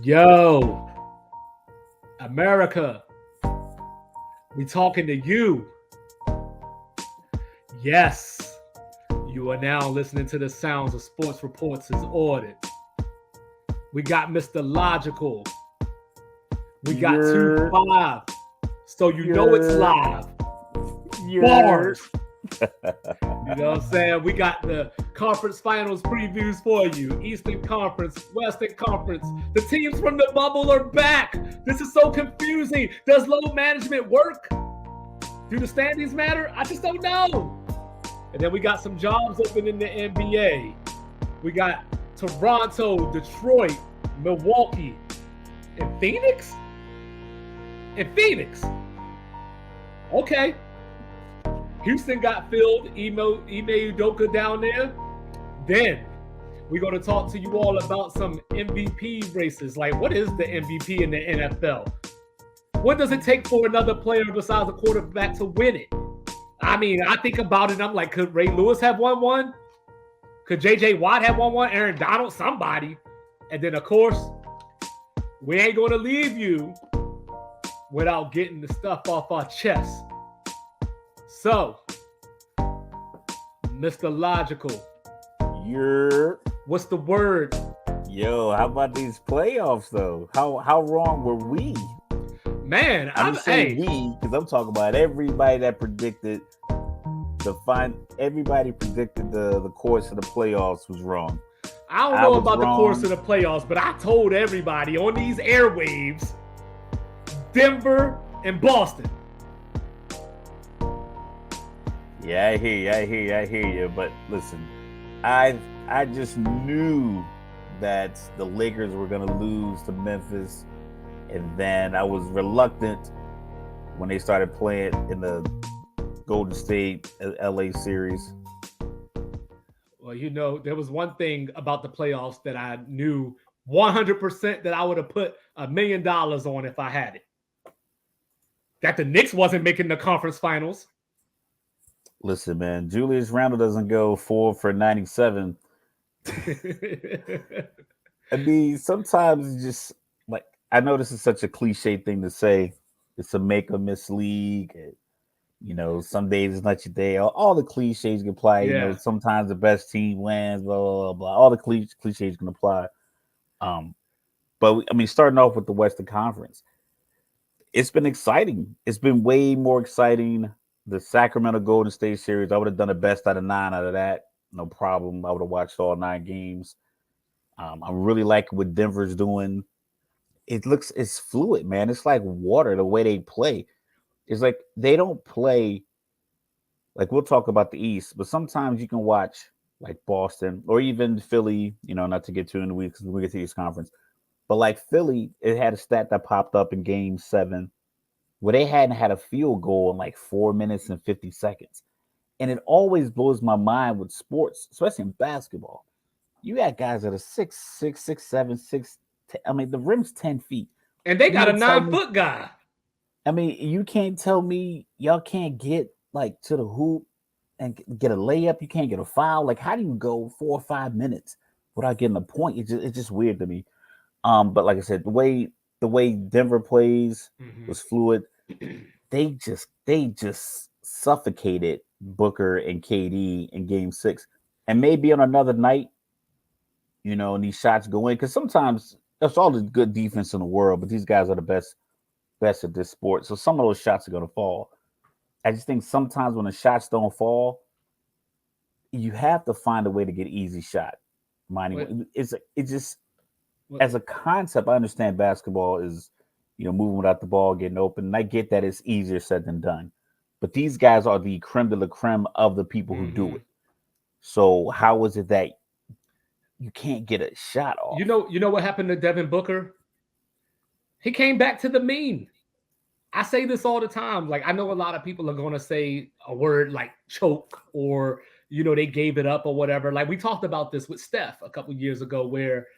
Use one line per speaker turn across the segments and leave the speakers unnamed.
Yo, America, we talking to you. Yes, you are now listening to the sounds of Sports Reports is ordered. We got Mr. Logical. We got
Yer.
2-5. So you know it's live.
Yer.
Bars. You know what I'm saying? We got the conference finals previews for you. Eastern Conference, Western Conference. The teams from the bubble are back. This is so confusing. Does load management work? Do the standings matter? I just don't know. And then we got some jobs open in the NBA. We got Toronto, Detroit, Milwaukee, and Phoenix? Okay. Houston got filled. Ime Udoka down there. Then we're going to talk to you all about some MVP races. Like, what is the MVP in the NFL? What does it take for another player besides a quarterback to win it? I mean, I think about it. I'm like, could Ray Lewis have won one? Could J.J. Watt have won one? Aaron Donald? Somebody. And then, of course, we ain't going to leave you without getting the stuff off our chest. So, Mr. Logical. What's the word?
Yo, how about these playoffs though? How wrong were we?
Man,
I'm saying we because I'm talking about everybody that predicted everybody predicted the course of the playoffs was wrong.
I don't know about the course of the playoffs, but I told everybody on these airwaves, Denver and Boston.
Yeah, I hear you. But listen, I just knew that the Lakers were gonna lose to Memphis, and then I was reluctant when they started playing in the Golden State LA series.
Well, you know, there was one thing about the playoffs that I knew 100% that I would have put $1 million on if I had it. That the Knicks wasn't making the conference finals.
Listen, man, Julius Randle doesn't go 4 for 97. I mean, sometimes it's just like, I know this is such a cliche thing to say. It's a make or miss league. You know, some days it's not your day. All the cliches can apply. Yeah. You know, sometimes the best team wins, blah, blah, blah, blah. All the cliches can apply. But I mean, starting off with the Western Conference, it's been exciting. It's been way more exciting. The Sacramento Golden State series, I would have done the best out of 9 out of that. No problem. I would have watched all 9 games. I'm really liking what Denver's doing. It's fluid, man. It's like water, the way they play. It's like they don't play, like we'll talk about the East, but sometimes you can watch like Boston or even Philly, you know, not to get too in the weeds because we get to the East Conference. But like Philly, it had a stat that popped up in Game 7 where they hadn't had a field goal in like 4 minutes and 50 seconds. And it always blows my mind with sports, especially in basketball. You got guys that are 6'6", 6'7", 6'10". I mean, the rim's 10 feet.
And they got a 9-foot guy.
I mean, you can't tell me y'all can't get like to the hoop and get a layup. You can't get a foul. Like, how do you go 4 or 5 minutes without getting a point? It's just weird to me. But like I said, the way Denver plays was fluid. They just suffocated Booker and KD in Game 6, and maybe on another night, you know, and these shots go in because sometimes that's all the good defense in the world, but these guys are the best at this sport, so some of those shots are going to fall. I just think sometimes when the shots don't fall, you have to find a way to get easy shot. It's just as a concept, I understand basketball is, you know, moving without the ball, getting open. And I get that it's easier said than done. But these guys are the creme de la creme of the people who do it. So how is it that you can't get a shot off?
You know what happened to Devin Booker? He came back to the mean. I say this all the time. Like, I know a lot of people are going to say a word like choke or, you know, they gave it up or whatever. Like, we talked about this with Steph a couple years ago where,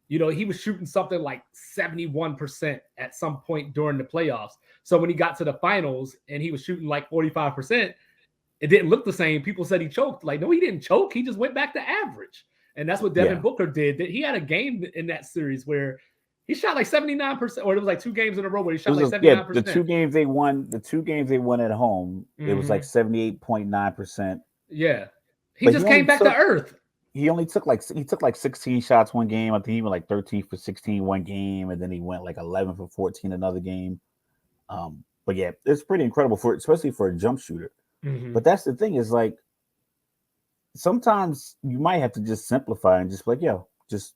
you know, he was shooting something like 71% at some point during the playoffs. So when he got to the finals and he was shooting like 45%, it didn't look the same. People said he choked. Like, no, he didn't choke. He just went back to average. And that's what Devin Booker did. He had a game in that series where He shot like 79%, or it was like 2 games in a row where he
It
shot
was
like
just, yeah, the
79%.
two games they won. The two games they won at home. It was like
Hmm.
78.9%.
Yeah. He
But
just came back to earth.
he only took like 16 shots one game. I think he went like 13 for 16 one game, and then he went like 11 for 14 another game. But yeah, it's pretty incredible for especially for a jump shooter.
Hmm.
But that's the thing is like sometimes you might have to just simplify and just be like, yo, just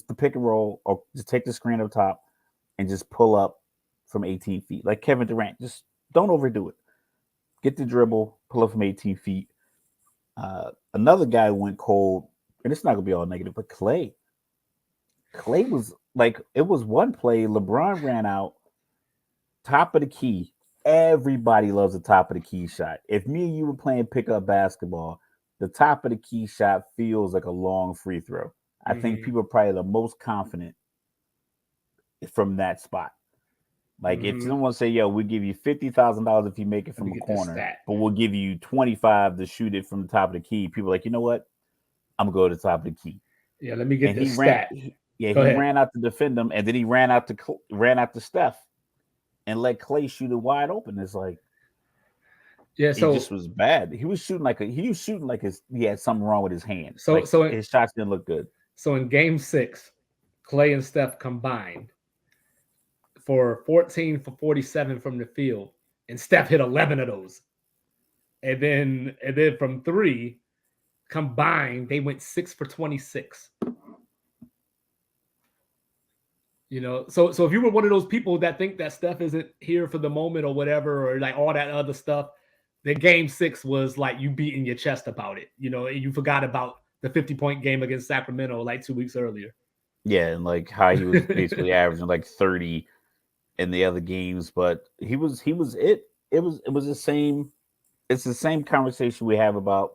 the pick and roll or just take the screen up top and just pull up from 18 feet. Like Kevin Durant, just don't overdo it. Get the dribble, pull up from 18 feet. Another guy went cold, and it's not gonna be all negative, but Clay. Clay was like, it was one play. LeBron ran out, top of the key. Everybody loves the top of the key shot. If me and you were playing pickup basketball, the top of the key shot feels like a long free throw. I think
Hmm.
people are probably the most confident from that spot. Like if
Hmm.
someone say, "Yo, we give you $50,000 if you make it
Let me
from a
get this
corner,
stat.
but we'll give you 25 to shoot it from the top of the key," people are like, you know what? I'm gonna go to the top of the key.
Yeah, let me get
And
this stat. Go
he
ahead.
ran out to defend him, and then he ran out to Steph and let Clay shoot it wide open. It's like
Yeah,
it just
so
was bad. He was shooting like he had something wrong with his hand.
so
Like
so
his shots didn't look good.
so in game 6, Clay and Steph combined for 14 for 47 from the field, and Steph hit 11 of those. And then from 3 combined, they went 6 for 26. So if you were one of those people that think that Steph isn't here for the moment or whatever, or like all that other stuff, then game 6 was like you beating your chest about it, and you forgot about the 50-point game against Sacramento like 2 weeks earlier.
Yeah, and like how he was basically averaging like 30 in the other games, but he was it. It was the same. It's the same conversation we have about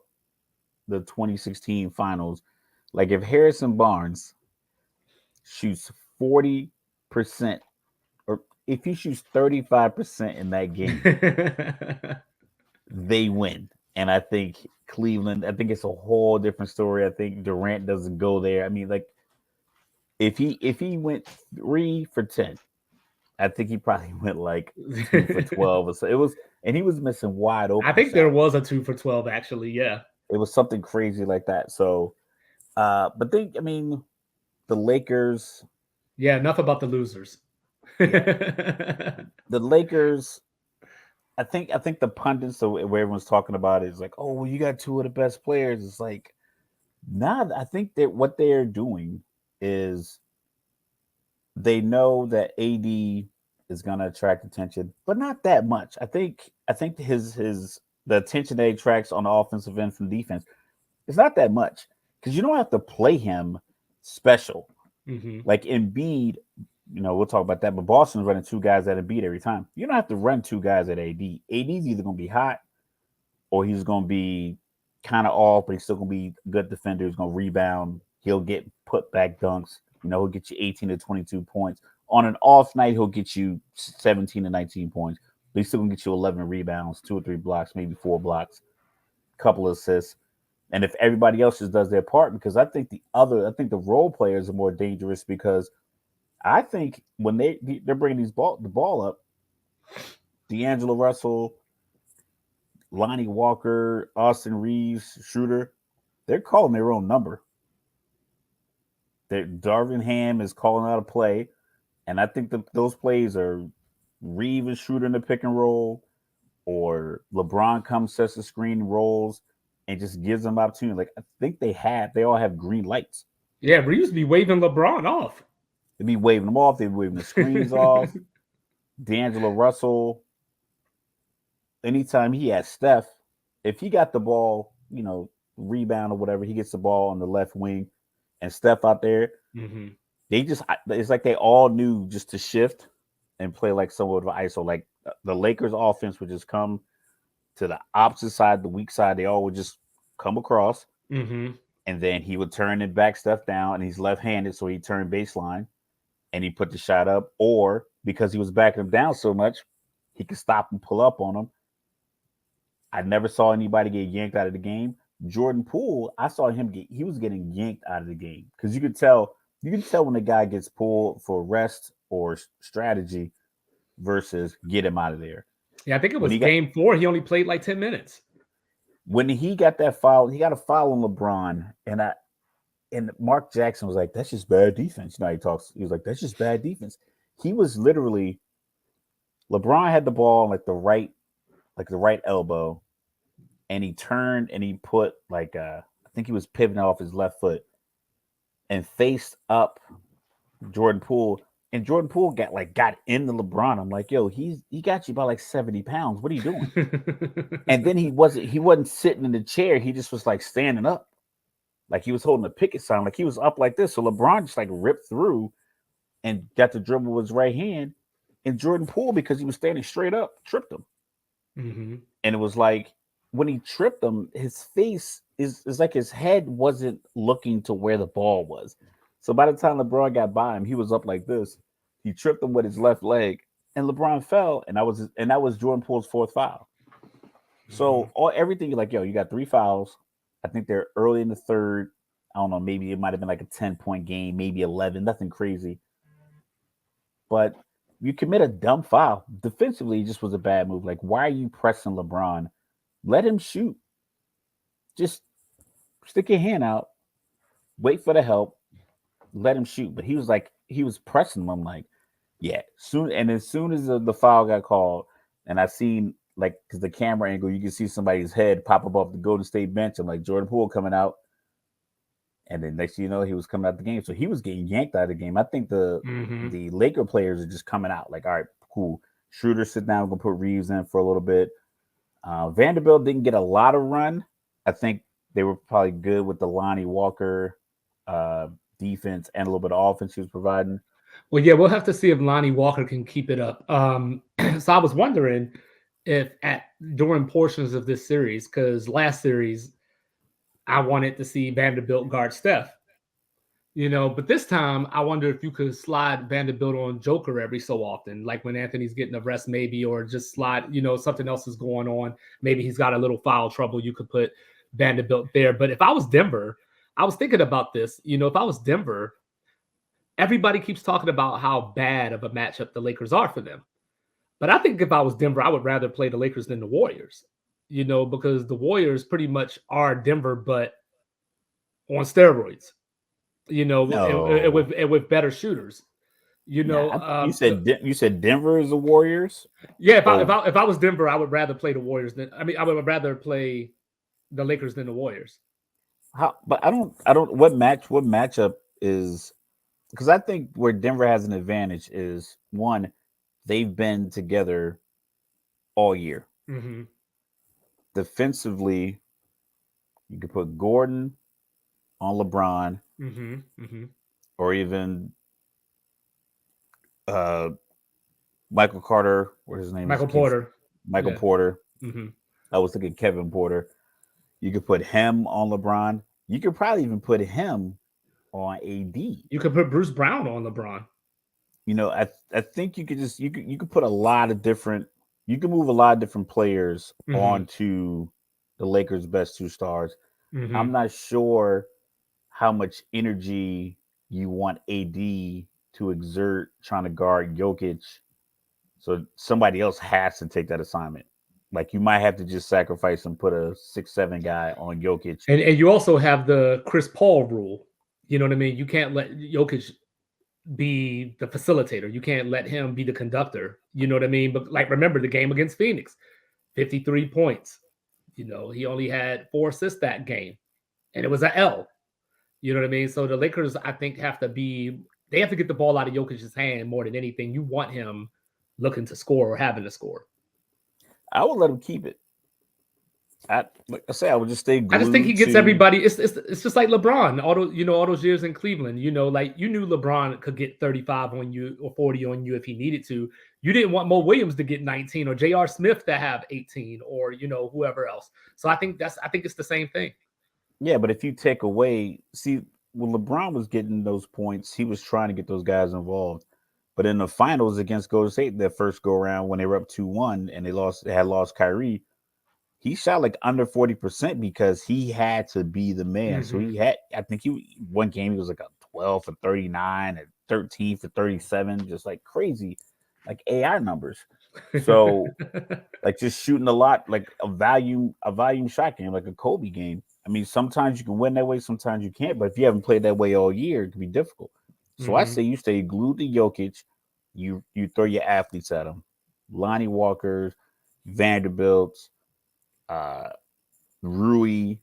the 2016 finals. Like if Harrison Barnes shoots 40%, or if he shoots 35% in that game, they win. And I think Cleveland, I think it's a whole different story. I think Durant doesn't go there. I mean, like if he went 3 for 10, I think he probably went like 2 for 12 or so. It was, and he was missing wide
I
open
think there
shots.
was a 2 for 12 actually. Yeah.
It was something crazy like that. So, but they, I mean, the Lakers,
Yeah. Enough about the losers.
yeah, the Lakers. I think the pundits, so where everyone's talking about it, is like, oh, well, you got two of the best players. It's like, nah. I think that what they are doing is they know that AD is going to attract attention, but not that much. I think his the attention that he attracts on the offensive end from defense, it's not that much because you don't have to play him special.
Hmm.
Like Embiid, we'll talk about that. But Boston's running two guys at Embiid every time. You don't have to run two guys at AD. AD's either going to be hot or he's going to be kind of off, but he's still going to be a good defender. He's going to rebound. He'll get put back dunks. He'll get you 18 to 22 points. On an off night, he'll get you 17 to 19 points. But he's still going to get you 11 rebounds, 2 or 3 blocks, maybe 4 blocks, couple of assists. And if everybody else just does their part, because I think the role players are more dangerous because I think when they're bringing the ball up, D'Angelo Russell, Lonnie Walker, Austin Reeves, Schroeder, they're calling their own number. Darvin Ham is calling out a play, and I think those plays are Reeves and Schroeder in the pick and roll, or LeBron comes, sets the screen, rolls, and just gives them opportunity. Like I think they all have green lights.
Yeah. Reeves be waving LeBron off.
They'd be waving them off. They'd be waving the screens off. D'Angelo Russell, anytime he has Steph, if he got the ball, rebound or whatever, he gets the ball on the left wing and Steph out there,
Hmm.
it's like they all knew just to shift and play like somewhat of an ISO. Like the Lakers offense would just come to the opposite side, the weak side. They all would just come across
Hmm.
and then he would turn and back Steph down and he's left handed. So he turned baseline and he put the shot up, or because he was backing him down so much, he could stop and pull up on him. I never saw anybody get yanked out of the game. Jordan Poole, I saw he was getting yanked out of the game because you could tell You can tell when a guy gets pulled for rest or strategy versus get him out of there.
Yeah, I think it
When
was
he got
game 4. He only played like 10 minutes.
when he got that foul, he got a foul on LeBron, and Mark Jackson was like, "That's just bad defense." You know, he talks. He was like, "That's just bad defense." He was literally LeBron had the ball on like the right elbow, and he turned and he put I think he was pivoting off his left foot and faced up Jordan Poole. And Jordan Poole got into LeBron. I'm like, yo, he got you by like 70 pounds. What are you doing? And then he wasn't sitting in the chair. He just was like standing up. Like he was holding a picket sign. Like he was up like this. So LeBron just like ripped through and got the dribble with his right hand. And Jordan Poole, because he was standing straight up, tripped him.
Hmm.
And it was like when he tripped him, his face is like his head wasn't looking to where the ball was. So by the time LeBron got by him, he was up like this. He tripped him with his left leg, and LeBron fell, and that was Jordan Poole's fourth foul. So everything you're like, yo, you got 3 fouls. I think they're early in the third. I don't know, maybe it might have been like a 10-point game, maybe 11, nothing crazy. But you commit a dumb foul. Defensively, it just was a bad move. Like, why are you pressing LeBron? Let him shoot. Just stick your hand out, wait for the help, let him shoot. But he was pressing him. I'm like, yeah. Soon and as soon as the foul got called, and I seen like because the camera angle, you can see somebody's head pop up off the Golden State bench. I'm like Jordan Poole coming out, and then next thing you know, he was coming out the game. So he was getting yanked out of the game. I think
Hmm.
the Laker players are just coming out like, all right, cool. Schroeder sit down. We're gonna put Reeves in for a little bit. Vanderbilt didn't get a lot of run. I think they were probably good with the Lonnie Walker uh, defense and a little bit of offense he was providing.
Well, yeah, we'll have to see if Lonnie Walker can keep it up. So I was wondering if at during portions of this series, because last series I wanted to see Vanderbilt guard Steph, but this time I wonder if you could slide Vanderbilt on Joker every so often, like when Anthony's getting a rest, maybe, or just slide, something else is going on. Maybe he's got a little foul trouble. You could put Vanderbilt there. But if I was Denver, I was thinking about this. If I was Denver, everybody keeps talking about how bad of a matchup the Lakers are for them. But I think if I was Denver, I would rather play the Lakers than the Warriors, because the Warriors pretty much are Denver, but on steroids, and
No,
with better shooters.
nah. You
The,
said you said Denver is the Warriors,
yeah,
or
if I was Denver, I would rather play the Warriors than I would rather play the Lakers than the Warriors.
how? But I don't. What matchup is? Because I think where Denver has an advantage is one, they've been together all year.
Hmm.
Defensively, you could put Gordon on LeBron,
Hmm. Hmm.
or even uh, Michael Carter, what his name is,
Michael Porter.
Michael
Yeah.
Porter.
Hmm.
I was thinking Kevin Porter. You could put him on LeBron. You could probably even put him on AD.
You could put Bruce Brown on LeBron.
I think you could put a lot of different you can move a lot of different players
Hmm.
onto the Lakers' best two stars. I'm
Hmm.
not sure how much energy you want AD to exert trying to guard Jokic. So somebody else has to take that assignment. Like you might have to just sacrifice and put a 6'7" guy on Jokic.
And you also have the Chris Paul rule. You know what I mean? You can't let Jokic be the facilitator. You can't let him be the conductor. You know what I mean? But like, remember the game against Phoenix, 53 points. He only had 4 assists that game, and it was an L. You know what I mean? So the Lakers, I think, they have to get the ball out of Jokic's hand more than anything. You want him looking to score or having to score.
I would let him keep it. Like I say, I would just stay
I just think he
glued
gets
to.
everybody. It's just like LeBron. All those years in Cleveland. Like you knew LeBron could get 35 on you or 40 on you if he needed to. You didn't want Mo Williams to get 19 or J.R. Smith to have 18 or whoever else. So I think it's the same thing.
Yeah, but if you take away, see, when LeBron was getting those points, he was trying to get those guys involved. But in the finals against Golden State, their first go around when they were up 2-1 and they had lost Kyrie, he shot like under 40% because he had to be the man. So
Hmm.
I think one game he was like a 12 for 39 and 13 for 37, just like crazy, like AI numbers. So like just shooting a lot, like a volume shot game, like a Kobe game. I mean, sometimes you can win that way, sometimes you can't. But if you haven't played that way all year, it can be difficult. So I
Hmm.
say you stay glued to Jokic. You throw your athletes at him, Lonnie Walker's, Vanderbilt's, uh, Rui.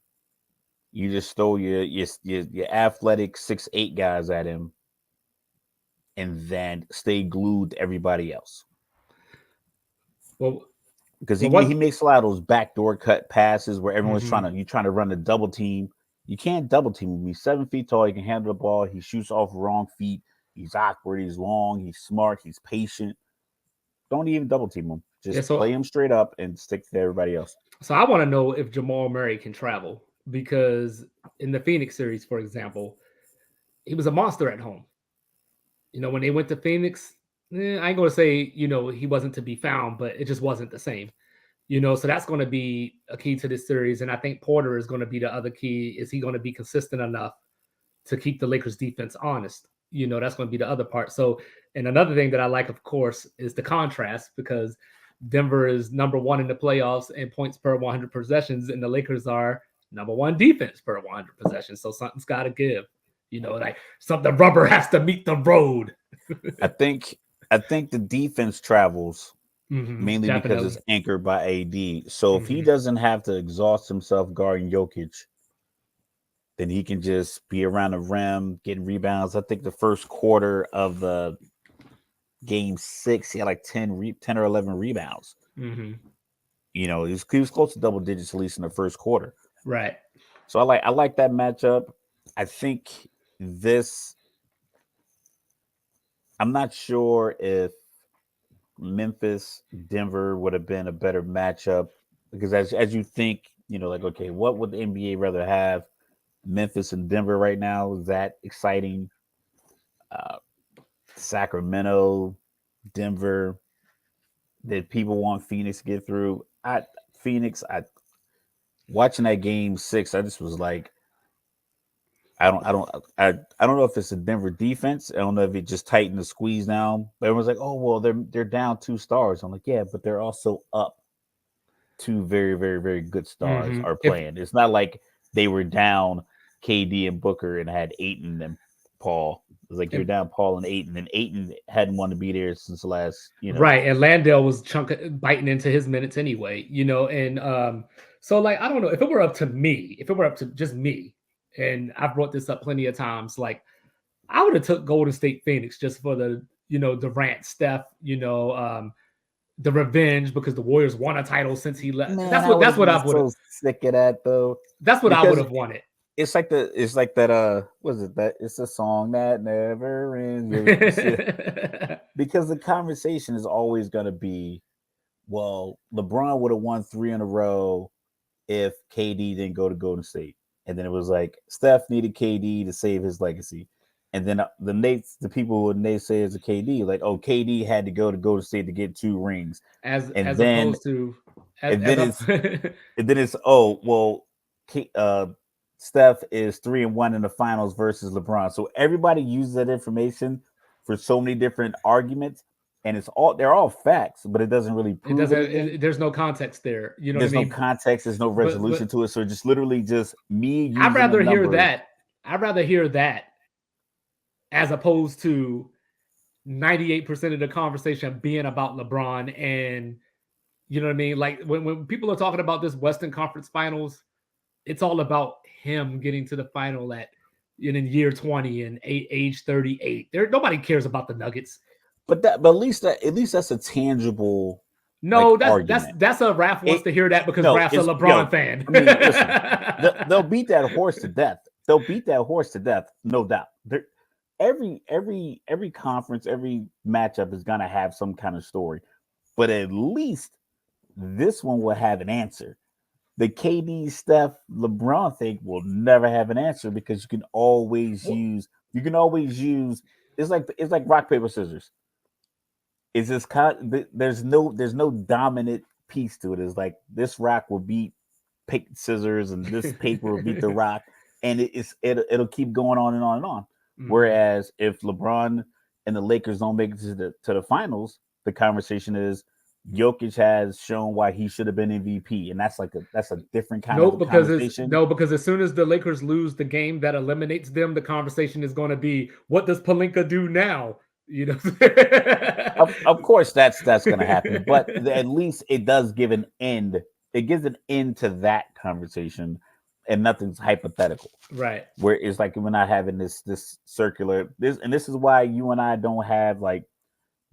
You just throw your athletic 6'8" guys at him, and then stay glued to everybody else.
Well,
Because
well,
he
one.
makes a lot of those backdoor cut passes where everyone's
Hmm.
trying to run a double team. You can't double team him. He's 7 feet tall. He can handle the ball. He shoots off wrong feet. He's awkward. He's long. He's smart. He's patient. Don't even double team him.
Yeah.
Just play him straight up and stick to everybody else.
So I want to know if Jamal Murray can travel because in the Phoenix series, for example, he was a monster at home. When they went to Phoenix, I ain't gonna say he wasn't to be found, but it just wasn't the same. So that's going to be a key to this series, and I think Porter is going to be the other key. Is he going to be consistent enough to keep the Lakers defense honest? That's going to be the other part. So, and another thing that I like, of course, is the contrast because Denver is number one in the playoffs in points per 100 possessions, and the Lakers are number one defense per 100 possessions. So something's got to give. Like something rubber has to meet the road.
I think the defense travels mainly because it's
Definitely.
anchored by AD. So if he
Hmm.
doesn't have to exhaust himself guarding Jokic, then he can just be around the rim, getting rebounds. I think the first quarter of the game 6, he had like 10 or 11 rebounds.
Hmm.
He was close to double digits at least in the first quarter.
Right.
So I like that matchup. I think this. I'm not sure if Memphis Denver would have been a better matchup because as you think, like okay, what would the NBA rather have? Memphis and Denver right now is that exciting? Uh, Sacramento, Denver. Did people want Phoenix to get through? Phoenix. I watching that game 6. I just was like, I don't know if it's a Denver defense. I don't know if it just tightened the squeeze down. But everyone's like, oh well, they're down 2 stars. I'm like, yeah, but they're also up 2 very good stars
Hmm.
are
If
playing. It's not like they were down KD and Booker and had Aiton and Paul. It's like you're
and
down Paul and Aiton, and Aiton hadn't wanted to be there since the last.
right, and Landale was biting into his minutes anyway, and so like I don't know if it were up to me, if it were up to just me, and I've brought this up plenty of times, like I would have took Golden State Phoenix just for the Durant, Steph, the revenge because the Warriors won a title since he left.
Man,
That's
I
what
would
that's
have
what
been
I would have.
so sick of that though,
That's what I would
because
have wanted.
it's like that. Was it that? It's a song that never ends. Because the conversation is always going to be, well, LeBron would have won 3 in a row if KD didn't go to Golden State, and then it was like Steph needed KD to save his legacy, and then the people who naysayers of KD like, oh, KD had to go to Golden State to get 2 rings,
as
and
as
then
opposed to
and
as
then
a
it's oh well, Steph is 3-1 in the finals versus LeBron. So everybody uses that information for so many different arguments, and they're all facts, but it doesn't really
it
prove
doesn't
anything.
there's no context there, you know what I
There's no
mean?
context, there's no resolution
But
to it. So just literally just me
I'd
using the
rather hear
numbers.
that. I'd rather hear that as opposed to 98% of the conversation being about LeBron and you know what I mean? Like when people are talking about this Western Conference Finals, it's all about him getting to the final in year 20 and age 38. There nobody cares about the Nuggets.
But at least that's a tangible like
No, that's
argument.
that's a Raph wants
It
to hear that because
no,
Raph's a
it's
LeBron fan.
I mean, listen, they'll beat that horse to death. They'll beat that horse to death, no doubt. Every conference, every matchup is gonna have some kind of story, but at least this one will have an answer. The KD, Steph, LeBron thing will never have an answer because you can always use. It's like rock paper scissors. It's just there's no dominant piece to it. It's like this rock will beat scissors, and this paper will beat the rock, and it'll keep going on and on and on.
Mhm.
Whereas if LeBron and the Lakers don't make it to the finals, the conversation is Jokic has shown why he should have been MVP, and that's a different kind of
Nope,
a
because it's
conversation.
no, because as soon as the Lakers lose the game that eliminates them, the conversation is going to be, what does Palinka do now? You know.
Of course, that's going to happen, but at least it does give an end. It gives an end to that conversation, and nothing's hypothetical.
Right.
Where it's like we're not having this circular this, and this is why you and I don't have like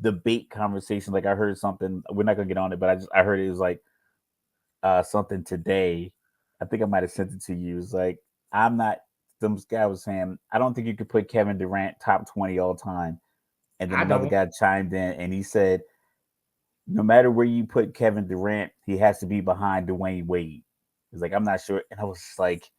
debate conversations. Like I heard something. We're not gonna get on it, but I heard it was like something today. I think I might have sent it to you. It's like I'm not. Some guy was saying I don't think you could put Kevin Durant top 20 all time, and then
I
another
don't.
guy chimed in and he said no matter where you put Kevin Durant, he has to be behind Dwayne Wade. He's like, I'm not sure. And I was just like,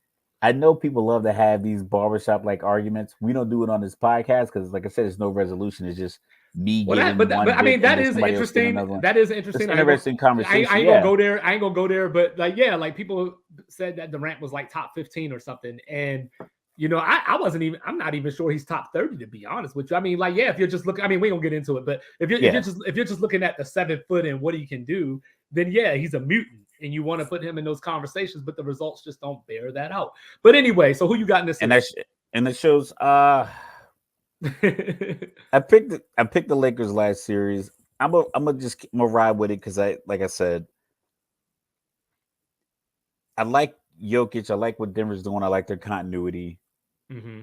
I know people love to have these barbershop like arguments. We don't do it on this podcast because, like I said, there's no resolution. It's just me
Well,
giving
but
one
I mean,
victim
that
and
is
somebody else getting
interesting.
another one.
That is
It's
interesting.
an interesting conversation.
I ain't gonna
Yeah.
go there. I ain't gonna go there. But like, yeah, like people said that Durant was like top 15 or something, and I wasn't even. I'm not even sure he's top 30 to be honest with you. I mean, like, yeah, if you're just looking. I mean, we don't get into it, but
Yeah.
if you're just looking at the 7 foot and what he can do, then yeah, he's a mutant, and you want to put him in those conversations, but the results just don't bear that out. But anyway, so who you got in this
And
series?
and it shows I picked the Lakers last series. I'm gonna ride with it because I like I said, I like Jokic. I like what Denver's doing. I like their continuity.
Hmm.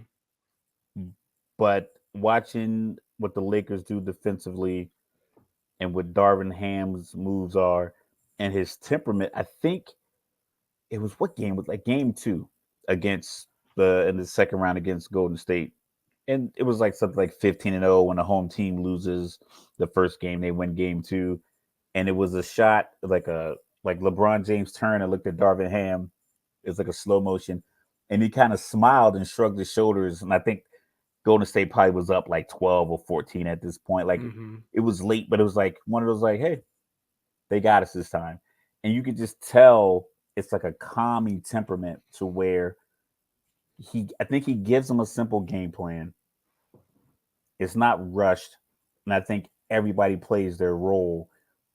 But watching what the Lakers do defensively and what Darvin Ham's moves are and his temperament, I think it was what game was like game two against the in the second round against Golden State. And it was like something like 15-0 when a home team loses the first game, they win game two. And it was a shot like LeBron James turned and looked at Darvin Ham. It's like a slow motion. And he kind of smiled and shrugged his shoulders. And I think Golden State probably was up like 12 or 14 at this point. Like
Hmm.
it was late, but it was like one of those like, hey, they got us this time. And you could just tell it's like a calming temperament to where I think he gives them a simple game plan. It's not rushed. And I think everybody plays their role.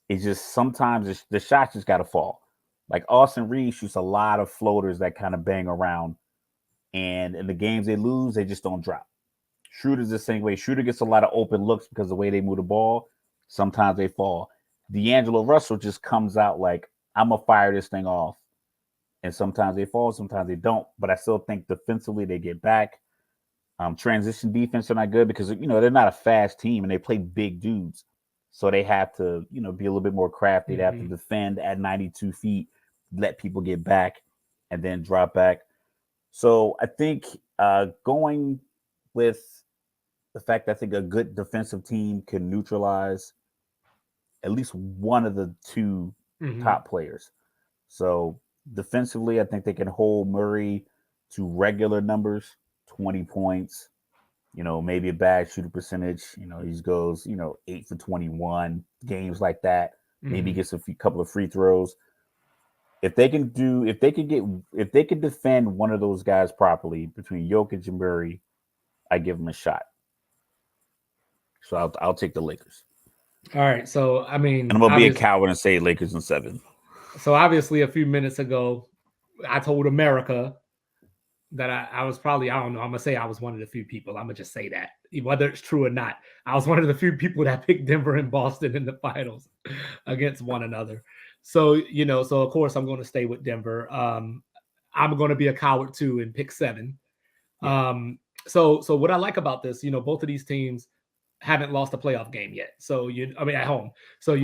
It's just sometimes the shots just got to fall. Like Austin Reeves shoots a lot of floaters that kind of bang around. And in the games they lose, they just don't drop. Schroeder's the same way. Schroeder gets a lot of open looks because of the way they move the ball. Sometimes they fall. D'Angelo Russell just comes out like, I'm going to fire this thing off. And sometimes they fall, sometimes they don't. But I still think defensively they get back. Transition defense are not good because, they're not a fast team and they play big dudes. So they have to, be a little bit more crafty. They have to
Hmm.
defend at 92 feet, let people get back, and then drop back. So I think going with the fact that I think a good defensive team can neutralize at least one of the two
Hmm.
top players. So defensively, I think they can hold Murray to regular numbers, 20 points, maybe a bad shooting percentage. He goes, 8 for 21, games like that. Maybe
Hmm.
gets couple of free throws. If they can defend one of those guys properly between Jokic and Murray, I give them a shot. So I'll take the Lakers.
All right. So I
And
mean,
I'm gonna be a coward and say Lakers in 7.
obviously a few minutes ago, I told America that I was probably, I don't know, I'm gonna say I was one of the few people. I'm gonna just say that. Whether it's true or not. I was one of the few people that picked Denver and Boston in the finals against one another. So, so of course I'm gonna stay with Denver. I'm gonna be a coward too and pick 7.
Yeah.
So what I like about this, both of these teams haven't lost a playoff game yet. So I mean, at home. So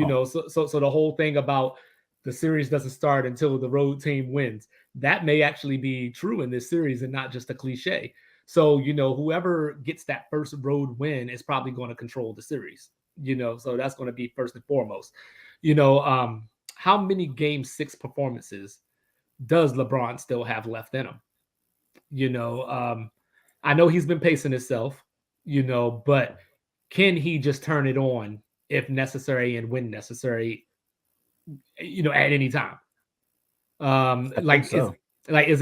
so the whole thing about the series doesn't start until the road team wins, that may actually be true in this series and not just a cliche. So whoever gets that first road win is probably going to control the series. So that's going to be first and foremost. How many game 6 performances does LeBron still have left in him? You know, I know he's been pacing himself, but can he just turn it on if necessary and when necessary, at any time?
I think
Like
so.
is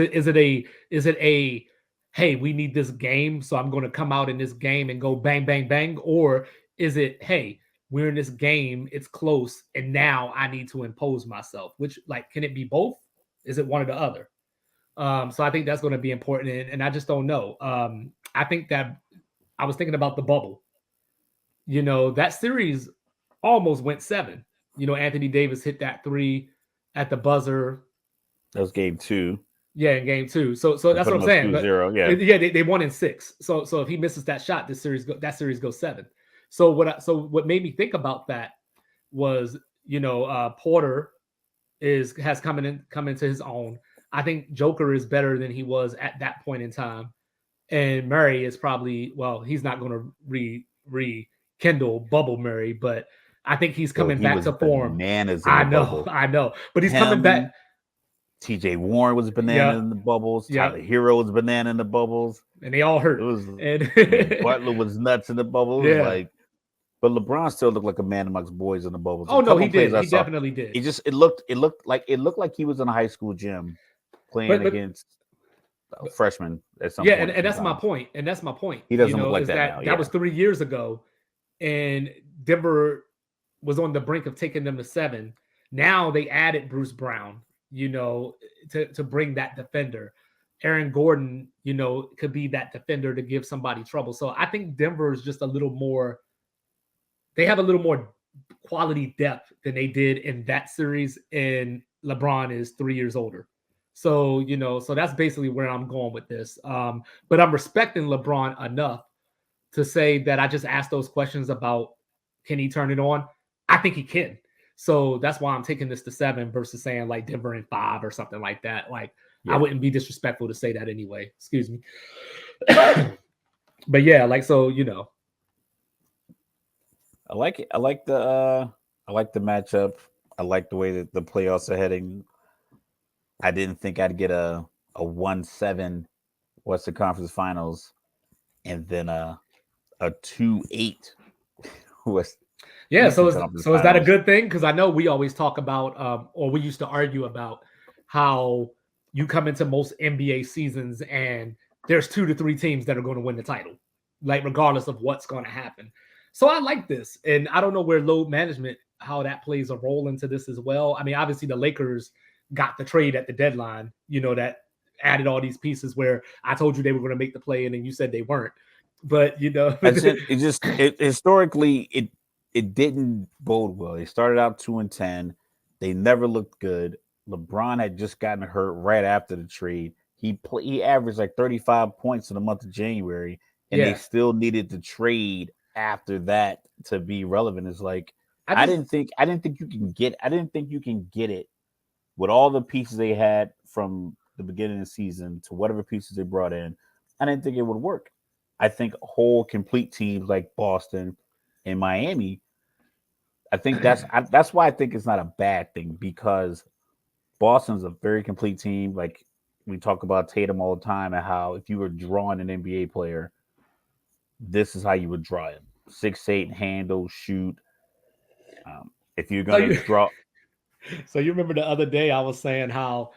it a hey, we need this game, so I'm going to come out in this game and go bang, bang, bang? Or is it, hey, we're in this game, it's close, and now I need to impose myself? Which, like, can it be both? Is it one or the other? So I think that's going to be important, and I just don't know. I think that I was thinking about the bubble. That series almost went seven. Anthony Davis hit that three at the buzzer.
That was game 2.
Yeah, in game two. So
They
that's
put
what I'm
him up
saying.
two
But
zero. Yeah.
yeah, they won in six. So if he misses that shot, that series goes seven. So what made me think about that was Porter has come into his own. I think Joker is better than he was at that point in time, and Murray is probably, well, he's not going to rekindle Bubble Murray, but I think he's
Yo,
coming
he
back
was
to form.
bananas in
I
the
know,
bubble.
I know, but he's coming back.
Him, TJ Warren was banana
Yeah,
in the bubbles.
yeah,
Tyler Hero was banana in the bubbles.
and they all
It
hurt.
was
And
Butler was nuts in the bubbles.
yeah.
Like, but LeBron still looked like a man amongst boys in the bubbles. A
Oh no,
couple
he
of plays
did.
I
He
saw,
definitely did.
it looked like he was in a high school gym playing
But
against freshmen at some
yeah,
point.
and that's my
Sometimes
point. And that's my point.
he doesn't look like
Is
that now.
that
Yeah,
was 3 years ago, and Denver was on the brink of taking them to seven. Now they added Bruce Brown, to bring that defender. Aaron Gordon, could be that defender to give somebody trouble. So I think Denver is just a little more. They have a little more quality depth than they did in that series, and LeBron is 3 years older. So that's basically where I'm going with this. But I'm respecting LeBron enough to say that I just asked those questions about, can he turn it on? I think he can. So that's why I'm taking this to seven versus saying like Denver in five or something like that. Like, I wouldn't be disrespectful to say that anyway. Excuse me. But yeah, like, so.
I like it. I like the matchup. I like the way that the playoffs are heading. I didn't think I'd get a 1-7 Western Conference Finals, and then a 2-8 West
Yeah, so
Eastern
is
Conference
so is that a
Finals.
good thing? Because I know we always talk about, or we used to argue about how you come into most NBA seasons and there's 2 to 3 teams that are going to win the title, like regardless of what's going to happen. So I like this, and I don't know where load management, how that plays a role into this as well. I mean, obviously the Lakers got the trade at the deadline, that added all these pieces where I told you they were going to make the play, and then you said they weren't. But
Historically it didn't bode well. They started out 2-10. They never looked good. LeBron had just gotten hurt right after the trade. He averaged like 35 points in the month of January, and they
yeah,
still needed to trade after that to be relevant. It's like
I
I
just
didn't think I didn't think you can get I didn't think you can get it with all the pieces they had from the beginning of the season to whatever pieces they brought in. I didn't think it would work. I think whole complete teams like Boston and Miami. I think that's why I think it's not a bad thing, because Boston's a very complete team. Like, we talk about Tatum all the time and how if you were drawing an NBA player, this is how you would draw him: 6'8", handle, shoot. If you're
so
gonna
you
draw,
so you remember the other day I was saying how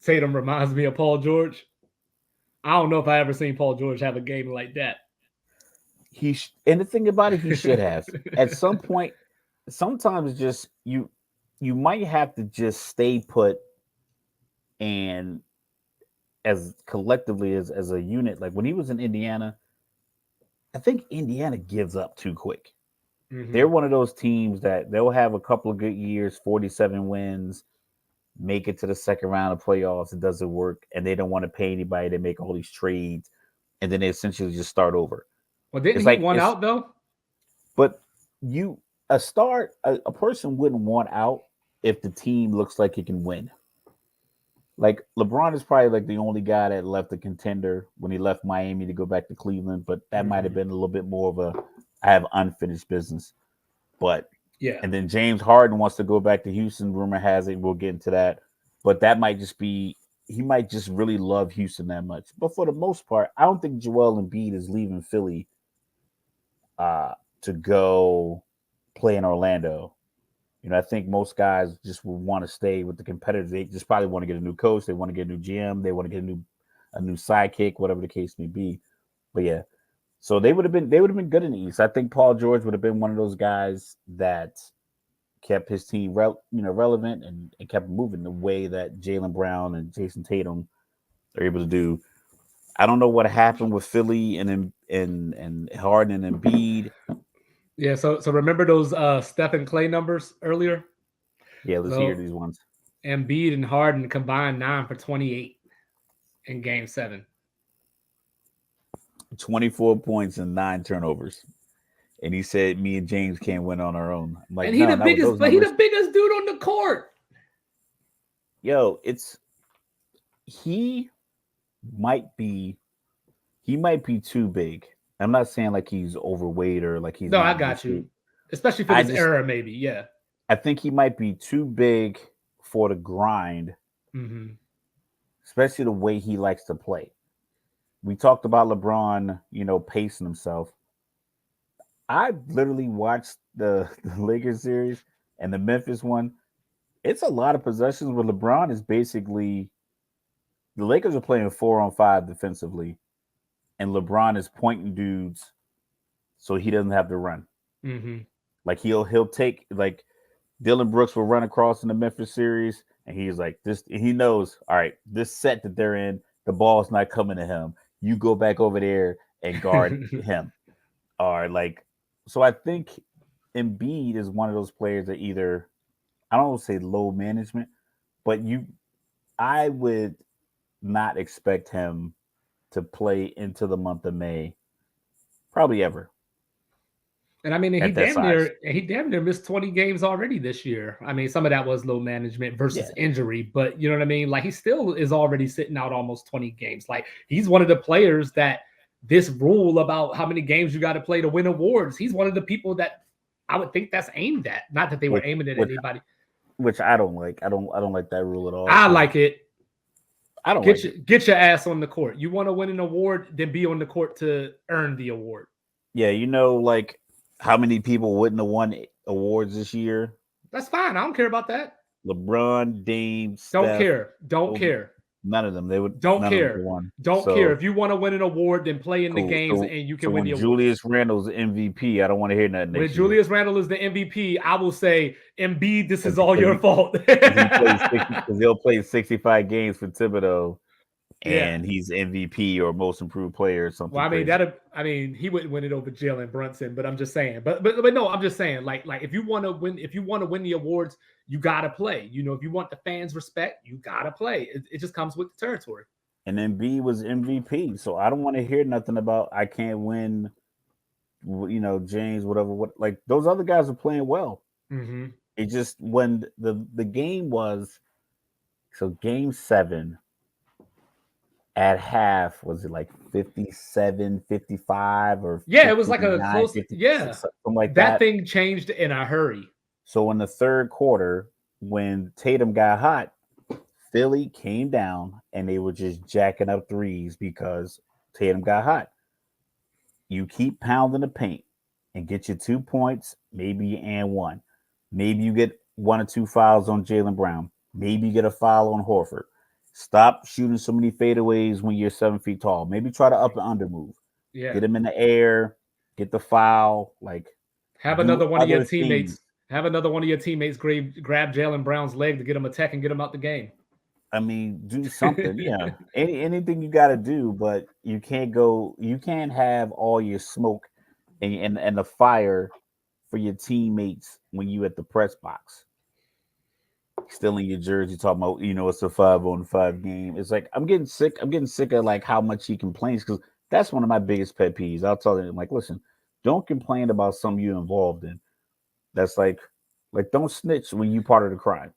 Tatum reminds me of Paul George. I don't know if I ever seen Paul George have a game like that.
and the thing about it, he should have at some point. Sometimes just you might have to just stay put, and as collectively as a unit. Like when he was in Indiana, I think Indiana gives up too quick. They're
Mm-hmm.
one of those teams that they'll have a couple of good years, 47 wins, make it to the second round of playoffs. It doesn't work, and they don't want to pay anybody. They make all these trades, and then they essentially just start over.
Well, didn't
It's
he
like
one
it's
out though?
but you a person wouldn't want out if the team looks like it can win. Like LeBron is probably like the only guy that left a contender when he left Miami to go back to Cleveland, but that might have
Mm-hmm.
been a little bit more of a I have unfinished business. But
Yeah,
and then James Harden wants to go back to Houston. Rumor has it we'll get into that, but that might just be he might just really love Houston that much. But for the most part, I don't think Joel Embiid is leaving Philly to go play in Orlando. I think most guys just will want to stay with the competitors. They just probably want to get a new coach. They want to get a new GM. They want to get a new a new sidekick, whatever the case may be. But yeah, so they would have been good in the East. I think Paul George would have been one of those guys that kept his team relevant and kept moving the way that Jalen Brown and Jason Tatum are able to do. I don't know what happened with Philly and Harden and Embiid.
Yeah, so remember those Steph and Clay numbers earlier?
Yeah, let's hear
So
these ones.
Embiid and Harden combined 9 for 28 in Game 7.
24 points and 9 turnovers. And he said me and James can't win on our own. I'm like,
And he
no,
the
not with
biggest,
those
but he
numbers.
the biggest dude on the court.
Yo, he might be he might be too big. I'm not saying like he's overweight or like he's
No, I
not in good
got you.
shape.
Especially for
I
this
just
era, maybe. Yeah.
I think he might be too big for the grind,
Mm-hmm.
especially the way he likes to play. We talked about LeBron, pacing himself. I literally watched the Lakers series and the Memphis one. It's a lot of possessions where LeBron is basically the Lakers are playing 4-on-5 defensively, and LeBron is pointing dudes so he doesn't have to run.
Mm-hmm.
Like he'll take like Dylan Brooks will run across in the Memphis series, and he's like this. He knows, all right, this set that they're in, the ball's not coming to him. You go back over there and guard him, or like. So I think Embiid is one of those players that either I don't want to say low management, but I would not expect him to play into the month of May, probably ever
And I mean,
at that size.
he damn near missed 20 games already this year. I mean, some of that was low management versus
Yeah,
injury, but you know what I mean? Like he still is already sitting out almost 20 games. Like he's one of the players that this rule about how many games you got to play to win awards, he's one of the people that I would think that's aimed at. Not that they were
which
aiming at
which
anybody.
which I don't like. I don't like that rule at all
I
because
like it.
I don't like it.
Get your ass on the court. You want to win an award, then be on the court to earn the award.
Yeah, like how many people wouldn't have won awards this year?
That's fine. I don't care about that.
LeBron, Dame,
Don't
Steph,
care. Don't
Kobe.
care.
None of them.
Don't
None of them
care.
won.
Don't care.
So
If you want to win an award, then play in the
cool.
games
So
and you
so
can win
when
the award.
Julius Randle's MVP, I don't want to hear nothing
When
next year
Julius Randle is the MVP, I will say, Embiid, this is
because
all your fault.
he plays 60 because he'll play 65 games for Thibodeau
Yeah.
and he's MVP or most improved player or something
Well, I mean
crazy.
he wouldn't win it over Jalen Brunson, but I'm just saying. But no, I'm just saying, like if you want to win the awards, you gotta play. You know, if you want the fans' respect, you gotta play. It just comes with the territory.
And then B was MVP, so I don't want to hear nothing about I can't win. James, whatever. What like those other guys are playing well.
Mm-hmm.
It just when the game was so game 7 at half was it like 57, 55 or
Yeah, it was like a
59,
close.
56,
Yeah,
something like
that
that.
thing changed in a hurry.
So in the third quarter, when Tatum got hot, Philly came down and they were just jacking up threes because Tatum got hot. You keep pounding the paint and get your 2 points, maybe and one. Maybe you get one or two fouls on Jalen Brown. Maybe you get a foul on Horford. Stop shooting so many fadeaways when you're 7 feet tall. Maybe try to up and under move.
Yeah,
Get him in the air, get the foul, like
have
do
another one of your
other things.
teammates. Have another one of your teammates grab Jalen Brown's leg to get him a tech and get him out the game.
I mean, do something. Yeah. Anything you gotta do, but you can't have all your smoke and the fire for your teammates when you at the press box. Still in your jersey talking about, it's a 5-on-5 game. It's like I'm getting sick. I'm getting sick of like how much he complains because that's one of my biggest pet peeves. I'll tell him like, listen, don't complain about something you're involved in. That's like don't snitch when you part of the crime.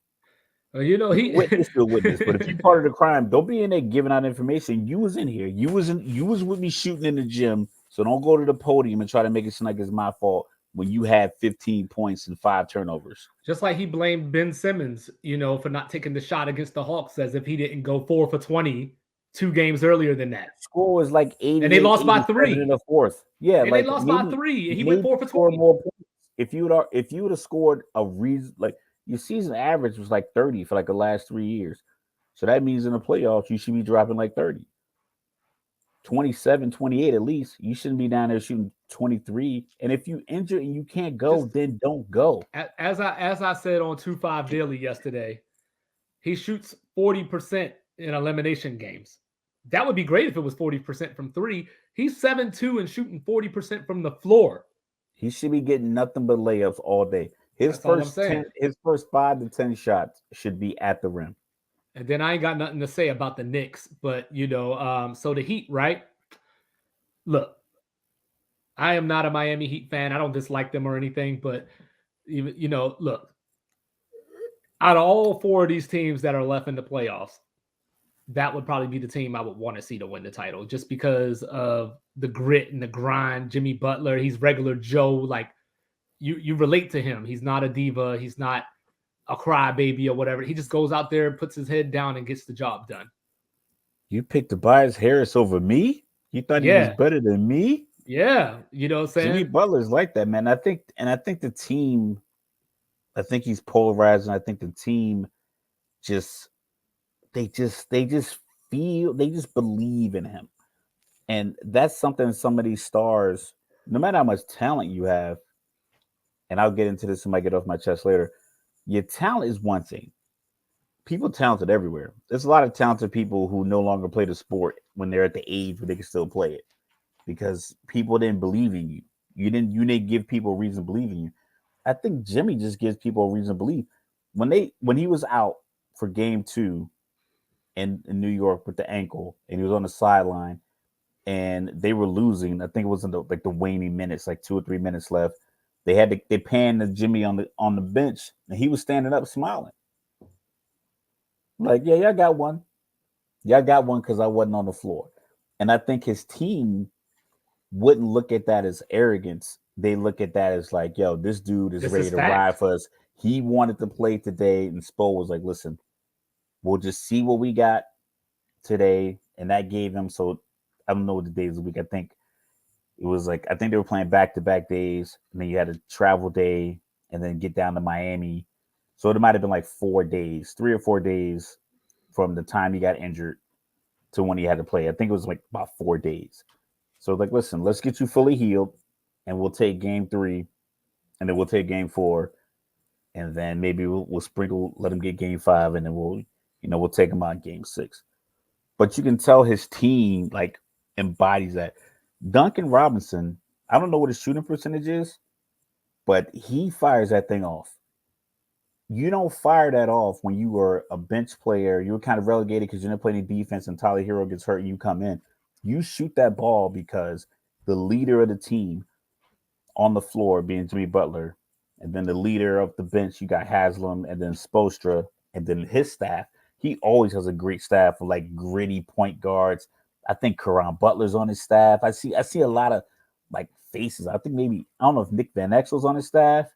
You know
You
he.
witness to a witness, but if you part of the crime, don't be in there giving out information. You was in here. You was with me shooting in the gym. So don't go to the podium and try to make it seem like it's my fault when you had 15 points and 5 turnovers.
Just like he blamed Ben Simmons, for not taking the shot against the Hawks as if he didn't go 4 for 20 2 games earlier than that.
Score was like
And they
88,
lost by
87 in
three.
the fourth. Yeah,
And they
like
lost by
maybe
3. And he went
maybe
4 for
score
20.
more points. If you would have scored a reason like your season average was like 30 for like the last 3 years. So that means in the playoffs you should be dropping like 30. 27, 28 at least. You shouldn't be down there shooting 23. And if you injure and you can't go,
Just
then don't go.
as I said on 2-5 Daily yesterday, he shoots 40% in elimination games. That would be great if it was 40% from three. He's 7-2 and shooting 40% from the floor.
He should be getting nothing but layups all day.
That's all I'm saying.
His first 5 to 10 shots should be at the rim.
And then I ain't got nothing to say about the Knicks, but so the Heat, right? Look, I am not a Miami Heat fan. I don't dislike them or anything, but even look, out of all four of these teams that are left in the playoffs, that would probably be the team I would want to see to win the title, just because of the grit and the grind. Jimmy Butler, he's regular Joe. Like you relate to him. He's not a diva. He's not a crybaby or whatever. He just goes out there, puts his head down, and gets the job done.
You picked Tobias Harris over me? You thought he was
Yeah.
better than me?
Yeah, you know what I'm saying?
Jimmy Butler's like that, man. I think the team, I think he's polarizing. I think the team just they just believe in him. And that's something some of these stars, no matter how much talent you have, and I'll get into this when I get off my chest later, your talent is one thing. People talented everywhere. There's a lot of talented people who no longer play the sport when they're at the age where they can still play it because people didn't believe in you. You didn't give people a reason to believe in you. I think Jimmy just gives people a reason to believe. When he was out for game 2 in New York with the ankle and he was on the sideline and they were losing. I think it was in the waning minutes, like 2 or 3 minutes left. They panned the Jimmy on the bench and he was standing up smiling. Like, yeah, y'all got one. Y'all got one because I wasn't on the floor. And I think his team wouldn't look at that as arrogance. They look at that as like, yo, this dude is ready to ride for us. He wanted to play today. And Spo was like, listen, we'll just see what we got today. And that gave him, so I don't know what the days of the week. I think it was like, I think they were playing back-to-back days. And then you had a travel day and then get down to Miami. So it might have been like 4 days, 3 or 4 days from the time he got injured to when he had to play. I think it was like about 4 days. So like, listen, let's get you fully healed and we'll take game 3 and then we'll take game 4 and then maybe we'll sprinkle, let him get game 5 and then we'll take him out game 6. But you can tell his team like embodies that. Duncan Robinson, I don't know what his shooting percentage is, but he fires that thing off. You don't fire that off when you were a bench player. You were kind of relegated because you didn't play any defense and Tyler Hero gets hurt and you come in. You shoot that ball because the leader of the team on the floor being Jimmy Butler, and then the leader of the bench, you got Haslam and then Spoelstra, and then his staff. He always has a great staff of like gritty point guards. I think Caron Butler's on his staff. I see a lot of like faces. I think maybe, I don't know if Nick Van Exel's on his staff.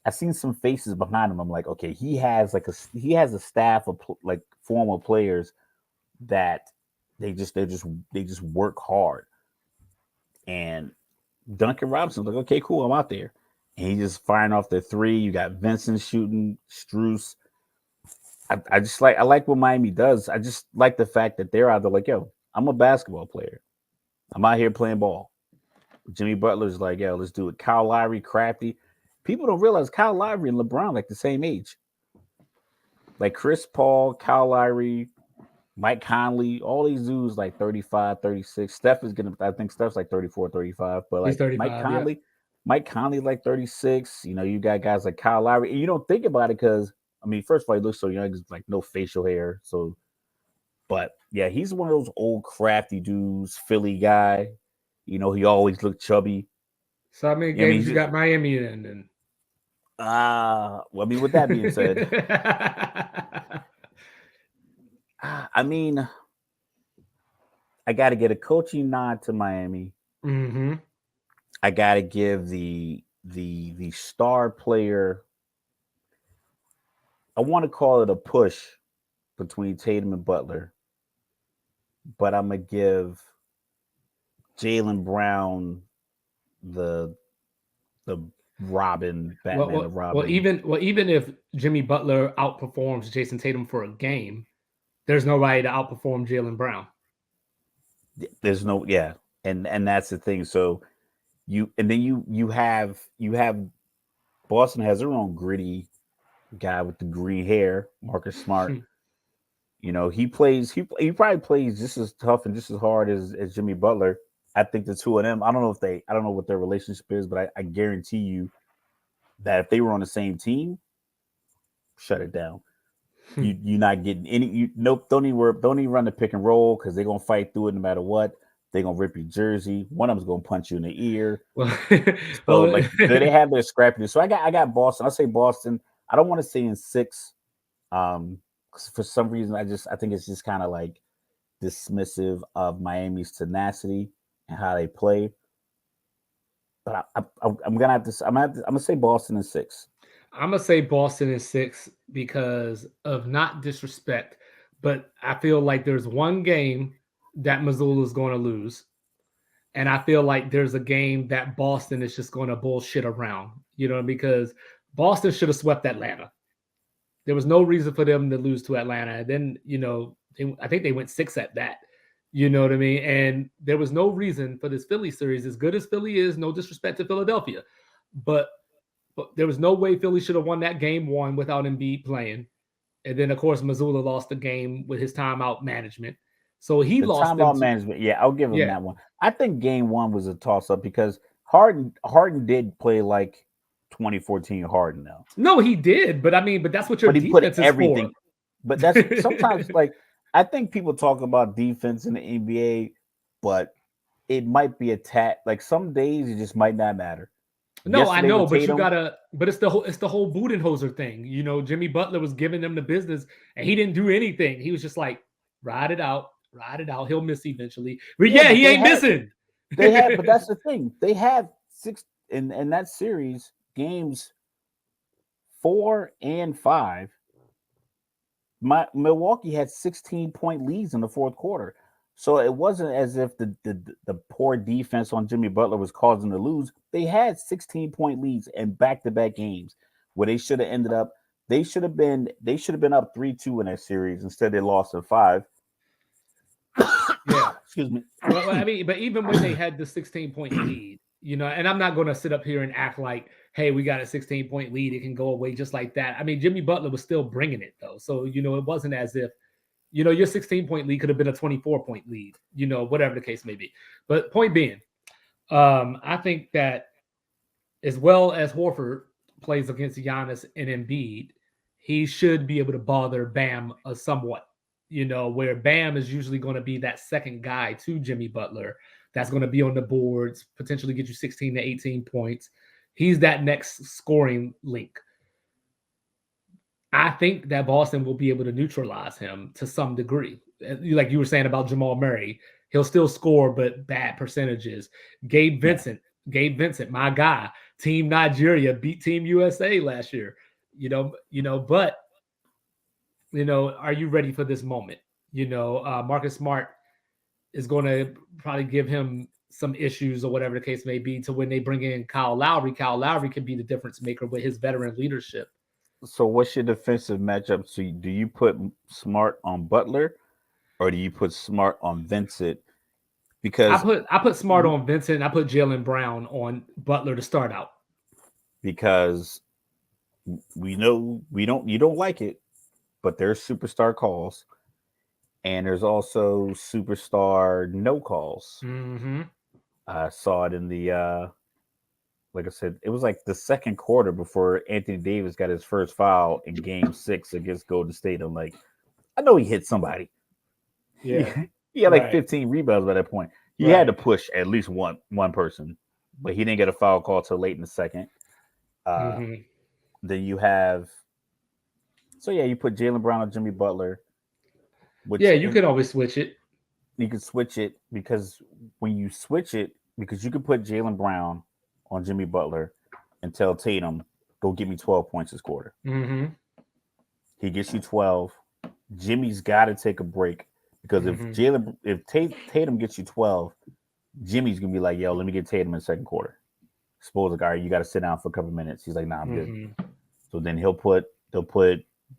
I've seen some faces behind him. I'm like, okay, he has a staff of like former players that they just work hard. And Duncan Robinson's like, okay, cool, I'm out there. And he's just firing off the 3. You got Vincent shooting, Strus. I like what Miami does. I just like the fact that they're out there like, yo, I'm a basketball player. I'm out here playing ball. Jimmy Butler's like, yo, let's do it. Kyle Lowry, Crafty. People don't realize Kyle Lowry and LeBron like the same age. Like Chris Paul, Kyle Lowry, Mike Conley, all these dudes like 35, 36. I think Steph's like 34, 35. But like
35,
Mike Conley like 36. You know, you got guys like Kyle Lowry. And you don't think about it because, I mean, first of all, he looks so young. He's like no facial hair. So, but yeah, he's one of those old crafty dudes, Philly guy. You know, he always looked chubby.
So how many games you got Miami in then?
Well, I mean, with that being said, I mean, I got to get a coaching nod to Miami.
Mm-hmm.
I got to give the star player. I want to call it a push between Tatum and Butler, but I'm gonna give Jaylen Brown the Robin, Batman of Robin.
Well, even if Jimmy Butler outperforms Jason Tatum for a game, there's nobody to outperform Jaylen Brown.
There's no and that's the thing. So you have Boston has their own gritty guy with the green hair, Marcus Smart. He probably plays just as tough and just as hard as Jimmy Butler. I think the two of them. I don't know what their relationship is, but I guarantee you that if they were on the same team, shut it down. You're not getting any. Nope. Don't even run the pick and roll because they're gonna fight through it no matter what. They're gonna rip your jersey. One of them's gonna punch you in the ear.
Well,
So
well,
like they have their scrappiness. So I got Boston. I'll say Boston. I don't want to say in six. 'Cause for some reason I think it's just kind of like dismissive of Miami's tenacity and how they play. But I'm gonna have to. I'm gonna say Boston in six.
I'm gonna say Boston in six because of not disrespect, but I feel like there's one game that Missoula is going to lose, and I feel like there's a game that Boston is just going to bullshit around. Because Boston should have swept Atlanta. There was no reason for them to lose to Atlanta. And then, I think they went six at that. You know what I mean? And there was no reason for this Philly series, as good as Philly is, no disrespect to Philadelphia. But there was no way Philly should have won that game one without Embiid playing. And then, of course, Missoula lost the game with his timeout management. So he
The
lost them
timeout
to,
management, yeah, I'll give him
yeah.
that one. I think game one was a toss up because Harden did play like 2014 Harden though,
No, he did. But that's what your
but he put
defense is for.
everything. But that's sometimes like I think people talk about defense in the NBA, but it might be a tat. Like some days it just might not matter.
No, I
Yesterday
know,
with
but you
Tatum,
gotta. But it's the whole Budenholzer thing. Jimmy Butler was giving them the business, and he didn't do anything. He was just like, ride it out, ride it out. He'll miss eventually. But
yeah,
yeah,
but
he ain't missing.
but that's the thing. They have six in that series games 4 and 5. Milwaukee had 16-point leads in the fourth quarter. So it wasn't as if the poor defense on Jimmy Butler was causing them to lose. They had 16-point leads in back-to-back games where they should have ended up. They should have been up 3-2 in that series. Instead, they lost in five.
Yeah.
Excuse me.
Well, I mean, but even when they had the 16-point lead, and I'm not going to sit up here and act like, hey, we got a 16-point lead. It can go away just like that. I mean, Jimmy Butler was still bringing it, though. So, it wasn't as if, your 16-point lead could have been a 24-point lead, whatever the case may be. But point being, I think that as well as Horford plays against Giannis and Embiid, he should be able to bother Bam somewhat. Where Bam is usually going to be that second guy to Jimmy Butler that's going to be on the boards, potentially get you 16 to 18 points. He's that next scoring link. I think that Boston will be able to neutralize him to some degree. Like you were saying about Jamal Murray, he'll still score, but bad percentages. Gabe
Yeah.
Vincent, my guy, Team Nigeria beat Team USA last year. But are you ready for this moment? Marcus Smart is going to probably give him some issues or whatever the case may be to when they bring in Kyle Lowry. Kyle Lowry can be the difference maker with his veteran leadership.
So what's your defensive matchup? So do you put Smart on Butler or do you put Smart on Vincent?
I
Because
put Smart on Vincent. I put Jaylen Brown on Butler to start out.
because we know you don't like it, but there's superstar calls and there's also superstar no calls.
Mm-hmm.
I saw it in the like I said, it was like the second quarter before Anthony Davis got his first foul in game 6 against Golden State. I'm like, I know he hit somebody.
Yeah.
He had like
Right.
15 rebounds by that point. He had to push at least one person, but he didn't get a foul call till late in the second.
Mm-hmm.
Then you have, so yeah, you put Jaylen Brown on Jimmy Butler,
Yeah,
which
you can always switch it.
you can switch it because when you switch it, because you could put Jaylen Brown on Jimmy Butler and tell Tatum, go get me 12 points this quarter.
Mm-hmm.
He gets you 12. Jimmy's got to take a break because if Tatum gets you 12, Jimmy's gonna be like, yo, let me get Tatum in the second quarter. Suppose like, all right, you got to sit down for a couple minutes. He's like, nah, I'm good. So then they'll put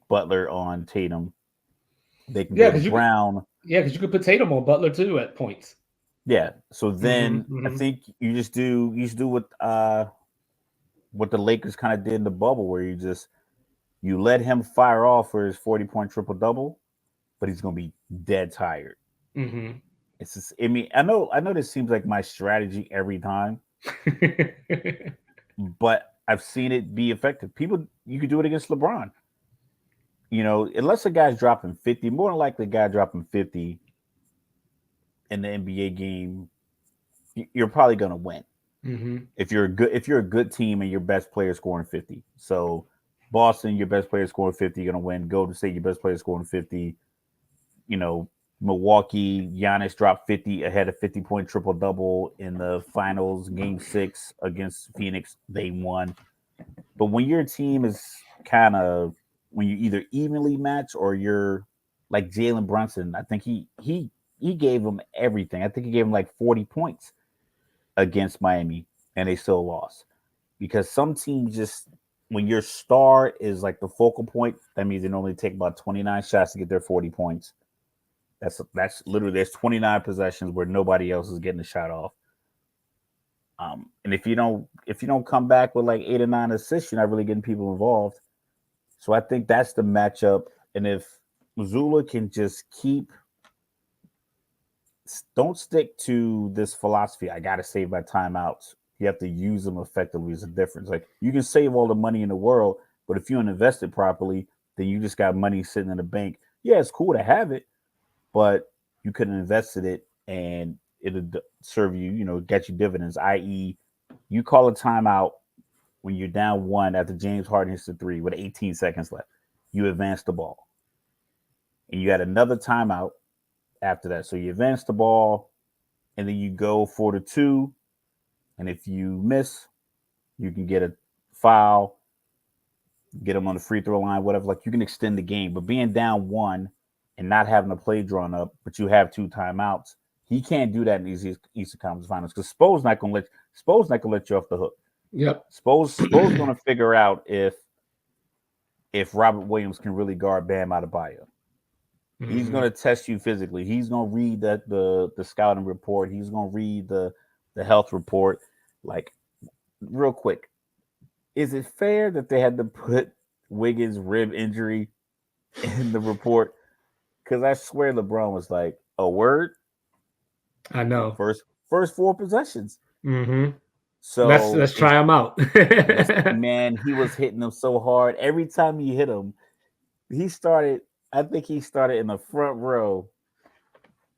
Butler on Tatum. They can go to Brown.
Because you could put Tatum on Butler too at points.
Yeah. So then I
Mm-hmm.
think you just do what the Lakers kind of did in the bubble, where you let him fire off for his 40-point triple double, but he's gonna be dead tired.
Mm-hmm.
It's just, I mean, I know this seems like my strategy every time, but I've seen it be effective. People, you could do it against LeBron. Unless a guy's dropping 50, more than likely a guy dropping 50 in the NBA game, you're probably gonna win.
Mm-hmm.
If you're a good team and your best player is scoring 50. So Boston, your best player is scoring 50, you're gonna win. Golden State, your best player is scoring 50. You know, Milwaukee, Giannis dropped 50 ahead of 50-point triple double in the finals, game 6 against Phoenix. They won. But when your team is kind of when you either evenly match or you're like Jalen Brunson, I think he gave them everything. I think he gave them like 40 points against Miami, and they still lost. Because some teams just when your star is like the focal point, that means they normally take about 29 shots to get their 40 points. That's literally there's 29 possessions where nobody else is getting a shot off. And if you don't come back with like 8 or 9 assists, you're not really getting people involved. So I think that's the matchup. And if Missoula can just don't stick to this philosophy. I got to save my timeouts. You have to use them effectively as a difference. Like you can save all the money in the world, but if you don't invest it properly, then you just got money sitting in the bank. Yeah, it's cool to have it, but you could have invested it and it'll serve you, get you dividends. I.e., you call a timeout when you're down one after James Harden hits the three with 18 seconds left. You advance the ball, and you had another timeout after that. So you advance the ball, and then you go for the two. And if you miss, you can get a foul, get them on the free throw line, whatever. Like you can extend the game. But being down one and not having a play drawn up, but you have two timeouts, he can't do that in these Eastern Conference Finals because Spo's not gonna let you off the hook.
Yep.
Spo's gonna figure out if Robert Williams can really guard Bam Adebayo. He's
Mm-hmm.
gonna test you physically. He's gonna read the scouting report. He's gonna read the health report. Like real quick, is it fair that they had to put Wiggins' rib injury in the report? Because I swear LeBron was like, a word,
I know.
first four possessions.
Mm-hmm.
So
Let's
it's
try them out.
man, he was hitting them so hard. Every time he hit him, he started. I think he started in the front row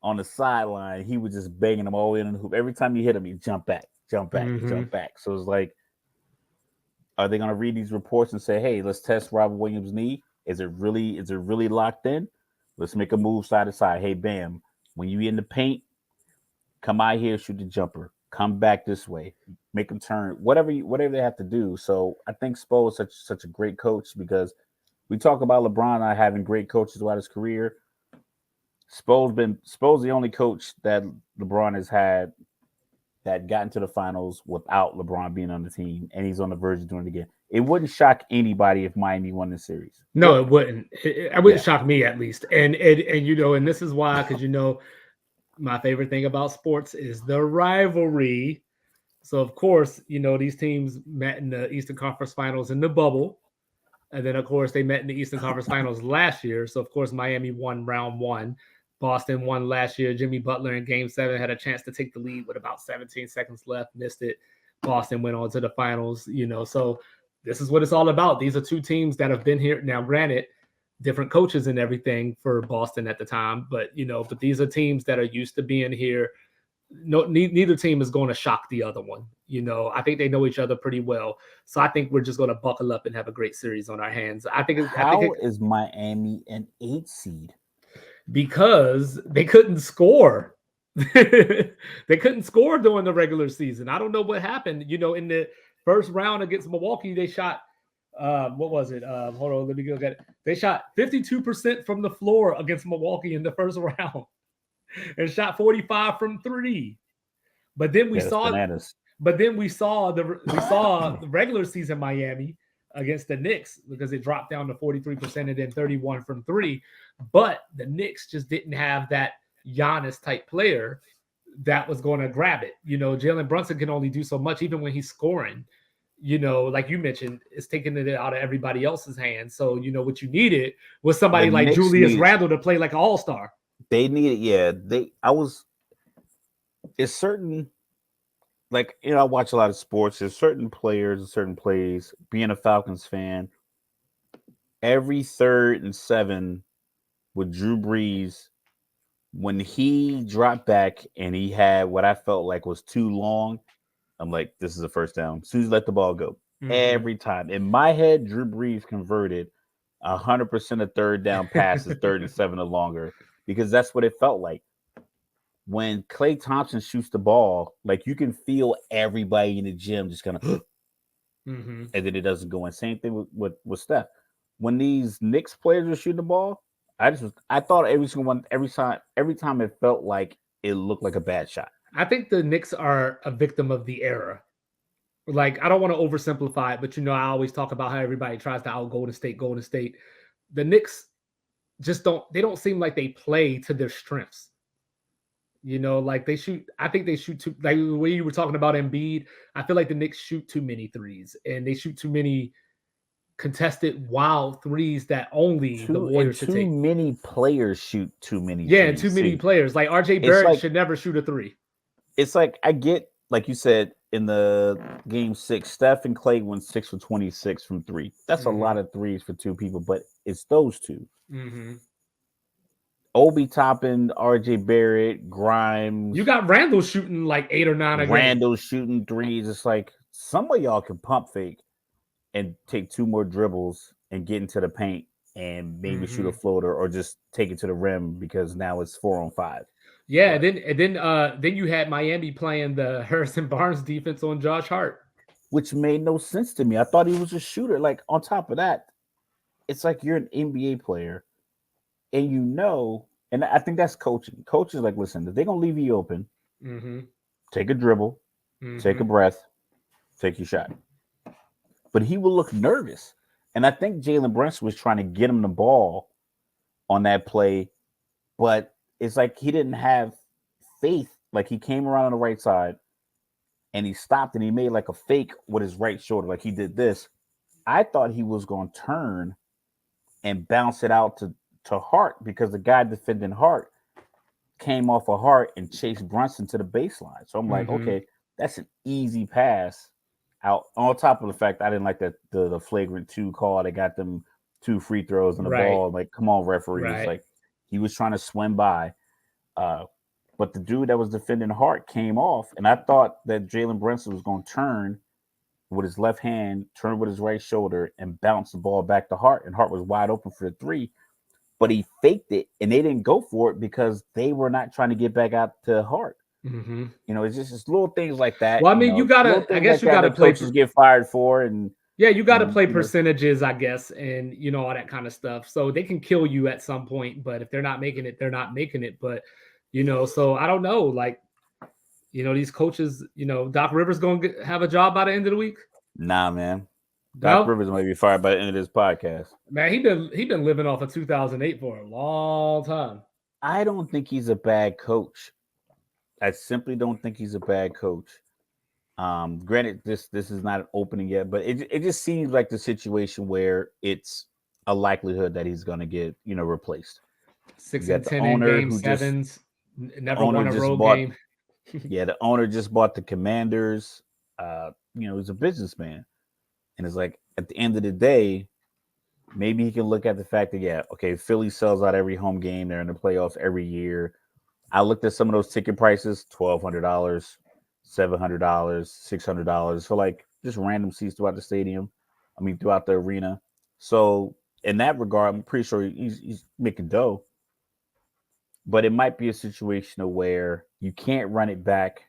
on the sideline. He was just banging them all in the hoop. Every time he hit him, he jump back, jump back,
Mm-hmm.
jump back. So it's like, are they going to read these reports and say, "Hey, let's test Robert Williams' knee. Is it really locked in? Let's make a move side to side. Hey, Bam, when you in the paint, come out here, shoot the jumper. Come back this way, make them turn. Whatever they have to do." So I think Spo is such a great coach because we talk about LeBron not having great coaches throughout his career. Spo's the only coach that LeBron has had that got into the finals without LeBron being on the team, and he's on the verge of doing it again. It wouldn't shock anybody if Miami won the series.
No, it wouldn't. It wouldn't
Yeah,
shock me at least. And this is why, because my favorite thing about sports is the rivalry. So of course, these teams met in the Eastern Conference Finals in the bubble. And then, of course, they met in the Eastern Conference Finals last year. So, of course, Miami won round one. Boston won last year. Jimmy Butler in game 7 had a chance to take the lead with about 17 seconds left, missed it. Boston went on to the finals. So this is what it's all about. These are two teams that have been here. Now, granted, different coaches and everything for Boston at the time, but these are teams that are used to being here. No, neither team is going to shock the other one. I think they know each other pretty well. So I think we're just going to buckle up and have a great series on our hands.
how is Miami an 8 seed?
Because they couldn't score. They couldn't score during the regular season. I don't know what happened. In the first round against Milwaukee, they shot what was it? Hold on, let me go get it. They shot 52% from the floor against Milwaukee in the first round and shot 45 from 3. But then we
Yeah, that's
saw
bananas.
But then we saw the regular season Miami against the Knicks because it dropped down to 43% and then 31 from 3. But the Knicks just didn't have that Giannis type player that was going to grab it. Jalen Brunson can only do so much, even when he's scoring. Like you mentioned, it's taking it out of everybody else's hands. So what you needed was
The
somebody like
Knicks
Julius
needed.
Randle to play like an all-star.
They needed. Yeah. I was. It's certain. Like I watch a lot of sports. There's certain players and certain plays. Being a Falcons fan, every 3rd and 7 with Drew Brees, when he dropped back and he had what I felt like was too long, I'm like, this is a first down. As soon as he let the ball go, every time. In my head, Drew Brees converted 100% of third down passes, 3rd and 7 or longer, because that's what it felt like. When Klay Thompson shoots the ball, like you can feel everybody in the gym just kind of, and then it doesn't go in. Same thing with Steph. When these Knicks players were shooting the ball, I thought every time it felt like it looked like a bad shot.
I think the Knicks are a victim of the era. Like, I don't want to oversimplify it, but I always talk about how everybody tries to out Golden State. The Knicks just don't seem like they play to their strengths. Like they shoot. I think they shoot too. Like the way you were talking about Embiid, I feel like the Knicks shoot too many threes, and they shoot too many contested wild threes that only the Warriors should
Too
take.
many players shoot too many.
Yeah, and
threes.
too many players. Like RJ Barrett should never shoot a three.
It's like I get, like you said in the game 6, Steph and Klay went 6 for 26 from 3. That's a lot of threes for 2 people, but it's those 2. Obi Toppin, RJ Barrett, Grimes.
You got Randall shooting like 8 or 9 again.
Randall shooting threes. It's like some of y'all can pump fake and take 2 more dribbles and get into the paint and maybe shoot a floater or just take it to the rim because now it's 4-on-5.
Yeah, then you had Miami playing the Harrison Barnes defense on Josh Hart,
which made no sense to me. I thought he was a shooter. Like on top of that, it's like you're an NBA player, and and I think that's coaching. Coach is like, listen, if they're gonna leave you open, take a dribble, take a breath, take your shot. But he will look nervous, and I think Jalen Brunson was trying to get him the ball on that play, but it's like he didn't have faith. Like he came around on the right side and he stopped and he made like a fake with his right shoulder. Like he did this. I thought he was going to turn and bounce it out to Hart because the guy defending Hart came off of Hart and chased Brunson to the baseline. So I'm like, okay, that's an easy pass out. On top of the fact I didn't like the flagrant 2 call. They got them 2 free throws and the ball. I'm like, come on, referee. It's like, he was trying to swim by. But the dude that was defending Hart came off, and I thought that Jalen Brunson was going to turn with his left hand, turn with his right shoulder, and bounce the ball back to Hart, and Hart was wide open for the 3. But he faked it, and they didn't go for it because they were not trying to get back out to Hart. It's just little things like that.
Well, I mean, you gotta. I guess you gotta play.
Coaches get fired for, and
yeah, you got to play percentages, I guess, and all that kind of stuff. So they can kill you at some point, but if they're not making it, they're not making it. But so I don't know. Like, these coaches. Doc Rivers gonna have a job by the end of the week.
Nah, man. Doc Rivers might be fired by the end of this podcast.
Man, he been living off of 2008 for a long time.
I don't think he's a bad coach. I simply don't think he's a bad coach. Granted, this is not an opening yet, but it just seems like the situation where it's a likelihood that he's going to get replaced.
6-10 in game 7s, never won a road game.
Yeah, the owner just bought the Commanders. He's a businessman, and it's like at the end of the day, maybe he can look at the fact that Philly sells out every home game. They're in the playoffs every year. I looked at some of those ticket prices: $1,200, $700, $600 for like just random seats throughout the stadium. I mean, throughout the arena. So in that regard, I'm pretty sure he's making dough. But it might be a situation of where you can't run it back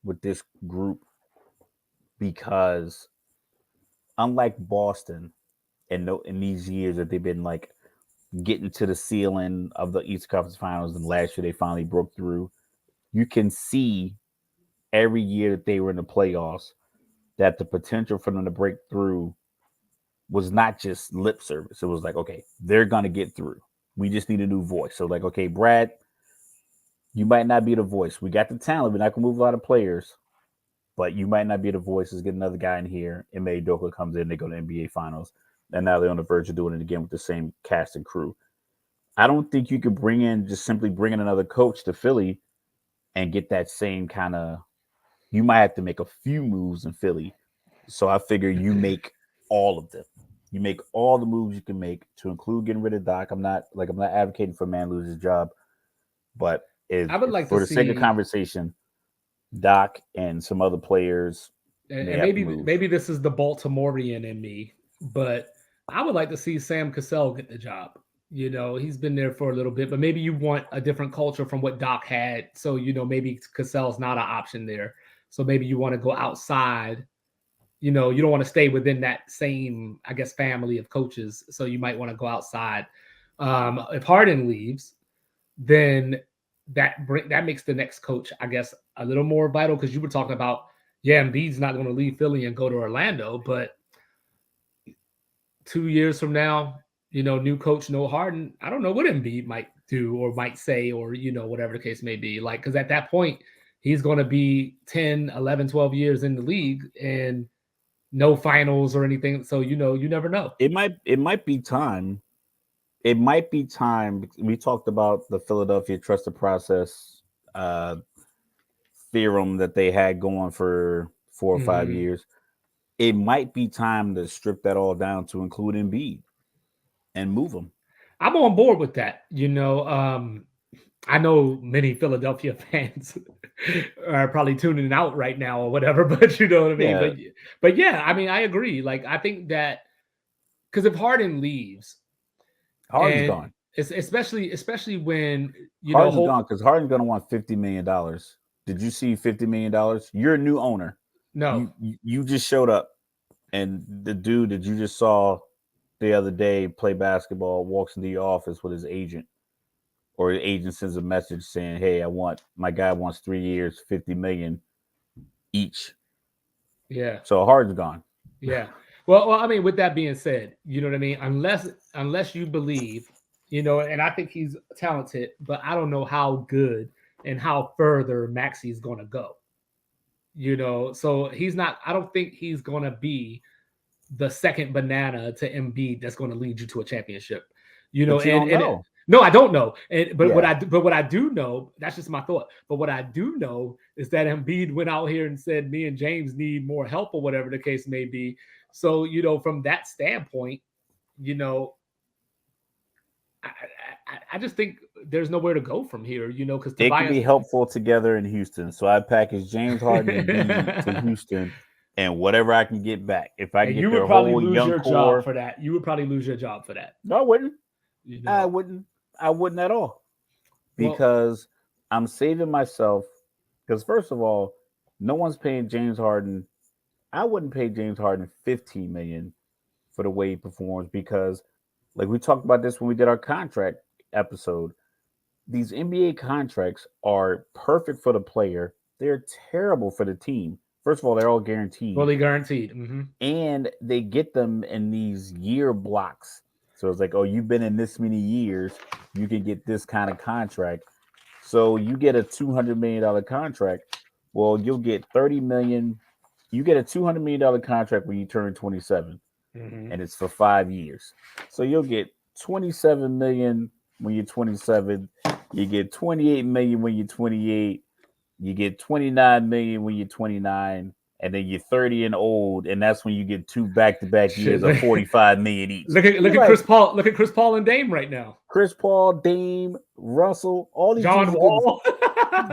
with this group because unlike Boston in these years that they've been like getting to the ceiling of the Eastern Conference Finals, and last year they finally broke through, you can see every year that they were in the playoffs that the potential for them to break through was not just lip service. It was like, okay, they're going to get through. We just need a new voice. So like, okay, Brad, You might not be the voice. We got the talent. We're not gonna move a lot of players, but you might not be the voice. Let's get another guy in here. And Ime Udoka comes in. They go to NBA Finals, and now they're on the verge of doing it again with the same cast and crew. I don't think you could bring in another coach to Philly and get that same kind of. You might have to make a few moves in Philly. So I figure you make all of them. You make all the moves you can make to include getting rid of Doc. I'm not advocating for a man lose his job, but
I would
if
like to
for the sake of
see,
conversation, Doc and some other players may
and
have to
maybe
move.
maybe this is the Baltimorean in me, but I would like to see Sam Cassell get the job. He's been there for a little bit, but maybe you want a different culture from what Doc had. So, maybe Cassell's not an option there. So maybe you want to go outside. You don't want to stay within that same, I guess, family of coaches. So you might want to go outside. If Harden leaves, then that makes the next coach, I guess, a little more vital because you were talking about, yeah, Embiid's not going to leave Philly and go to Orlando, but 2 years from now, new coach, no Harden, I don't know what Embiid might do or might say or, whatever the case may be. Like, because at that point, he's going to be 10, 11, 12 years in the league and no finals or anything. So, you never know.
It might be time. It might be time. We talked about the Philadelphia trust the process uh, theorem that they had going for 4 or 5 years. It might be time to strip that all down to include Embiid and move him.
I'm on board with that. I know many Philadelphia fans are probably tuning out right now or whatever, but you know what I mean.
Yeah,
But yeah, I mean, I agree. Like, I think that because if Harden leaves,
Harden's
and
gone.
it's especially when
Harden's gone because Harden's going to want $50 million. Did you see $50 million? You're a new owner.
no,
You just showed up, and the dude that you just saw the other day play basketball walks into your office with his agent, or the agent sends a message saying, "Hey, my guy wants 3 years, 50 million each."
yeah,
So Harden's gone.
yeah. Well, I mean, with that being said, you know what I mean. Unless you believe, and I think he's talented, but I don't know how good and how further Maxi's going to go. So he's not. I don't think he's going to be the second banana to Embiid that's going to lead you to a championship.
But you don't know.
No, I don't know.
Yeah,
But what I do know, that's just my thought. But what I do know is that Embiid went out here and said, "Me and James need more help," or whatever the case may be. So from that standpoint, you know, I just think there's nowhere to go from here. Because
it could
Tobias.
be helpful together in Houston. So I package James Harden and B to Houston, and whatever I can get back. If I can
And you
get
would
their
probably
whole
lose
young
your job
core,
for that. You would probably lose your job for that.
no, I wouldn't.
You
I
know.
wouldn't. I wouldn't at all
Well,
because I'm saving myself. Because first of all, no one's paying James Harden. I wouldn't pay James Harden 15 million for the way he performs because, like we talked about this when we did our contract episode, these NBA contracts are perfect for the player. They're terrible for the team. First of all, they're all guaranteed,
fully guaranteed. Hmm.
and they get them in these year blocks. So it's like, oh, you've been in this many years, you can get this kind of contract. So you get a $200 million contract. Well, you'll get 30 million. You get a $200 million contract when you turn 27,
Hmm.
and it's for 5 years. So you'll get 27 million when you're 27. You get 28 million when you're 28. You get 29 million when you're 29, and then you're 30 and old, and that's when you get two back-to-back
Shit.
years of 45 million each.
Look
You're
at Chris
like
Paul. Look at Chris Paul and Dame right now.
Chris Paul, Dame, Russell, all these dudes
John
are getting.
Wall.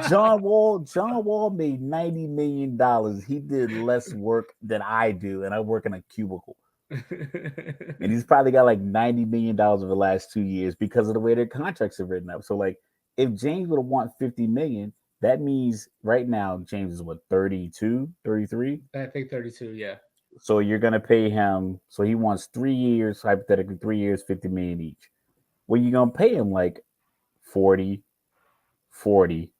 John Wall. John Wall made $90 million. He did less work than I do, and I work in a cubicle. And he's probably got like $90 million over the last 2 years because of the way their contracts are written up. So, like, if James would have won 50 million, that means right now James is what, 32, 33?
I think 32. Yeah.
So you're gonna pay him. So he wants 3 years, hypothetically 3 years, 50 million each. Well, you're gonna pay him like 40, 40,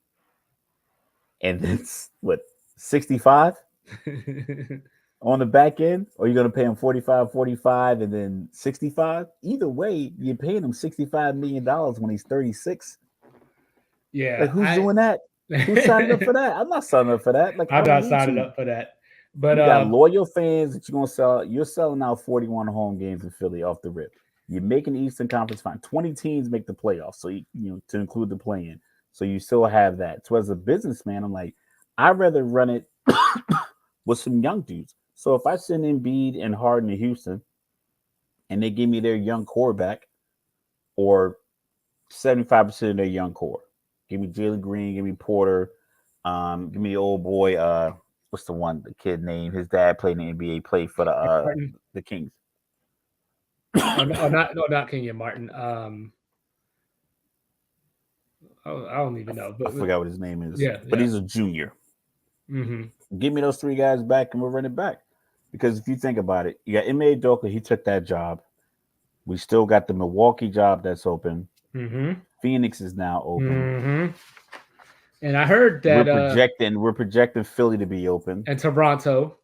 and that's what, 65 on the back end, or you're going to pay him 45, 45, and then 65. Either way, you're paying him $65 million when he's 36.
Yeah,
Like, who's doing that? Who's signing up for that? I'm not signing up for that. Like, I
I'm
don't
not
need
signing
to.
up for that. But
You got loyal fans that you're gonna sell. You're selling out 41 home games in Philly off the rip. You're making the Eastern Conference fine. 20 teams make the playoffs, so you know to include the play-in. So you still have that. So as a businessman, I'm like, I'd rather run it with some young dudes. So if I send Embiid and Harden to Houston, and they give me their young quarterback, or 75% of their young core, give me Jalen Green, give me Porter, give me the old boy. What's the one? The kid name? His dad played in the NBA, played for
Martin,
the Kings.
not Kenyon Martin. I don't even know,
I
but
forgot what his name is,
yeah,
but
yeah.
he's a junior.
Mm-hmm.
Give me those three guys back, and we'll run it back. Because if you think about it, you got Ime Udoka. He took that job. We still got the Milwaukee job that's open.
Mm-hmm.
Phoenix is now open.
Mm-hmm. And I heard
We're
that
projecting Philly to be open.
and Toronto,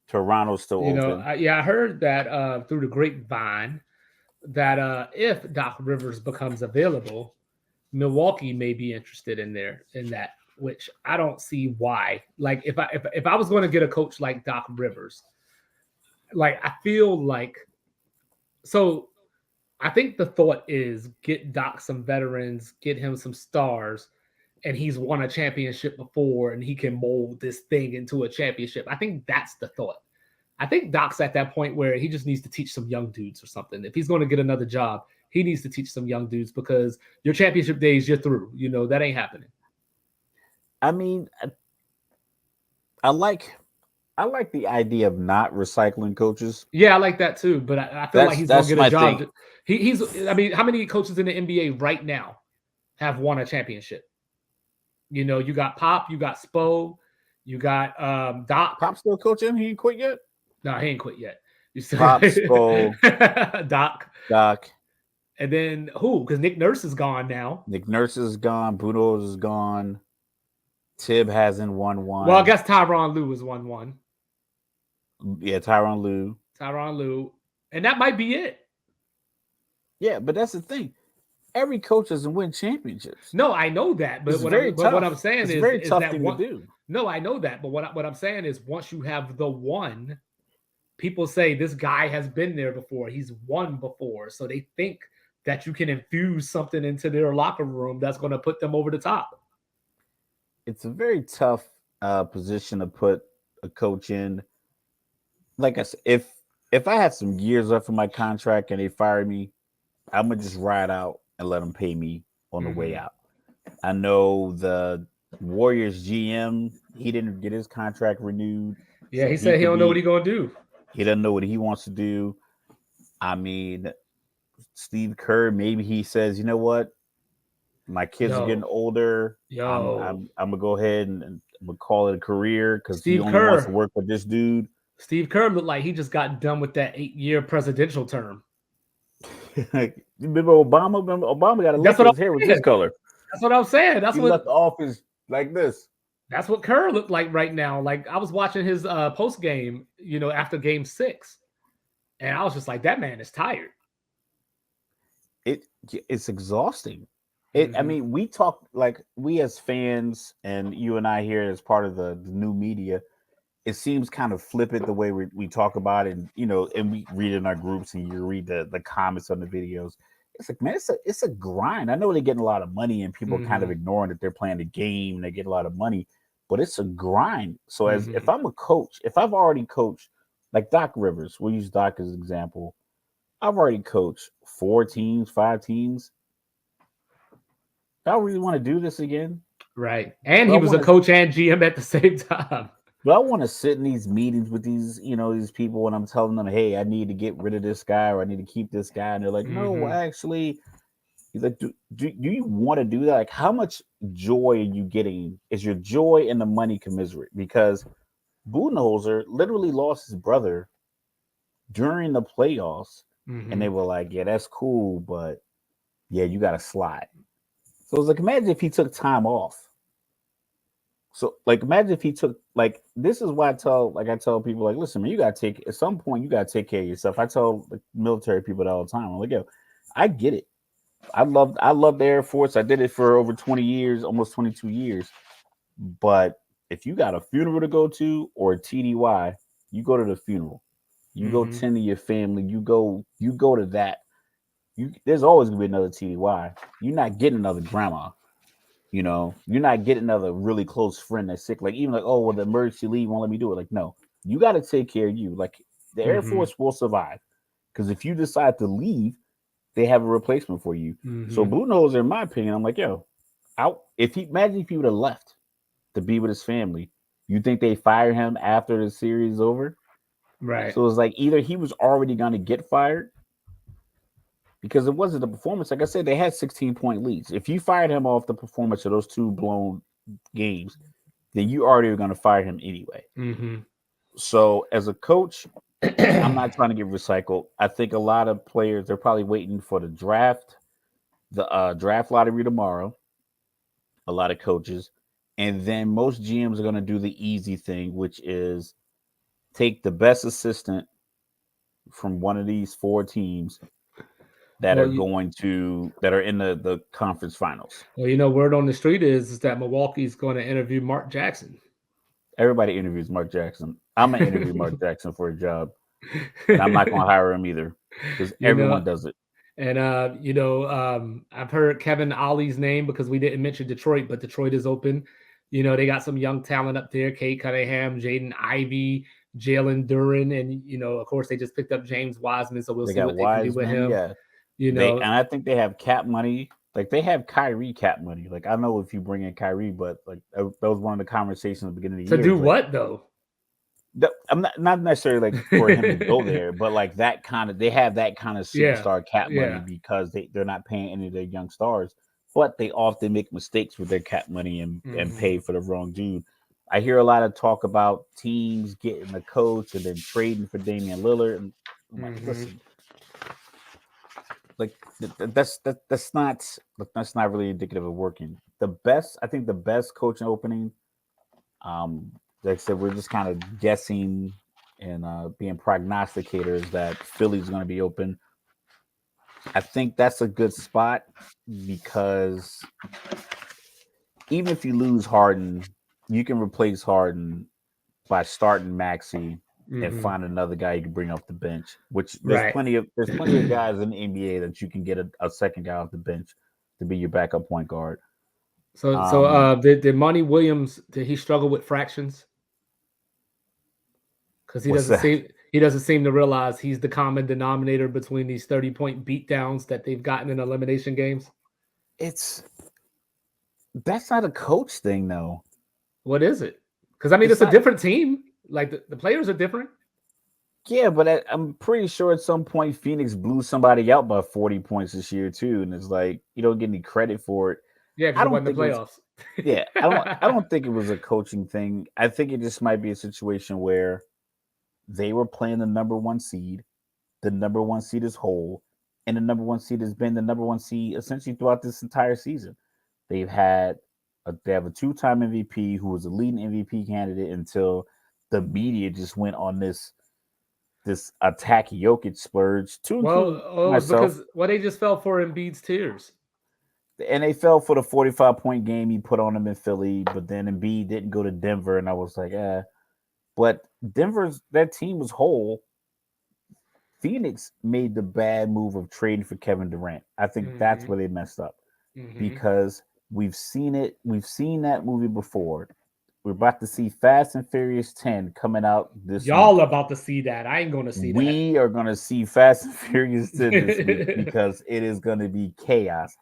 Toronto's still open.
I heard that through the grapevine that if Doc Rivers becomes available, Milwaukee may be interested in that, which I don't see why. Like if I was going to get a coach like Doc Rivers, like I feel like so I think the thought is get Doc some veterans, get him some stars, and he's won a championship before and he can mold this thing into a championship. I think that's the thought. I think Doc's at that point where he just needs to teach some young dudes or something. If he's going to get another job, he needs to teach some young dudes because your championship days, you're through. That ain't happening.
I mean, I like I like the idea of not recycling coaches.
Yeah, I like that too. But I feel like
That's
he's going to
that's
get a
my
job.
thing.
He's. I mean, how many coaches in the NBA right now have won a championship? You got Pop, you got Spo, you got Doc.
Pop still coaching? He ain't quit yet.
No, he ain't quit yet. You still
Pop, Spo,
Doc.
Doc.
And then who? Because Nick Nurse is gone now.
Nick Nurse is gone. Budo is gone. Tib hasn't won
Well, I
one.
guess Tyronn Lue was 1-1.
Yeah, Tyronn Lue.
Tyronn Lue. And that might be it.
Yeah, but that's the thing. Every coach doesn't win championships.
No, I know that. But
It's very tough.
what I'm saying
It's a very
is
tough
that
thing
one.
to do.
No, I know that. But what I'm saying is once you have the one, people say this guy has been there before. He's won before. So they think that you can infuse something into their locker room that's going to put them over the top.
It's a very tough position to put a coach in. Like I said, if I had some years left in my contract and they fired me, I'm gonna just ride out and let them pay me on the way out. I know the Warriors GM, he didn't get his contract renewed.
Yeah, he said he don't know what he's gonna do.
He doesn't know what he wants to do. I mean, Steve Kerr, maybe he says, you know what? My kids are getting older. I'm gonna go ahead and I'm gonna call it a career because he only wants to work with this dude.
Steve Kerr looked like he just got done with that 8-year presidential term.
Remember Obama? Obama got elected. His hair was this color.
That's what I'm saying. That's
he
what
left the office like this.
That's what Kerr looked like right now. Like I was watching his post game, after Game 6, and I was just like, that man is tired.
It's exhausting. I mean, we talk like we as fans, and you and I here as part of the new media. It seems kind of flippant the way we talk about it, and and we read in our groups, and you read the comments on the videos. It's like, man, it's a grind. I know they're getting a lot of money, and people kind of ignoring that they're playing the game and they get a lot of money, but it's a grind. So as if I'm a coach, if I've already coached, like Doc Rivers, we'll use Doc as an example. I've already coached 4 teams, 5 teams. I really want to do this again.
Right. And he was a coach and GM at the same time.
But I want to sit in these meetings with these, these people, and I'm telling them, hey, I need to get rid of this guy or I need to keep this guy. And they're like, no, actually, he's like, do you want to do that? Like, how much joy are you getting? Is your joy and the money commiserate? Because Budenholzer literally lost his brother during the playoffs. And they were like, yeah, that's cool, but yeah, you got to slide. So it was like, imagine if he took time off. So, like, imagine if he took, like, this is why I tell people, like, listen, man, at some point, you got to take care of yourself. I tell like, military people that all the time. I'm like, yo, I get it. I love the Air Force. I did it for over 20 years, almost 22 years. But if you got a funeral to go to or a TDY, you go to the funeral. You go
Mm-hmm.
tend to your family. You go to that. There's always gonna be another TDY. You're not getting another grandma. You're not getting another really close friend that's sick. Like even like, oh well, the emergency leave won't let me do it. Like, no, you got to take care of you. Like the Air
Mm-hmm.
Force will survive because if you decide to leave, they have a replacement for you. So
Mm-hmm.
Blue Nose, in my opinion, I'm like, yo, out. If he imagine if he would have left to be with his family, you think they fire him after the series is over?
Right.
So it's like either he was already gonna get fired because it wasn't the performance. Like I said, they had 16-point leads. If you fired him off the performance of those two blown games, then you already were gonna fire him anyway.
Mm-hmm.
So as a coach, I'm not trying to get recycled. I think a lot of players they're probably waiting for the draft lottery tomorrow. A lot of coaches, and then most GMs are going to do the easy thing, which is take the best assistant from one of these four teams that
well,
are
you,
going to that are in the conference finals.
word on the street is that Milwaukee's going to interview Mark Jackson.
Everybody interviews Mark Jackson. I'm gonna interview Mark Jackson for a job, and I'm not gonna hire him either because
you
everyone
know,
does it.
and I've heard Kevin Ollie's name because we didn't mention Detroit, but Detroit is open. They got some young talent up there: Kate Cunningham, Jaden Ivey, Jalen Duran, and of course, they just picked up James Wiseman, so we'll
They
see
got
what they can do with
Wiseman,
him.
yeah.
You
They
know,
and I think they have cap money. Like they have Kyrie cap money. Like I know if you bring in Kyrie, but like that was one of the conversations at the beginning of the
to
year.
do
Is like
what though?
I'm not necessarily like for him to go there, but like that kind of they have that kind of
Yeah,
superstar cap money
yeah.
because they're not paying any of their young stars, but they often make mistakes with their cap money and
Hmm.
pay for the wrong dude. I hear a lot of talk about teams getting a coach and then trading for Damian Lillard. And I'm like,
Hmm.
listen, like that's not really indicative of working. I think the best coaching opening, um, like I said, we're just kind of guessing and being prognosticators that Philly's going to be open. I think that's a good spot because even if you lose Harden, you can replace Harden by starting Maxi and
Hmm.
find another guy you can bring off the bench. Which
Right.
there's plenty of guys in the NBA that you can get a second guy off the bench to be your backup point guard.
So,
Um,
did Monty Williams did he struggle with fractions? Because
what's that?
he doesn't seem to realize he's the common denominator between these 30-point beatdowns that they've gotten in elimination games.
It's That's not a coach thing though.
What is it? Because I mean,
It's
it's a
not.
different team. Like the players are different.
Yeah, but I'm pretty sure at some point Phoenix blew somebody out by 40 points this year too, and it's like you don't get any credit for it.
Yeah, because
I
it
don't
wasn't
think
the
it was.
playoffs.
Yeah, I don't think it was a coaching thing. I think it just might be a situation where they were playing the number one seed. The number one seed is whole, and the number one seed has been the number one seed essentially throughout this entire season. They have a two-time MVP who was a leading MVP candidate until the media just went on this attack Jokic splurge to
Well,
include
oh, it's
myself.
because they just fell for Embiid's tears.
And they fell for the 45-point game he put on them in Philly, but then Embiid didn't go to Denver, and I was like, eh. But Denver's that team was whole. Phoenix made the bad move of trading for Kevin Durant. I think that's
Hmm.
where they messed up
Hmm.
because we've seen it. We've seen that movie before. We're about to see Fast and Furious 10 coming out this week.
Y'all about to see that. I ain't going to see that.
We are going to see Fast and Furious 10 this week because it is going to be chaos.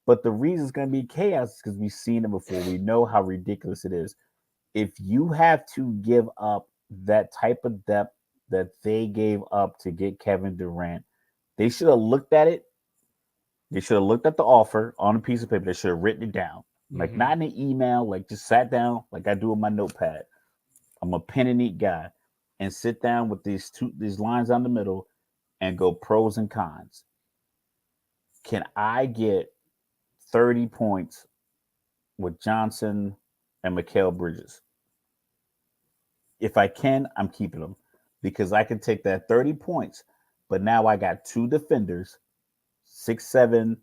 But the reason it's going to be chaos is because we've seen it before. We know how ridiculous it is. If you have to give up that type of depth that they gave up to get Kevin Durant, they should have looked at it. They should have looked at the offer on a piece of paper. They should have written it down. Like
Hmm.
not in an email, like just sat down like I do with my notepad. I'm a pen and ink guy and sit down with these lines down the middle and go pros and cons. Can I get 30 points with Johnson and Mikal Bridges? If I can, I'm keeping them because I can take that 30 points, but now I got two defenders, 6'7",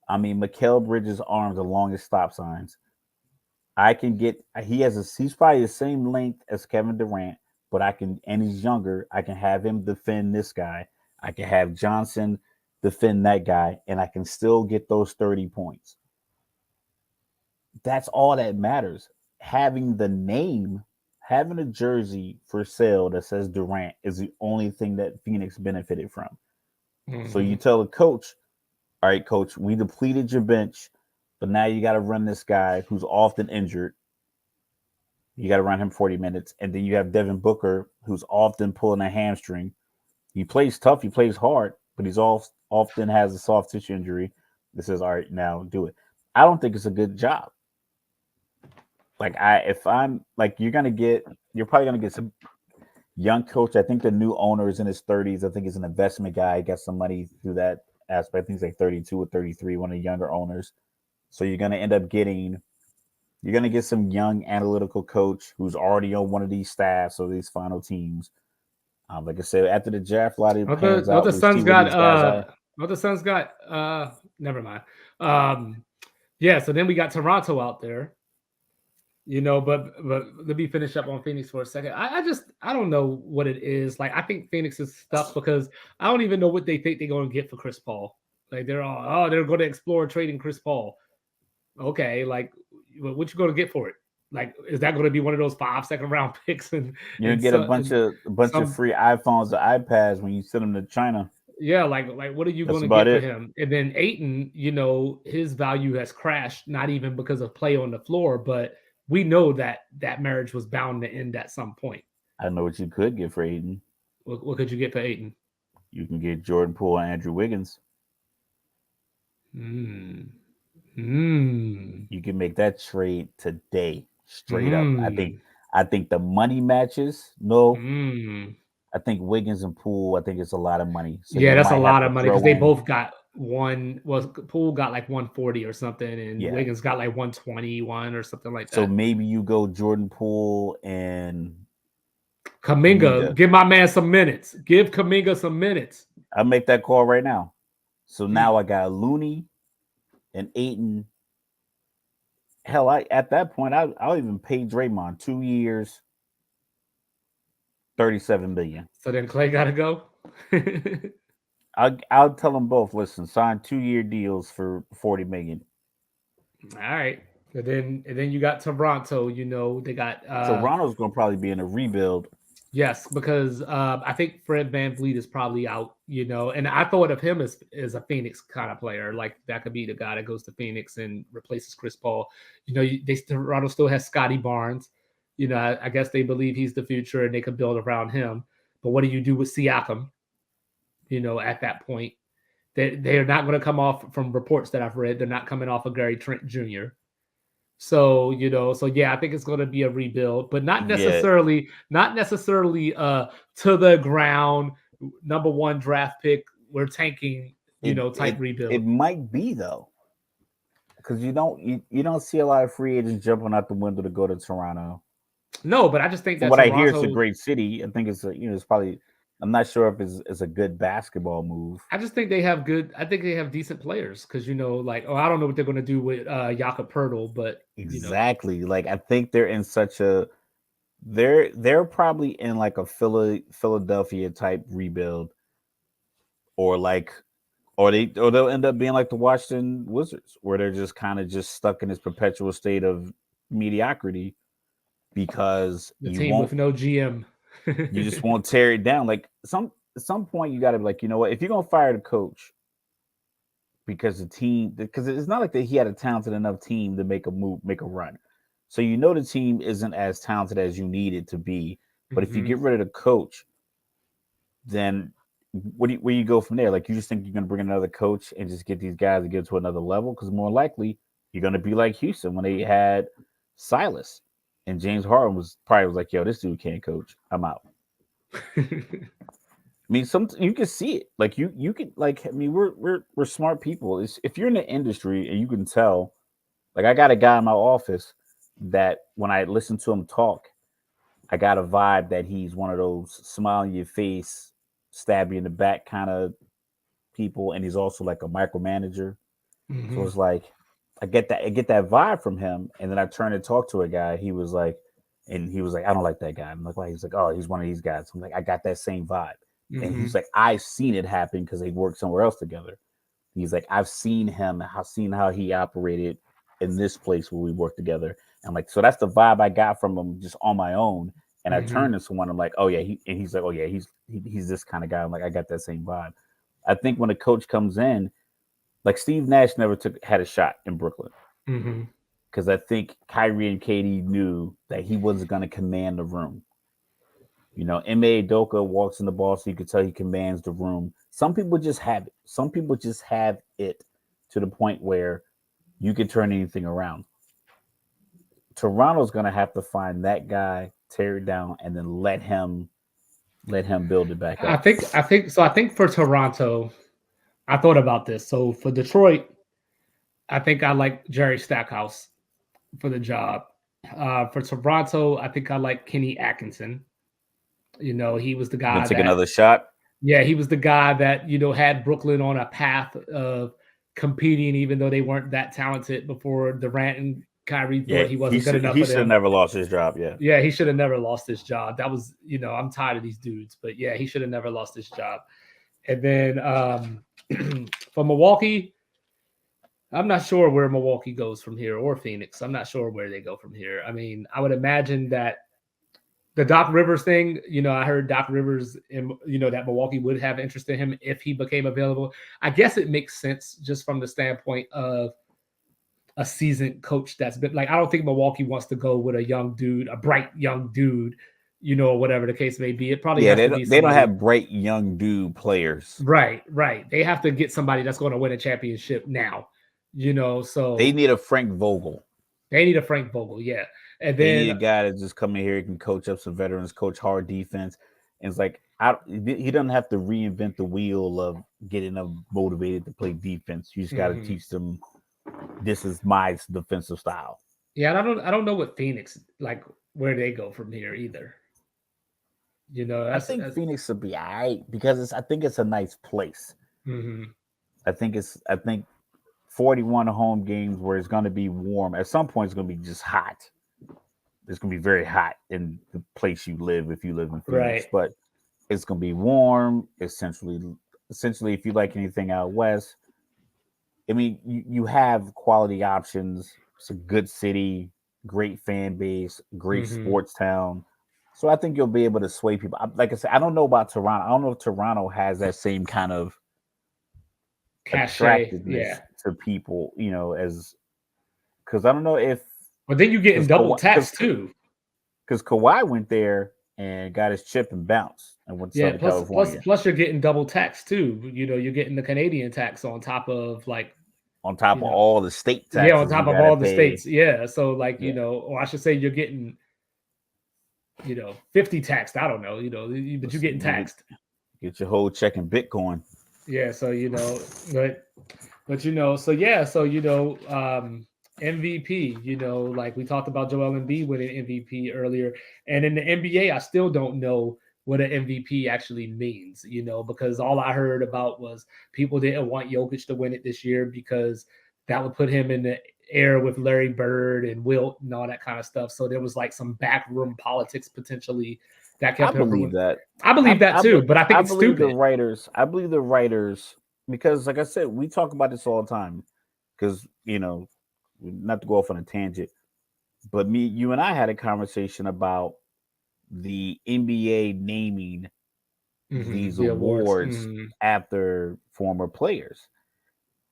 I mean, Mikael Bridges' arms are long as stop signs. I can get. He's probably the same length as Kevin Durant, but I can, and he's younger. I can have him defend this guy. I can have Johnson defend that guy, and I can still get those 30 points. That's all that matters. Having the name, having a jersey for sale that says Durant is the only thing that Phoenix benefited from. So you
Hmm.
tell the coach, all right, coach, we depleted your bench, but now you got to run this guy who's often injured. You got to run him 40 minutes. And then you have Devin Booker, who's often pulling a hamstring. He plays tough, he plays hard, but often has a soft tissue injury. This says, all right, now do it. I don't think it's a good job. If I'm like, you're probably gonna get some young coach. I think the new owner is in his 30s. I think he's an investment guy. He got some money through that aspect. I think he's like 32 or 33, one of the younger owners. So you're gonna get some young analytical coach who's already on one of these staffs or these final teams. Like I said, after the draft lottery pans
What
out,
the
we'll see
Suns
where
got
these guys are.
what the Suns got never mind. Um yeah, so then we got Toronto out there. But let me finish up on Phoenix for a second. I don't know what it is. Like I think Phoenix is stuck because I don't even know what they think they're going to get for Chris Paul. Like they're going to explore trading Chris Paul. Okay, like what you going to get for it? Like is that going to be one of those 5 second round picks
You're
and
gonna get a
so
bunch
and
of
some
free iPhones or iPads when you send them to China.
yeah, like what are you
That's
going to
about
get for
it.
him? And then Aiton, his value has crashed, not even because of play on the floor, but we know that that marriage was bound to end at some point.
I know what you could get for Aiden.
What could you get for Aiton?
You can get Jordan Poole and Andrew Wiggins.
Mm. Mm.
You can make that trade today, straight up.
Mm.
I think the money matches. No,
Mm.
I think Wiggins and Poole. I think it's a lot of money, so
Yeah,
you
that's a
might have
lot
to
of money because
throw
they
in.
both got one. Was Poole got like 140 or something, and
Yeah.
Wiggins got like 121 or something like
So
that.
maybe you go Jordan Poole and
Kaminga,
Kaminga.
give my man some minutes. Give Kaminga some minutes.
I'll make that call right now. So now
Mm.
I got Looney and Aiton. Hell, I at that point I'll even pay Draymond 2 years, 37 million.
So then Clay got to go.
I'll tell them both. Listen, sign 2 year deals for 40 million.
All right. And then you got Toronto, they got
Toronto's gonna probably be in a rebuild.
yes, because I think Fred Van Vliet is probably out, and I thought of him as a Phoenix kind of player. Like that could be the guy that goes to Phoenix and replaces Chris Paul. Toronto still has Scotty Barnes. I guess they believe he's the future and they can build around him. But what do you do with Siakam? At that point, they are not going to come off from reports that I've read. They're not coming off of Gary Trent Jr. So yeah, I think it's going to be a rebuild, but not
Yeah,
necessarily, to the ground, number one draft pick. We're tanking,
it
type
it
rebuild.
might be though, because you don't see a lot of free agents jumping out the window to go to Toronto.
No, but I just think
From
that
what I hear, it's a
Toronto.
great city. I think it's probably. I'm not sure if it's a good basketball move.
I just think they have good. I think they have decent players because like I don't know what they're going to do with Jakob Pertl, but
Exactly. Like I think they're in such a they're probably in like a Philadelphia type rebuild, or like or they'll end up being like the Washington Wizards, where they're just kind of just stuck in this perpetual state of mediocrity because
the team with no GM.
you just won't tear it down. Like at some point you got to be like, you know what, if you're gonna fire the coach because because it's not like that he had a talented enough team to make a move, make a run. So the team isn't as talented as you need it to be. But if you
Hmm.
get rid of the coach, then where you go from there? Like you just think you're gonna bring another coach and just get these guys to get to another level? Because more likely you're gonna be like Houston when they had Silas and James Harden was like, yo, this dude can't coach. I'm out. I mean, some you can see it. Like you can like. I mean, we're smart people. If you're in the industry and you can tell, like I got a guy in my office that when I listen to him talk, I got a vibe that he's one of those smile in your face, stab you in the back kind of people, and he's also like a micromanager. So
Mm-hmm.
it's like I get that vibe from him, and then I turned and talked to a guy. He was like, I don't like that guy. I'm like, why? He's like, oh, he's one of these guys. I'm like, I got that same vibe, and
Mm-hmm.
he's like, I've seen it happen because they worked somewhere else together. He's like, I've seen him, I've seen how he operated in this place where we worked together. And I'm like, so that's the vibe I got from him just on my own. And I
Mm-hmm.
turned to someone, I'm like, oh yeah, he's like, oh yeah, he's this kind of guy. I'm like, I got that same vibe. I think when a coach comes in, like Steve Nash never had a shot in Brooklyn
Mm-hmm.
because I think Kyrie and Katie knew that he wasn't going to command the room. You know, M.A. Doka walks in the ball so you could tell he commands the room. Some people just have it. Some people just have it to the point where you can turn anything around. Toronto's going to have to find that guy, tear it down, and then let him build it back up.
I think for Toronto, I thought about this. So for Detroit, I think I like Jerry Stackhouse for the job. For Toronto, I think I like Kenny Atkinson. You know, he was the
You gonna
guy
take
that
another shot?
yeah, he was the guy that had Brooklyn on a path of competing, even though they weren't that talented before Durant and Kyrie thought
Yeah,
he wasn't good enough
he
for
should have
them.
never lost his job. Yeah,
Yeah, he should have never lost his job. That was, I'm tired of these dudes, but yeah, he should have never lost his job. And then for Milwaukee, I'm not sure where Milwaukee goes from here or Phoenix. I'm not sure where they go from here. I mean, I would imagine that the Doc Rivers thing, I heard Doc Rivers, that Milwaukee would have interest in him if he became available. I guess it makes sense just from the standpoint of a seasoned coach that's been like, I don't think Milwaukee wants to go with a young dude, a bright young dude, or whatever the case may be. It probably
yeah.
has to be
They don't
somebody.
have bright young dude players.
Right, right. They have to get somebody that's going to win a championship now,
They
so
need a Frank Vogel.
they need a Frank Vogel, yeah. And
They need
then
a guy that just come in here can coach up some veterans, coach hard defense. And it's like he doesn't have to reinvent the wheel of getting them motivated to play defense. You just got to
mhm.
teach them this is my defensive style.
Yeah, and I don't know what Phoenix like where they go from here either.
I
That's
think Phoenix would be all right because I think it's a nice place.
hmm
I think 41 home games where it's going to be warm. At some point, it's going to be just hot. It's going to be very hot in the place you live if you live in Phoenix,
right.
but it's going to be warm. Essentially, if you like anything out west, I mean, you have quality options. It's a good city, great fan base, great
hmm
sports town. So I think you'll be able to sway people. Like I said, I don't know about Toronto. I don't know if Toronto has that same kind of
Cachet,
attractiveness
yeah.
to people, as because I don't know if
But then you getting
because
double
Kawhi,
tax too.
because Kawhi went there and got his chip and bounced and went to
Yeah,
Southern
plus plus
California
plus you're getting double tax too. You're getting the Canadian tax on top of like,
on top
you
of
know,
all the state
yeah, on
taxes you
top of
got to
all the
pay.
states. Yeah. So like,
Yeah,
or I should say you're getting, 50 taxed. I don't know, but you're
listen,
getting
you need to
taxed.
get your whole check in Bitcoin.
Yeah, so but so yeah, so MVP, like we talked about Joel Embiid winning MVP earlier, and in the NBA, I still don't know what an MVP actually means, because all I heard about was people didn't want Jokic to win it this year because that would put him in the air with Larry Bird and Wilt and all that kind of stuff. So there was like some backroom politics potentially that
I
kept him
believe
from.
that.
I believe that too, but I think
I
it's
believe the
stupid.
writers. I believe the writers because, like I said, we talk about this all the time. Because not to go off on a tangent, but you and I had a conversation about the NBA naming these
The awards.
awards after former players,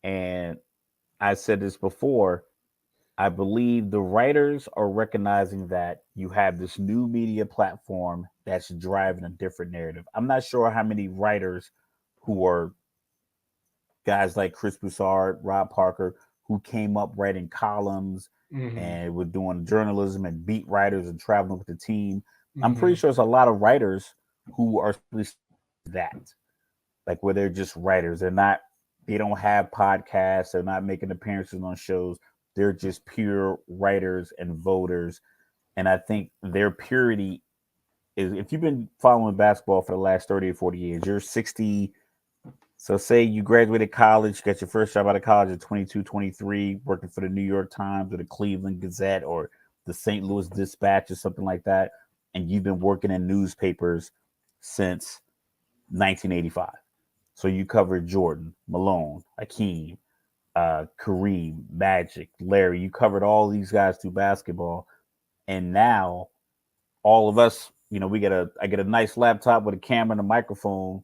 and I said this before. I believe the writers are recognizing that you have this new media platform that's driving a different narrative. I'm not sure how many writers who are guys like Chris Broussard, Rob Parker, who came up writing columns
hmm
and were doing journalism and beat writers and traveling with the team. I'm pretty
hmm
sure there's a lot of writers who are that, like where they're just writers. They don't have podcasts. They're not making appearances on shows. They're just pure writers and voters. And I think their purity is, if you've been following basketball for the last 30 or 40 years, you're So say you graduated college, got your first job out of college at 22, 23, working for the New York Times or the Cleveland Gazette or the St. Louis Dispatch or something like that, and you've been working in newspapers since 1985. So you covered Jordan, Malone, Hakeem, Kareem, Magic, Larry. You covered all these guys through basketball, and now all of us, I get a nice laptop with a camera and a microphone,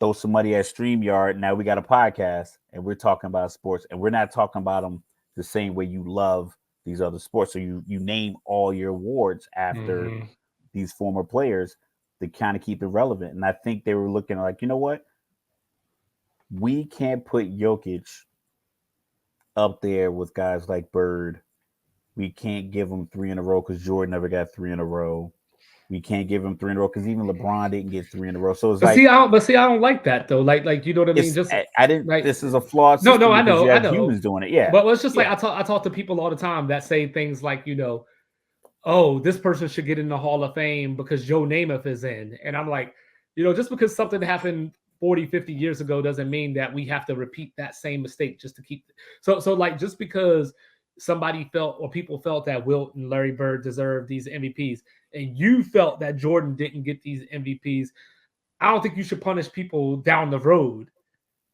throw some money at StreamYard. Now we got a podcast and we're talking about sports, and we're not talking about them the same way you love these other sports. So you name all your awards after these former players to kind of keep it relevant. And I think they were looking like, you know what? We can't put Jokic up there with guys like Bird. We can't give him 3 in a row because Jordan never got 3 in a row. We can't give him 3 in a row because even LeBron didn't get 3 in a row. So it's like,
I don't like that though. Like you know what I mean? Just
I didn't.
like,
this is a flawed system.
No, I
because
know,
you have humans doing it. Yeah,
but it's just like I talk to people all the time that say things like, oh, this person should get in the Hall of Fame because Joe Namath is in, and I'm like, just because something happened 40, 50 years ago doesn't mean that we have to repeat that same mistake just to keep. So like just because somebody felt or people felt that Wilt and Larry Bird deserved these MVPs, and you felt that Jordan didn't get these MVPs, I don't think you should punish people down the road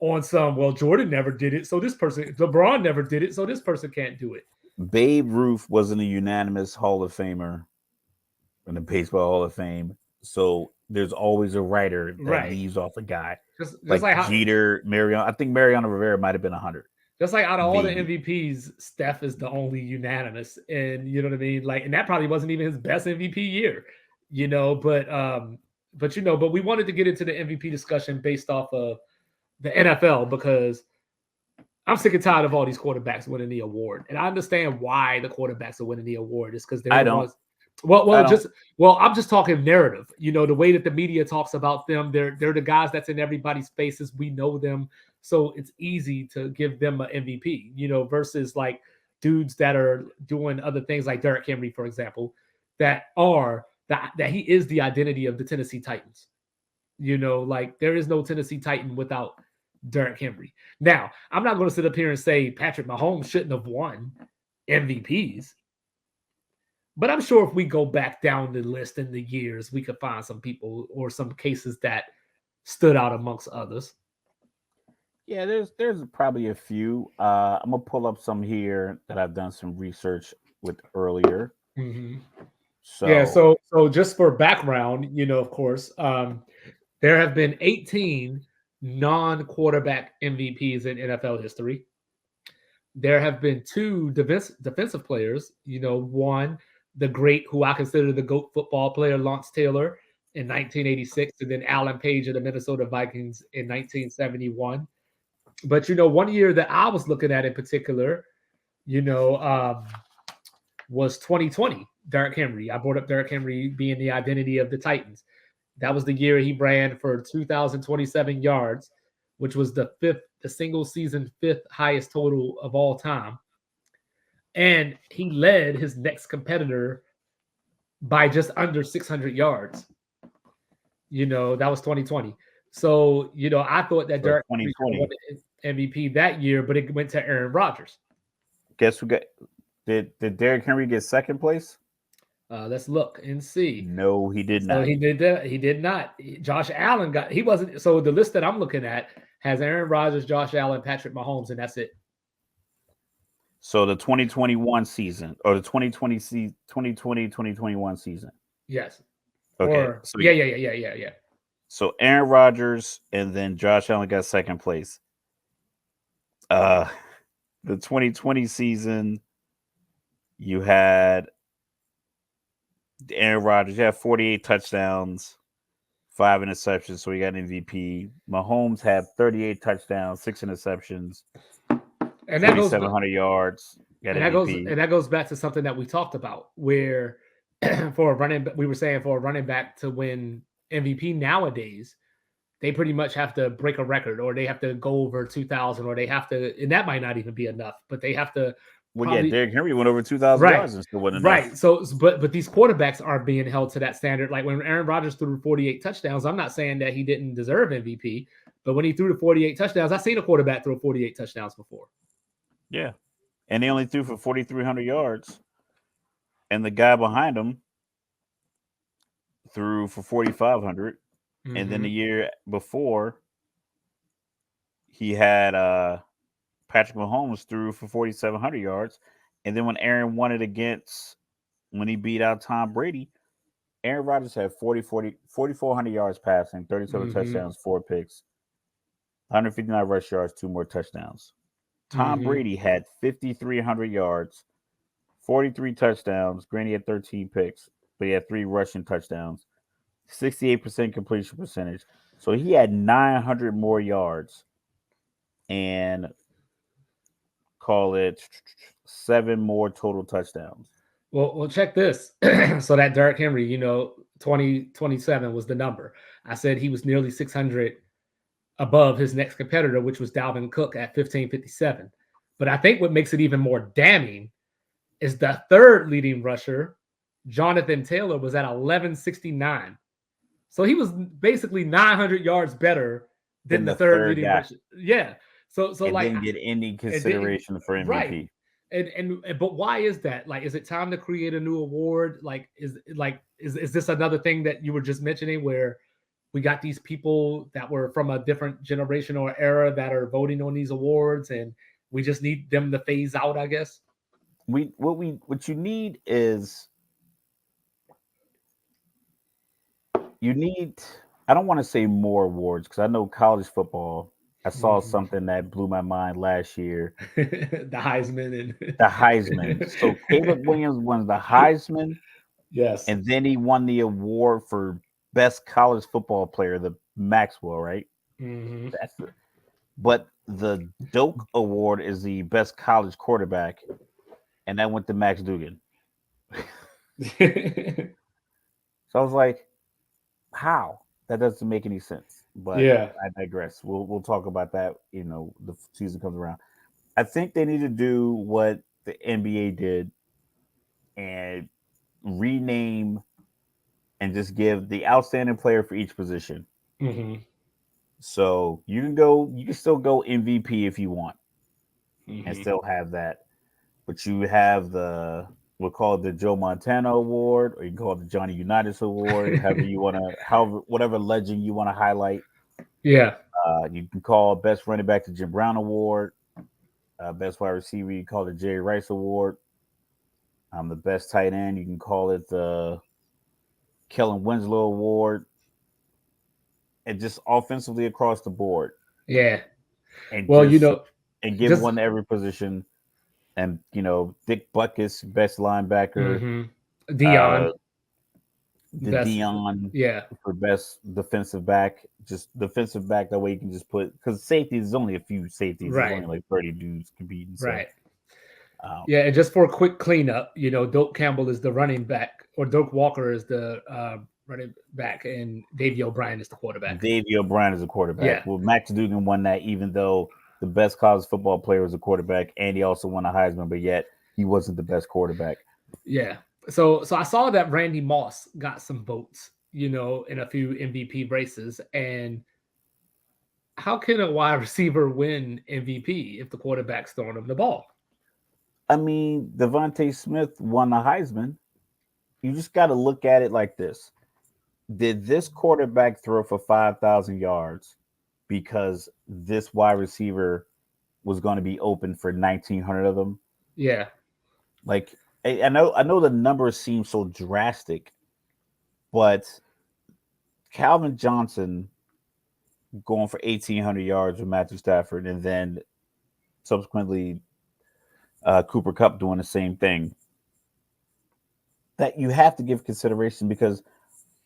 on some, well, Jordan never did it, so this person, LeBron never did it, so this person can't do it.
Babe Ruth wasn't a unanimous Hall of Famer in the Baseball Hall of Fame. So there's always a writer that leaves off a guy. Just like Jeter, Mariano. I think Mariano Rivera might have been 100.
Just like out of all the MVPs, Steph is the only unanimous, and you know what I mean. Like, and that probably wasn't even his best MVP year, But we wanted to get into the MVP discussion based off of the NFL because I'm sick and tired of all these quarterbacks winning the award, and I understand why the quarterbacks are winning the award is because they're the ones. I'm just talking narrative. The way that the media talks about them, they're the guys that's in everybody's faces. We know them. So it's easy to give them an MVP, versus like dudes that are doing other things like Derrick Henry, for example, that he is the identity of the Tennessee Titans. Like there is no Tennessee Titan without Derrick Henry. Now, I'm not going to sit up here and say Patrick Mahomes shouldn't have won MVPs. But I'm sure if we go back down the list in the years, we could find some people or some cases that stood out amongst others.
Yeah, there's probably a few. I'm gonna pull up some here that I've done some research with earlier.
Mm-hmm. So just for background, of course, there have been 18 non-quarterback MVPs in NFL history. There have been 2 defensive players. One, the great, who I consider the GOAT football player, Lance Taylor in 1986, and then Alan Page of the Minnesota Vikings in 1971. But, one year that I was looking at in particular, was 2020, Derrick Henry. I brought up Derrick Henry being the identity of the Titans. That was the year he ran for 2,027 yards, which was the single season 5th highest total of all time. And he led his next competitor by just under 600 yards. That was 2020. So, I thought that Derrick Henry won the MVP that year, but it went to Aaron Rodgers.
Guess who got? Did Derrick Henry get second place?
Let's look and see.
No, he did not.
He did not. Josh Allen he wasn't. So the list that I'm looking at has Aaron Rodgers, Josh Allen, Patrick Mahomes, and that's it.
So the 2021 season or the 2020-2021 season.
Yes.
Okay.
Yeah.
So Aaron Rodgers and then Josh Allen got second place. The 2020 season, you had Aaron Rodgers. You had 48 touchdowns, 5 interceptions, so he got an MVP. Mahomes had 38 touchdowns, 6 interceptions, and 4,700 yards.
That goes back to something that we talked about, where for a running back to win MVP nowadays, they pretty much have to break a record, or they have to go over 2,000, or they have to, and that might not even be enough, but they have to.
Derrick Henry went over 2,000 yards and still wasn't enough.
Right. So, but these quarterbacks are being held to that standard. Like when Aaron Rodgers threw 48 touchdowns, I'm not saying that he didn't deserve MVP, But when he threw the 48 touchdowns, I've seen a quarterback throw 48 touchdowns before.
Yeah. And they only threw for 4,300 yards. And the guy behind him threw for 4,500. And then the
Mm-hmm.
year before, he had Patrick Mahomes threw for 4,700 yards. And then when Aaron won it against, when he beat out Tom Brady, Aaron Rodgers had 4,400 yards passing, 37
Mm-hmm.
touchdowns, 4 picks, 159 rush yards, 2 more touchdowns. Tom
Mm-hmm.
Brady had 5,300 yards, 43 touchdowns. Granted, he had 13 picks, but he had 3 rushing touchdowns, 68% completion percentage. So he had 900 more yards and call it 7 more total touchdowns.
Well, check this. So that Derrick Henry, 2027 was the number. I said he was nearly 600 above his next competitor, which was Dalvin Cook at 1557. But I think what makes it even more damning is the third leading rusher, Jonathan Taylor, was at 1169. So he was basically 900 yards better than
Then
the
the
third
third
leading
guy,
rusher. Yeah. So
it
like
didn't get any
it didn't
consideration for
right.
MVP.
And but why is that? Like, is it time to create a new award? Is this another thing that you were just mentioning where we got these people that were from a different generation or era that are voting on these awards and we just need them to phase out, I guess?
What you need is you need, I don't want to say more awards because I know college football. I saw
Mhm.
something that blew my mind last year.
The Heisman
The Heisman. So Caleb
and
Williams won the Heisman,
yes.
and then he won the award for best college football player, the Maxwell, right?
Hmm.
That's the, but the Doak Award is the best college quarterback, and that went to Max Dugan. So I was like, how? That doesn't make any sense. But
Yeah.
I digress. We'll talk about that. The season comes around. I think they need to do what the NBA did and rename and just give the outstanding player for each position.
Hmm.
So you can still go MVP if you want and
Hmm.
still have that. But you have we'll call it the Joe Montana Award, or you can call it the Johnny Unitas Award, however whatever legend you want to highlight.
Yeah.
You can call best running back the Jim Brown Award, best wide receiver you call it the Jerry Rice Award. The best tight end you can call it the Kellen Winslow Award, and just offensively across the board,
Yeah.
and
Well,
just and give
just
one to every position. And Dick Buckus, best linebacker,
hmm
uh,
Dion,
the
best.
Dion
Yeah.
for best defensive back, just defensive back. That way you can just put, because safeties, there's only a few safeties. There's
Right.
only like 30 dudes competing. So
Right.
um,
Yeah, and just for a quick cleanup, Doak Campbell is the running back, or Doak Walker is the running back, and Davey O'Brien is the quarterback.
Davey O'Brien is a quarterback.
Yeah,
Well, Max Dugan won that, even though the best college football player was a quarterback, and he also won a Heisman, but yet he wasn't the best quarterback.
yeah. So I saw that Randy Moss got some votes, in a few MVP races. And how can a wide receiver win MVP if the quarterback's throwing him the ball?
I mean, Devontae Smith won the Heisman. You just got to look at it like this: did this quarterback throw for 5,000 yards because this wide receiver was going to be open for 1,900 of them?
Yeah.
Like, I know the numbers seem so drastic, but Calvin Johnson going for 1,800 yards with Matthew Stafford, and then subsequently Cooper Cup doing the same thing. That you have to give consideration because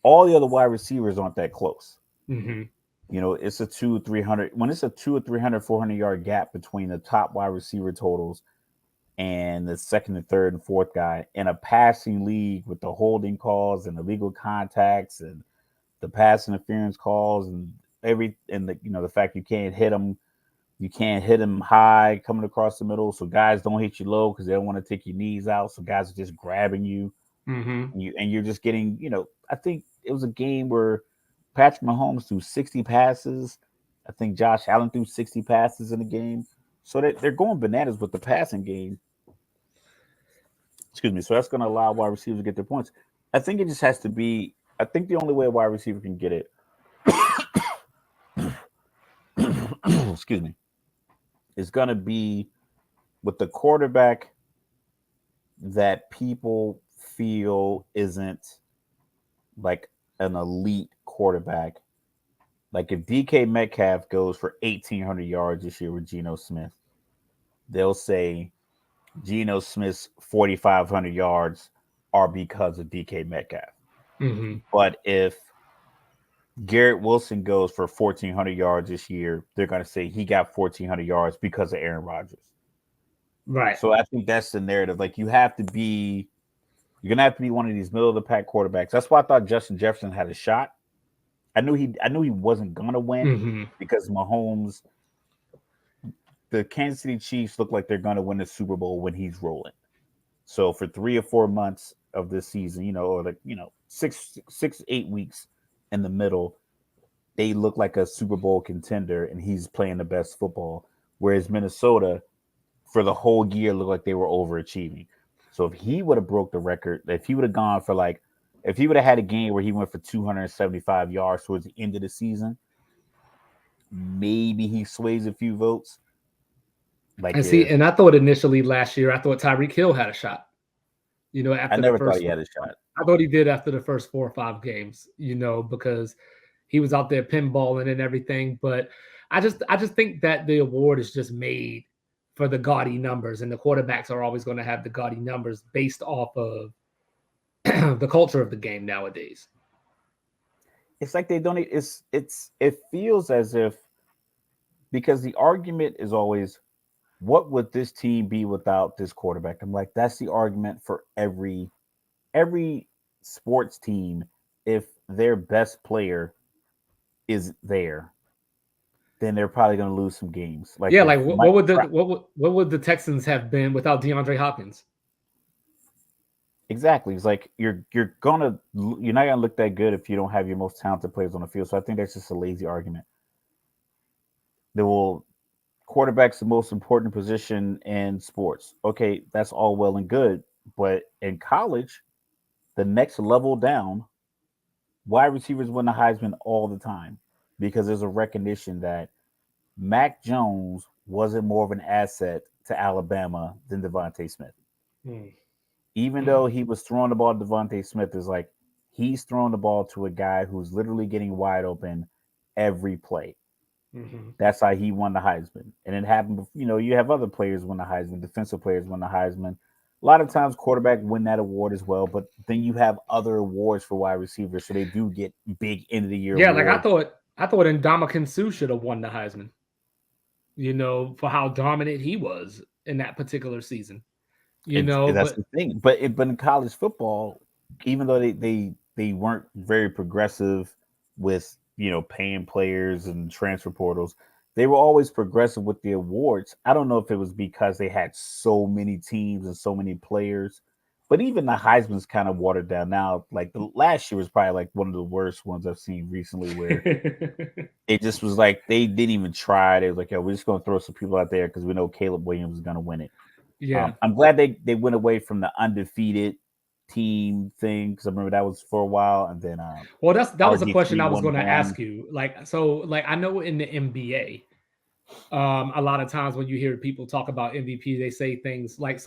all the other wide receivers aren't that close.
Hmm.
It's a 200, 300. When it's a 200, 300, 400 yard gap between the top wide receiver totals and the second and third and fourth guy in a passing league with the holding calls and illegal contacts and the pass interference calls and the fact you can't hit them high coming across the middle, so guys don't hit you low because they don't want to take your knees out, so guys are just grabbing you,
Hmm.
and you're just getting. I think it was a game where Patrick Mahomes threw 60 passes I think Josh Allen threw 60 passes in the game. So they're going bananas with the passing game. Excuse me. So that's going to allow wide receivers to get their points. I think it just has to be. I think the only way a wide receiver can get it, excuse me, is going to be with the quarterback that people feel isn't like an elite quarterback. Like if DK Metcalf goes for 1,800 yards this year with Geno Smith, they'll say Geno Smith's 4,500 yards are because of DK Metcalf.
Hmm.
But if Garrett Wilson goes for 1,400 yards this year, they're going to say he got 1,400 yards because of Aaron Rodgers.
Right.
So I think that's the narrative. Like you're gonna have to be one of these middle of the pack quarterbacks. That's why I thought Justin Jefferson had a shot. I knew he wasn't gonna win
Hmm.
because Mahomes, the Kansas City Chiefs look like they're gonna win the Super Bowl when he's rolling. So for 3 or 4 months of this season, or like 6, 8 weeks in the middle, they look like a Super Bowl contender, and he's playing the best football. Whereas Minnesota, for the whole year, looked like they were overachieving. So if he would have broke the record, if he would have gone for like, if he would have had a game where he went for 275 yards towards the end of the season, maybe he sways a few votes. Like
And see,
if
and I thought initially last year, I thought Tyreek Hill had a shot.
I
After the
never thought
first,
he had a shot.
I thought he did after the first 4 or 5 games. Because he was out there pinballing and everything. But I just think that the award is just made for the gaudy numbers, and the quarterbacks are always going to have the gaudy numbers based off of the culture of the game nowadays.
It's like they don't. It feels as if, because the argument is always, what would this team be without this quarterback? I'm like, that's the argument for every sports team. If their best player is there, then they're probably going to lose some games. Like
Yeah,
if
like
Mike Trout,
what would the Texans have been without DeAndre Hopkins?
exactly, it's like you're not going to look that good if you don't have your most talented players on the field. So I think that's just a lazy argument. They will quarterback's the most important position in sports. Okay, that's all well and good, but in college, the next level down, wide receivers win the Heisman all the time because there's a recognition that Mac Jones wasn't more of an asset to Alabama than Devontae Smith.
Hmm.
Even though he was throwing the ball, Devontae Smith is like, he's throwing the ball to a guy who's literally getting wide open every play.
Mm-hmm.
That's how he won the Heisman. And it happened, you have other players win the Heisman, defensive players win the Heisman. A lot of times quarterback win that award as well, but then you have other awards for wide receivers, so they do get big end of the year
Yeah, like I
awards.
thought I thought Ndamukong Suh should have won the Heisman, for how dominant he was in that particular season.
That's
But
the thing. But in college football, even though they weren't very progressive with paying players and transfer portals, they were always progressive with the awards. I don't know if it was because they had so many teams and so many players, but even the Heisman's kind of watered down now. Like the last year was probably like one of the worst ones I've seen recently, where it just was like they didn't even try. They was like, "Yo, we're just gonna throw some people out there because we know Caleb Williams is gonna win it."
yeah.
I'm glad they went away from the undefeated team thing, because I remember that was for a while, and then
Well, that was a question
RG3
I was
won
going to
one.
ask you. Like I know in the NBA, a lot of times when you hear people talk about MVP, they say things like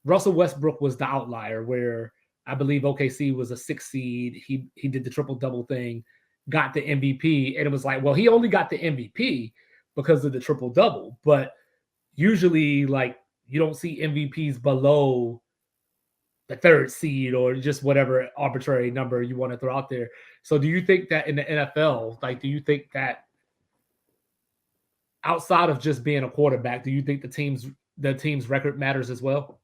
Russell Westbrook was the outlier where I believe OKC was a 6 seed. He did the triple double thing, got the MVP, and it was like, well, he only got the MVP because of the triple double. But usually, like you don't see MVPs below the third seed or just whatever arbitrary number you want to throw out there. So, do you think that in the NFL, like, do you think that outside of just being a quarterback, do you think the team's record matters as well?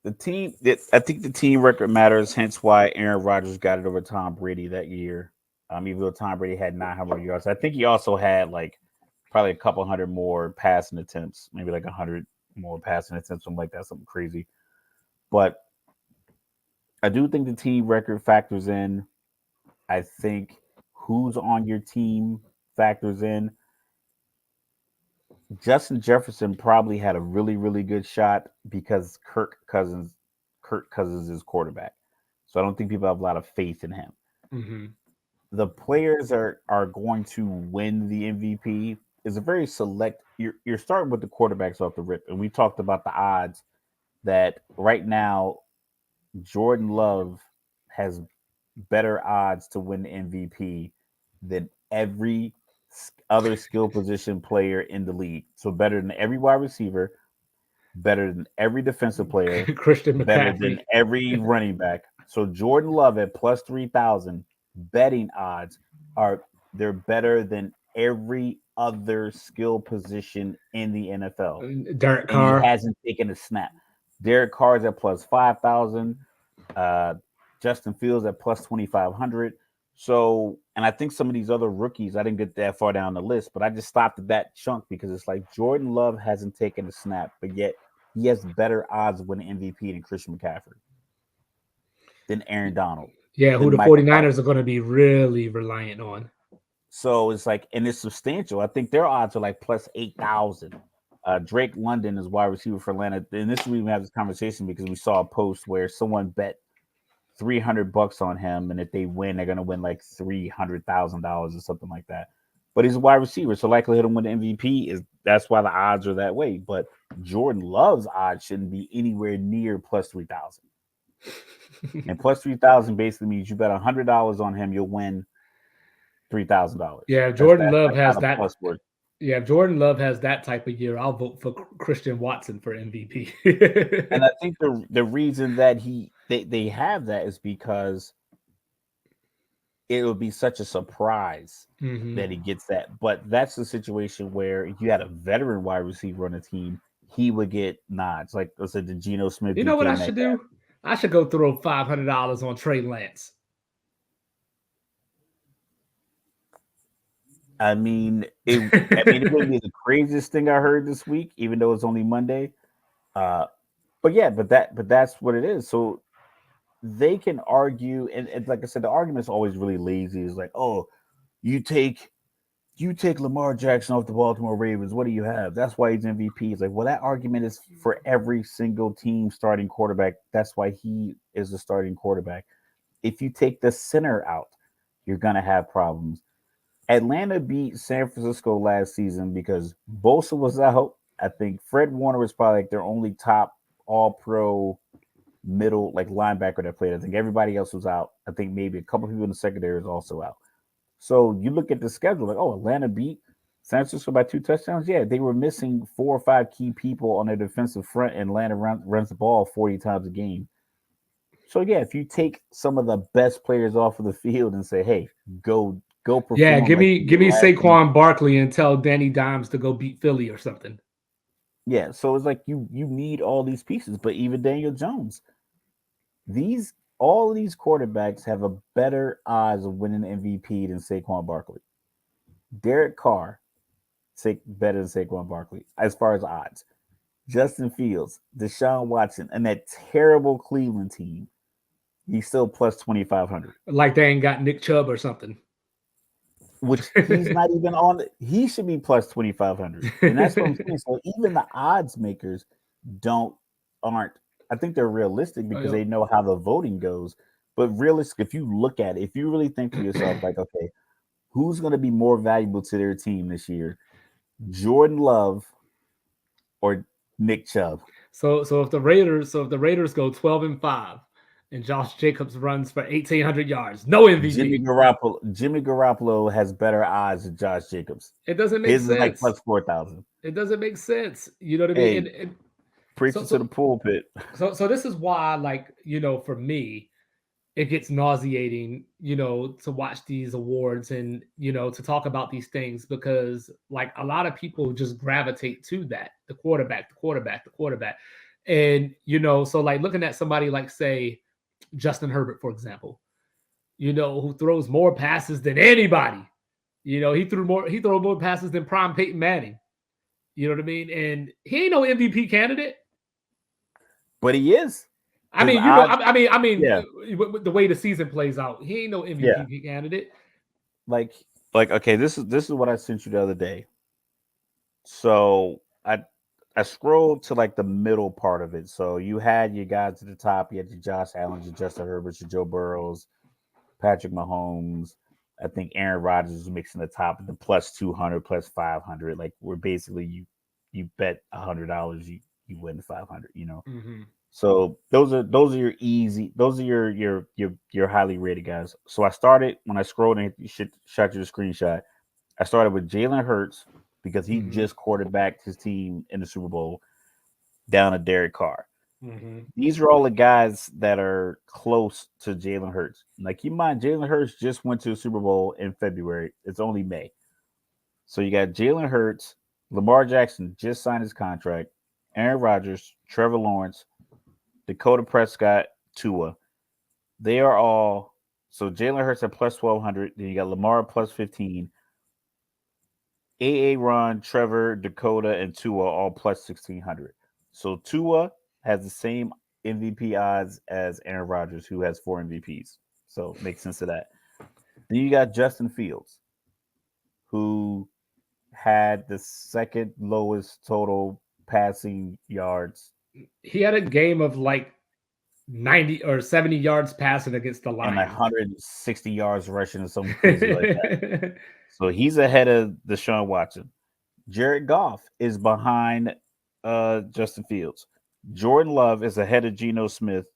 I think the team record matters, hence why Aaron Rodgers got it over Tom Brady that year. Even though Tom Brady had 900 yards, I think he also had like probably a couple hundred more passing attempts, maybe like 100 more passing attempts, something like that, something crazy. But I do think the team record factors in. I think who's on your team factors in, Justin Jefferson probably had a really, really good shot because Kirk Cousins is quarterback. So I don't think people have a lot of faith in him.
Mm-hmm.
The players are going to win the MVP is a very select. You're starting with the quarterbacks off the rip, and we talked about the odds that right now Jordan Love has better odds to win the MVP than every other skill position player in the league. So better than every wide receiver, better than every defensive player,
Christian
better than
McCaffrey.
every running back. So Jordan Love at plus 3,000 betting odds are they're better than every other skill position in the NFL.
Derek
And he
Carr.
hasn't taken a snap. Derek Carr's at plus 5,000. Uh, Justin Fields at plus 2,500. So, and I think some of these other rookies, I didn't get that far down the list, but I just stopped at that chunk because it's like Jordan Love hasn't taken a snap, but yet he has better odds of winning MVP than Christian McCaffrey, than Aaron Donald,
Yeah, who
than
the
Michael
49ers are
Parsons.
going to be really reliant on.
So it's like, and it's substantial. I think their odds are like plus 8,000. Drake London is wide receiver for Atlanta. And this is we have this conversation because we saw a post where someone bet $300 on him, and if they win, they're gonna win like $300,000 or something like that. But he's a wide receiver, so likelihood of winning MVP is that's why the odds are that way. But Jordan Love's odds shouldn't be anywhere near plus 3,000. And plus 3,000 basically means you bet $100 on him, you'll win $3,000.
Yeah,
That's
Jordan Love
like how
has
the
that.
plus works.
Yeah, if Jordan Love has that type of year, I'll vote for Christian Watson for MVP.
And I think the reason that they have that is because it would be such a surprise
hmm
that he gets that. But that's the situation where if you had a veteran wide receiver on the team, he would get nods. Like I said, the Geno Smith,
You know what I
DK
should
Metcalf.
do? I should go throw $500 on Trey Lance.
I mean, it wouldn't be the craziest thing I heard this week, even though it's only Monday. Uh, but yeah, but that's what it is. So they can argue, and like I said, the argument's always really lazy. It's like, oh, you take you take Lamar Jackson off the Baltimore Ravens. What do you have? That's why he's MVP. It's like, well, that argument is for every single team starting quarterback. That's why he is the starting quarterback. If you take the center out, you're gonna have problems. Atlanta beat San Francisco last season because Bosa was out. I think Fred Warner was probably like their only top all pro middle like linebacker that played. I think everybody else was out. I think maybe a couple people in the secondary is also out. So you look at the schedule, like, oh, Atlanta beat San Francisco by 2 touchdowns. Yeah, they were missing 4 or 5 key people on their defensive front, and Atlanta runs the ball 40 times a game. So yeah, if you take some of the best players off of the field and say, hey, go
Yeah,
perform like you
give
did
me
last week.
Saquon Barkley and tell Danny Dimes to go beat Philly or something.
Yeah, so it's like you need all these pieces, but even Daniel Jones, these all of these quarterbacks have a better odds of winning MVP than Saquon Barkley. Derek Carr, better than Saquon Barkley as far as odds. Justin Fields, Deshaun Watson, and that terrible Cleveland team, he's still plus 2,500.
Like they ain't got Nick Chubb or something.
Which he's not even on. He should be plus 2,500, and that's what I'm saying. So even the odds makers don't aren't. I think they're realistic because they know how the voting goes. But realistic, if you look at it, if you really think to yourself, like, okay, who's going to be more valuable to their team this year, Jordan Love or Nick Chubb?
So if the Raiders go 12-5 and Josh Jacobs runs for 1,800 yards, no MVP.
Jimmy Garoppolo has better odds than Josh Jacobs.
It doesn't make
His is like
sense.
plus 4,000.
It doesn't make sense. You know what I mean?
Hey, preaching to the pulpit.
So this is why, like, for me, it gets nauseating, to watch these awards and, to talk about these things because, like, a lot of people just gravitate to that, the quarterback, the quarterback, the quarterback. And, so like looking at somebody like, say, Justin Herbert, for example, who throws more passes than anybody. He threw more passes than prime Peyton Manning. You know what I mean? And he ain't no MVP candidate.
But he is.
I mean,
Yeah.
the way the season plays out, he ain't no MVP candidate.
Like like okay, this is what I sent you the other day. So I scrolled to like the middle part of it. So you had your guys at the top. You had your Josh Allen, your Justin Herbert, your Joe Burrows, Patrick Mahomes. I think Aaron Rodgers was mixing the top of the plus 200, plus 500. Like we're basically you bet $100, you win 500. You know.
Mm-hmm.
So those are your easy. Those are your highly rated guys. So I started when I scrolled and shot you the screenshot. I started with Jalen Hurts because he
Mm-hmm.
just quarterbacked his team in the Super Bowl down to Derek Carr.
Mm-hmm.
These are all the guys that are close to Jalen Hurts. Like, keep in mind, Jalen Hurts just went to the Super Bowl in February. It's only May. So you got Jalen Hurts, Lamar Jackson just signed his contract, Aaron Rodgers, Trevor Lawrence, Dakota Prescott, Tua. They are all so Jalen Hurts at plus 1,200. Then you got Lamar plus 15. AA Ron, Trevor, Dakota, and Tua all plus 1,600. So Tua has the same MVP odds as Aaron Rodgers, who has 4 MVPs. So makes sense of that. Then you got Justin Fields, who had the second lowest total passing yards
He had a game of like 90 or 70 yards passing against the
and like
Lions.
160 yards rushing or something crazy like that. So he's ahead of Deshaun Watson. Jared Goff is behind Justin Fields. Jordan Love is ahead of Geno Smith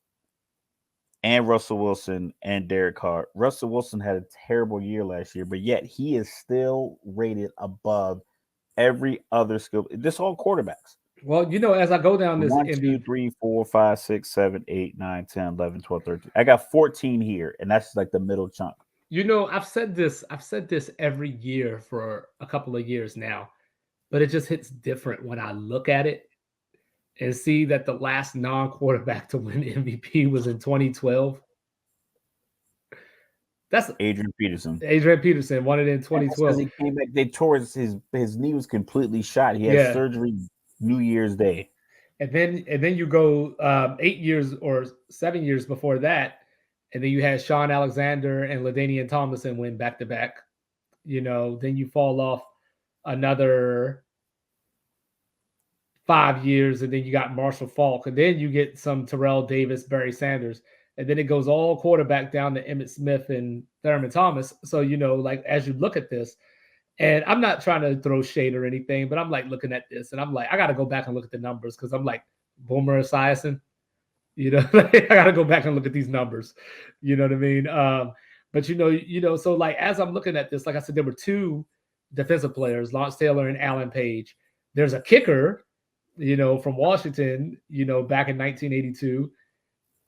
and Russell Wilson and Derek Carr. Russell Wilson had a terrible year last year, but yet he is still rated above every other skill. This all quarterbacks.
Well, as I go down this
One, two,
MVP,
three, four, 5, 6, 7, 8, 9, 10, 11, 12, 13. I got 14 here, and that's like the middle chunk.
I've said this every year for a couple of years now, but it just hits different when I look at it and see that the last non-quarterback to win MVP was in 2012. That's
Adrian Peterson.
Adrian Peterson won it in
And that's because
2012.
he came back. They tore his knee was completely shot. He had
Yeah,
surgery New Year's Day.
and then you go 8 years or 7 years before that, and then you had Sean Alexander and Ladainian Tomlinson win back to back. Then you fall off another 5 years, and then you got Marshall Falk, and then you get some Terrell Davis, Barry Sanders, and then it goes all quarterback down to Emmett Smith and Thurman Thomas. So like as you look at this, and I'm not trying to throw shade or anything, but I'm like looking at this, and I'm like, I got to go back and look at the numbers because I'm like Boomer Esiason. I got to go back and look at these numbers. You know what I mean? But so like as I'm looking at this, like I said, there were two defensive players, Lance Taylor and Alan Page. There's a kicker, from Washington, back in 1982.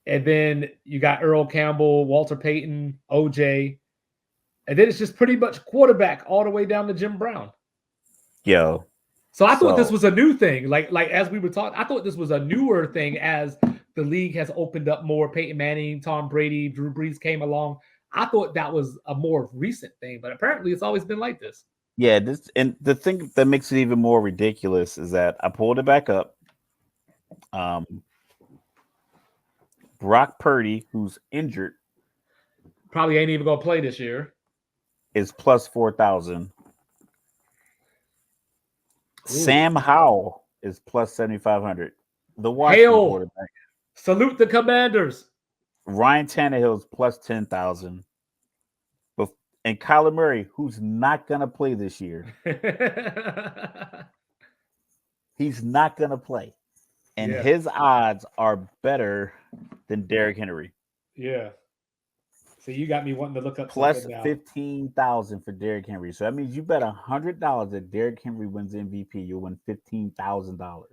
And then you got Earl Campbell, Walter Payton, OJ. And then it's just pretty much quarterback all the way down to Jim Brown.
Yo.
So I thought this
So
was a new thing. Like as we were talking, I thought this was a newer thing as the league has opened up more. Peyton Manning, Tom Brady, Drew Brees came along. I thought that was a more recent thing, but apparently it's always been like this.
yeah, this and the thing that makes it even more ridiculous is that I pulled it back up. Um Brock Purdy, who's injured,
Probably ain't even gonna play this year.
is plus 4,000.
Ooh.
Sam Howell is plus 7,500. The Washington
Hail.
quarterback.
Salute the Commanders.
Ryan Tannehill is plus 10,000. And Kyler Murray, who's not going to play this year, he's not going to play. And
Yeah.
his odds are better than Derrick Henry.
Yeah. So you got me wanting to look up
Plus
something now.
15,000 for Derrick Henry. So that means you bet $100 that Derrick Henry wins MVP, you'll win $15,000.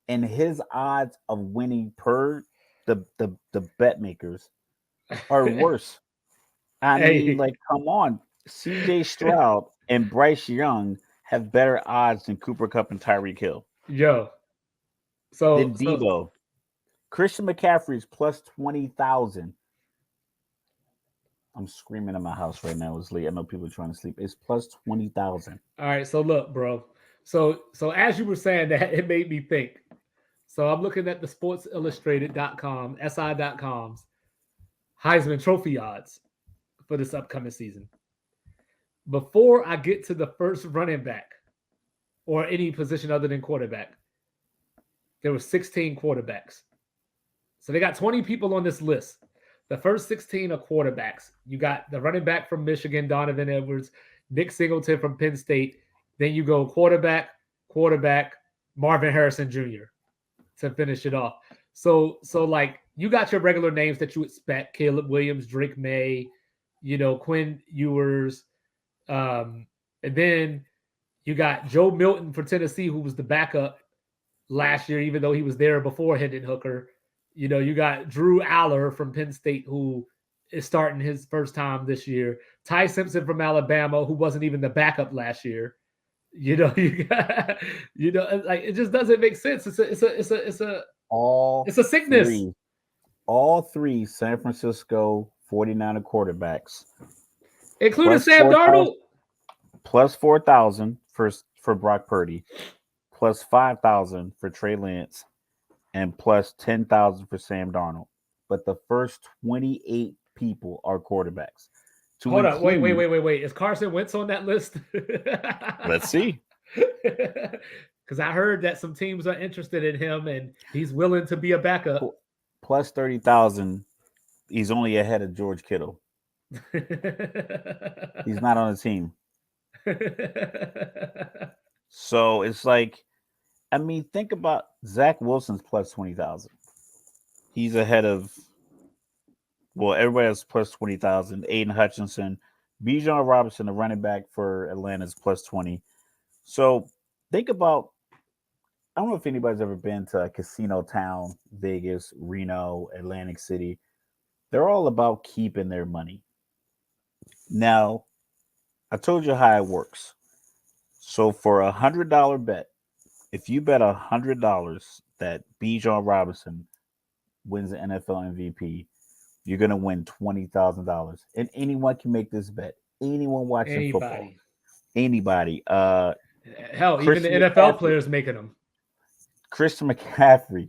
And his odds of winning per the bet makers are worse. I mean,
Hey.
like, come on. CJ Stroud and Bryce Young have better odds than Cooper Kupp and Tyreek Hill.
Yo. So
Then Debo. Christian McCaffrey is plus 20,000. I'm screaming in my house right now. It's late. I know people are trying to sleep. It's plus 20,000.
all right, so look, bro. So as you were saying that, it made me think. So I'm looking at the sportsillustrated.com, SI.com's Heisman Trophy odds for this upcoming season. before I get to the first running back or any position other than quarterback, there were 16 quarterbacks. So they got 20 people on this list. The first 16 are quarterbacks. You got the running back from Michigan, Donovan Edwards, Nick Singleton from Penn State. Then you go quarterback, Marvin Harrison Jr. to finish it off. So like you got your regular names that you expect: Caleb Williams, Drake May, Quinn Ewers, and then you got Joe Milton for Tennessee, who was the backup last year, even though he was there before Hendon Hooker. You got Drew Aller from Penn State, who is starting his first time this year. Ty Simpson from Alabama, who wasn't even the backup last year. You got, like it just doesn't make sense.
All
It's a sickness.
All three San Francisco 49er quarterbacks,
Including Sam Darnold.
Plus 4,000 for Brock Purdy, plus 5,000 for Trey Lance, and plus 10,000 for Sam Darnold. But the first 28 people are quarterbacks.
Hold on, wait. Is Carson Wentz on that list?
Let's see.
Because I heard that some teams are interested in him and he's willing to be a backup.
Plus 30,000. He's only ahead of George Kittle. He's not on the team. So it's like, I mean, think about Zach Wilson's plus 20,000. He's ahead of, well, everybody has plus 20,000. Aiden Hutchinson, Bijan Robinson, the running back for Atlanta's plus 20. So think about, I don't know if anybody's ever been to a casino town, Vegas, Reno, Atlantic City. They're all about keeping their money. Now, I told you how it works. So for $100 bet, if you bet $100 that Bijan Robinson wins the NFL MVP, you're gonna win $20,000. And anyone can make this bet. Anyone watching football, anybody.
Hell, Christian even the NFL players making them.
Christian McCaffrey,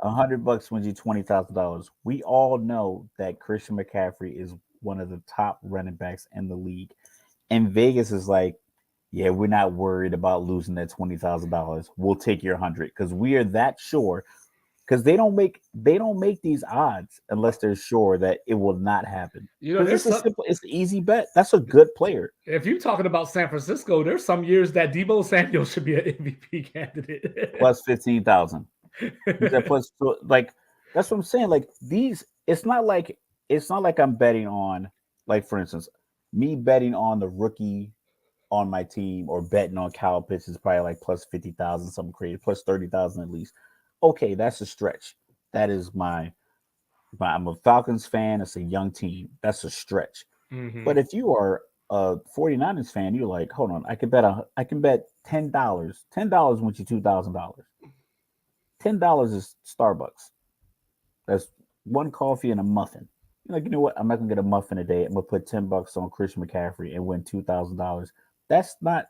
$100 wins you $20,000. We all know that Christian McCaffrey is one of the top running backs in the league, and Vegas is like, yeah, we're not worried about losing that $20,000. We'll take your 100 because we are that sure. Because they don't make these odds unless they're sure that it will not happen. It's an easy bet. That's a good player.
If you're talking about San Francisco, there's some years that Deebo Samuel should be an MVP candidate.
Plus 15,000. Plus, like that's what I'm saying. Like these, it's not like I'm betting on, like for instance, me betting on the rookie on my team or betting on Kyle Pitts is probably like plus 50,000, something crazy, plus 30,000 at least. Okay, that's a stretch. That is I'm a Falcons fan. It's a young team. That's a stretch. Mm-hmm. But if you are a 49ers fan, you're like, hold on, I can bet $10. $10 wins you $2,000. $10 is Starbucks. That's one coffee and a muffin. You're like, you know what? I'm not gonna get a muffin a day. I'm gonna put $10 on Christian McCaffrey and win $2,000. That's not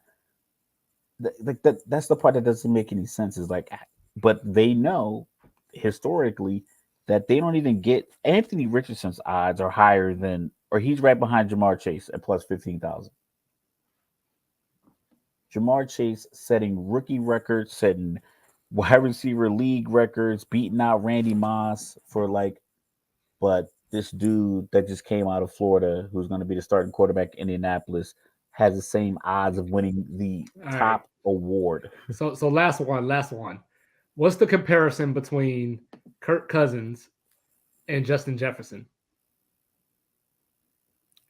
like that. That's the part that doesn't make any sense. Is like, but they know historically that they don't even get Anthony Richardson's odds are higher than, or he's right behind Jamar Chase at plus 15,000. Jamar Chase setting rookie records, setting wide receiver league records, beating out Randy Moss for like, but this dude that just came out of Florida, who's going to be the starting quarterback in Indianapolis, has the same odds of winning the top award.
So last one. What's the comparison between Kirk Cousins and Justin Jefferson?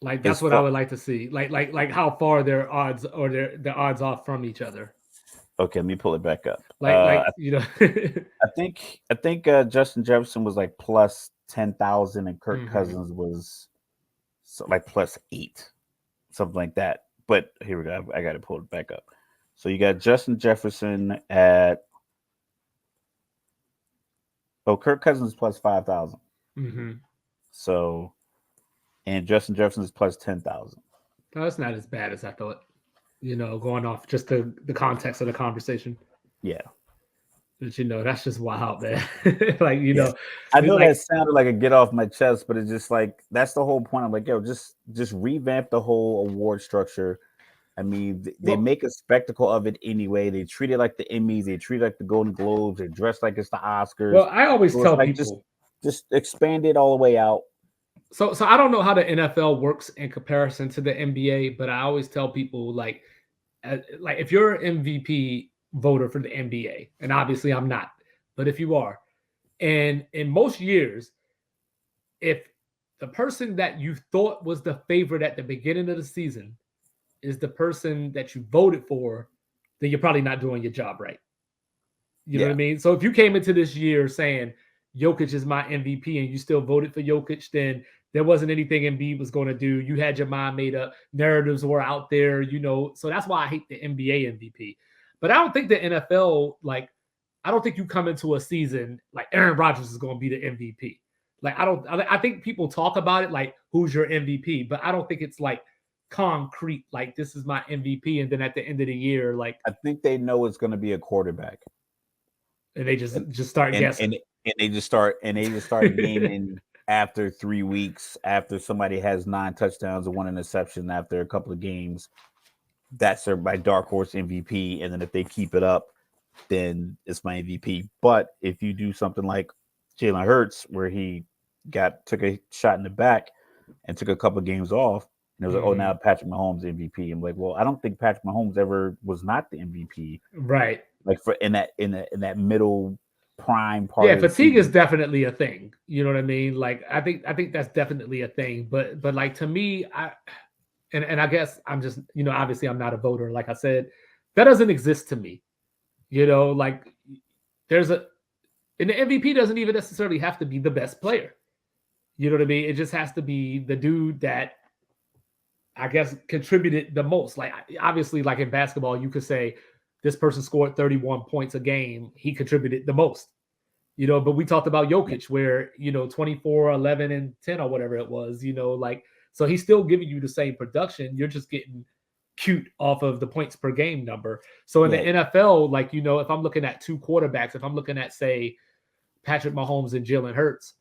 Like that's what I would like to see. Like how far their odds or the odds off from each other.
Okay, let me pull it back up.
I
think Justin Jefferson was like plus 10,000 and Kirk Cousins was like plus 8, something like that. But here we go. I got to pull it back up. So you got Justin Jefferson at. Oh, Kirk Cousins is plus 5,000.
Mm-hmm.
So, and Justin Jefferson is plus 10,000.
No, that's not as bad as I thought. Going off just the context of the conversation.
Yeah.
But that's just wild, man. Like,
Yeah. I
it's
know
like,
that sounded like a get off my chest, but it's just like that's the whole point. I'm like, yo, just revamp the whole award structure. I mean, they
well,
make a spectacle of it anyway. They treat it like the Emmys, they treat it like the Golden Globes, they dress like it's the Oscars.
I always
So it's
tell
like
people.
just expand it all the way out.
So I don't know how the NFL works in comparison to the NBA, but I always tell people like if you're an MVP voter for the NBA, and obviously I'm not, but if you are, and in most years, if the person that you thought was the favorite at the beginning of the season is the person that you voted for, then you're probably not doing your job right. You know what
Yeah.
I mean? So if you came into this year saying Jokic is my MVP and you still voted for Jokic, then there wasn't anything Embiid was going to do. You had your mind made up. Narratives were out there, So that's why I hate the NBA MVP. But I don't think the NFL, like, I don't think you come into a season like Aaron Rodgers is going to be the MVP. Like, I think people talk about it like, who's your MVP? But I don't think it's like concrete, like, this is my MVP. And then at the end of the year, like,
I think they know it's going to be a quarterback.
and they
And
just start
and
guessing.
and, and they just start naming after 3 weeks, after somebody has 9 touchdowns and 1 interception after a couple of games. That's their my dark horse MVP. And then if they keep it up, then it's my MVP. But if you do something like Jalen Hurts, where he took a shot in the back and took a couple of games off, and it was like, oh, now
Mhm.
Patrick Mahomes MVP. I'm like, well, I don't think Patrick Mahomes ever was not the MVP.
Right.
Like for in that middle prime part
Yeah,
of the
fatigue is
season.
definitely a thing. You know what I mean? Like, I think that's definitely a thing. But like, to me, and I guess I'm just, obviously I'm not a voter. Like I said, that doesn't exist to me. Like, there's a and the MVP doesn't even necessarily have to be the best player. You know what I mean? It just has to be the dude that I guess contributed the most. Like, obviously, like in basketball, you could say this person scored 31 points a game. He contributed the most. But we talked about
Yeah,
Jokic where, 24, 11, and 10 or whatever it was, like, so he's still giving you the same production. You're just getting cute off of the points per game number. So in the
yeah,
NFL, like, if I'm looking at two quarterbacks, if I'm looking at, say, Patrick Mahomes and Jalen Hurts,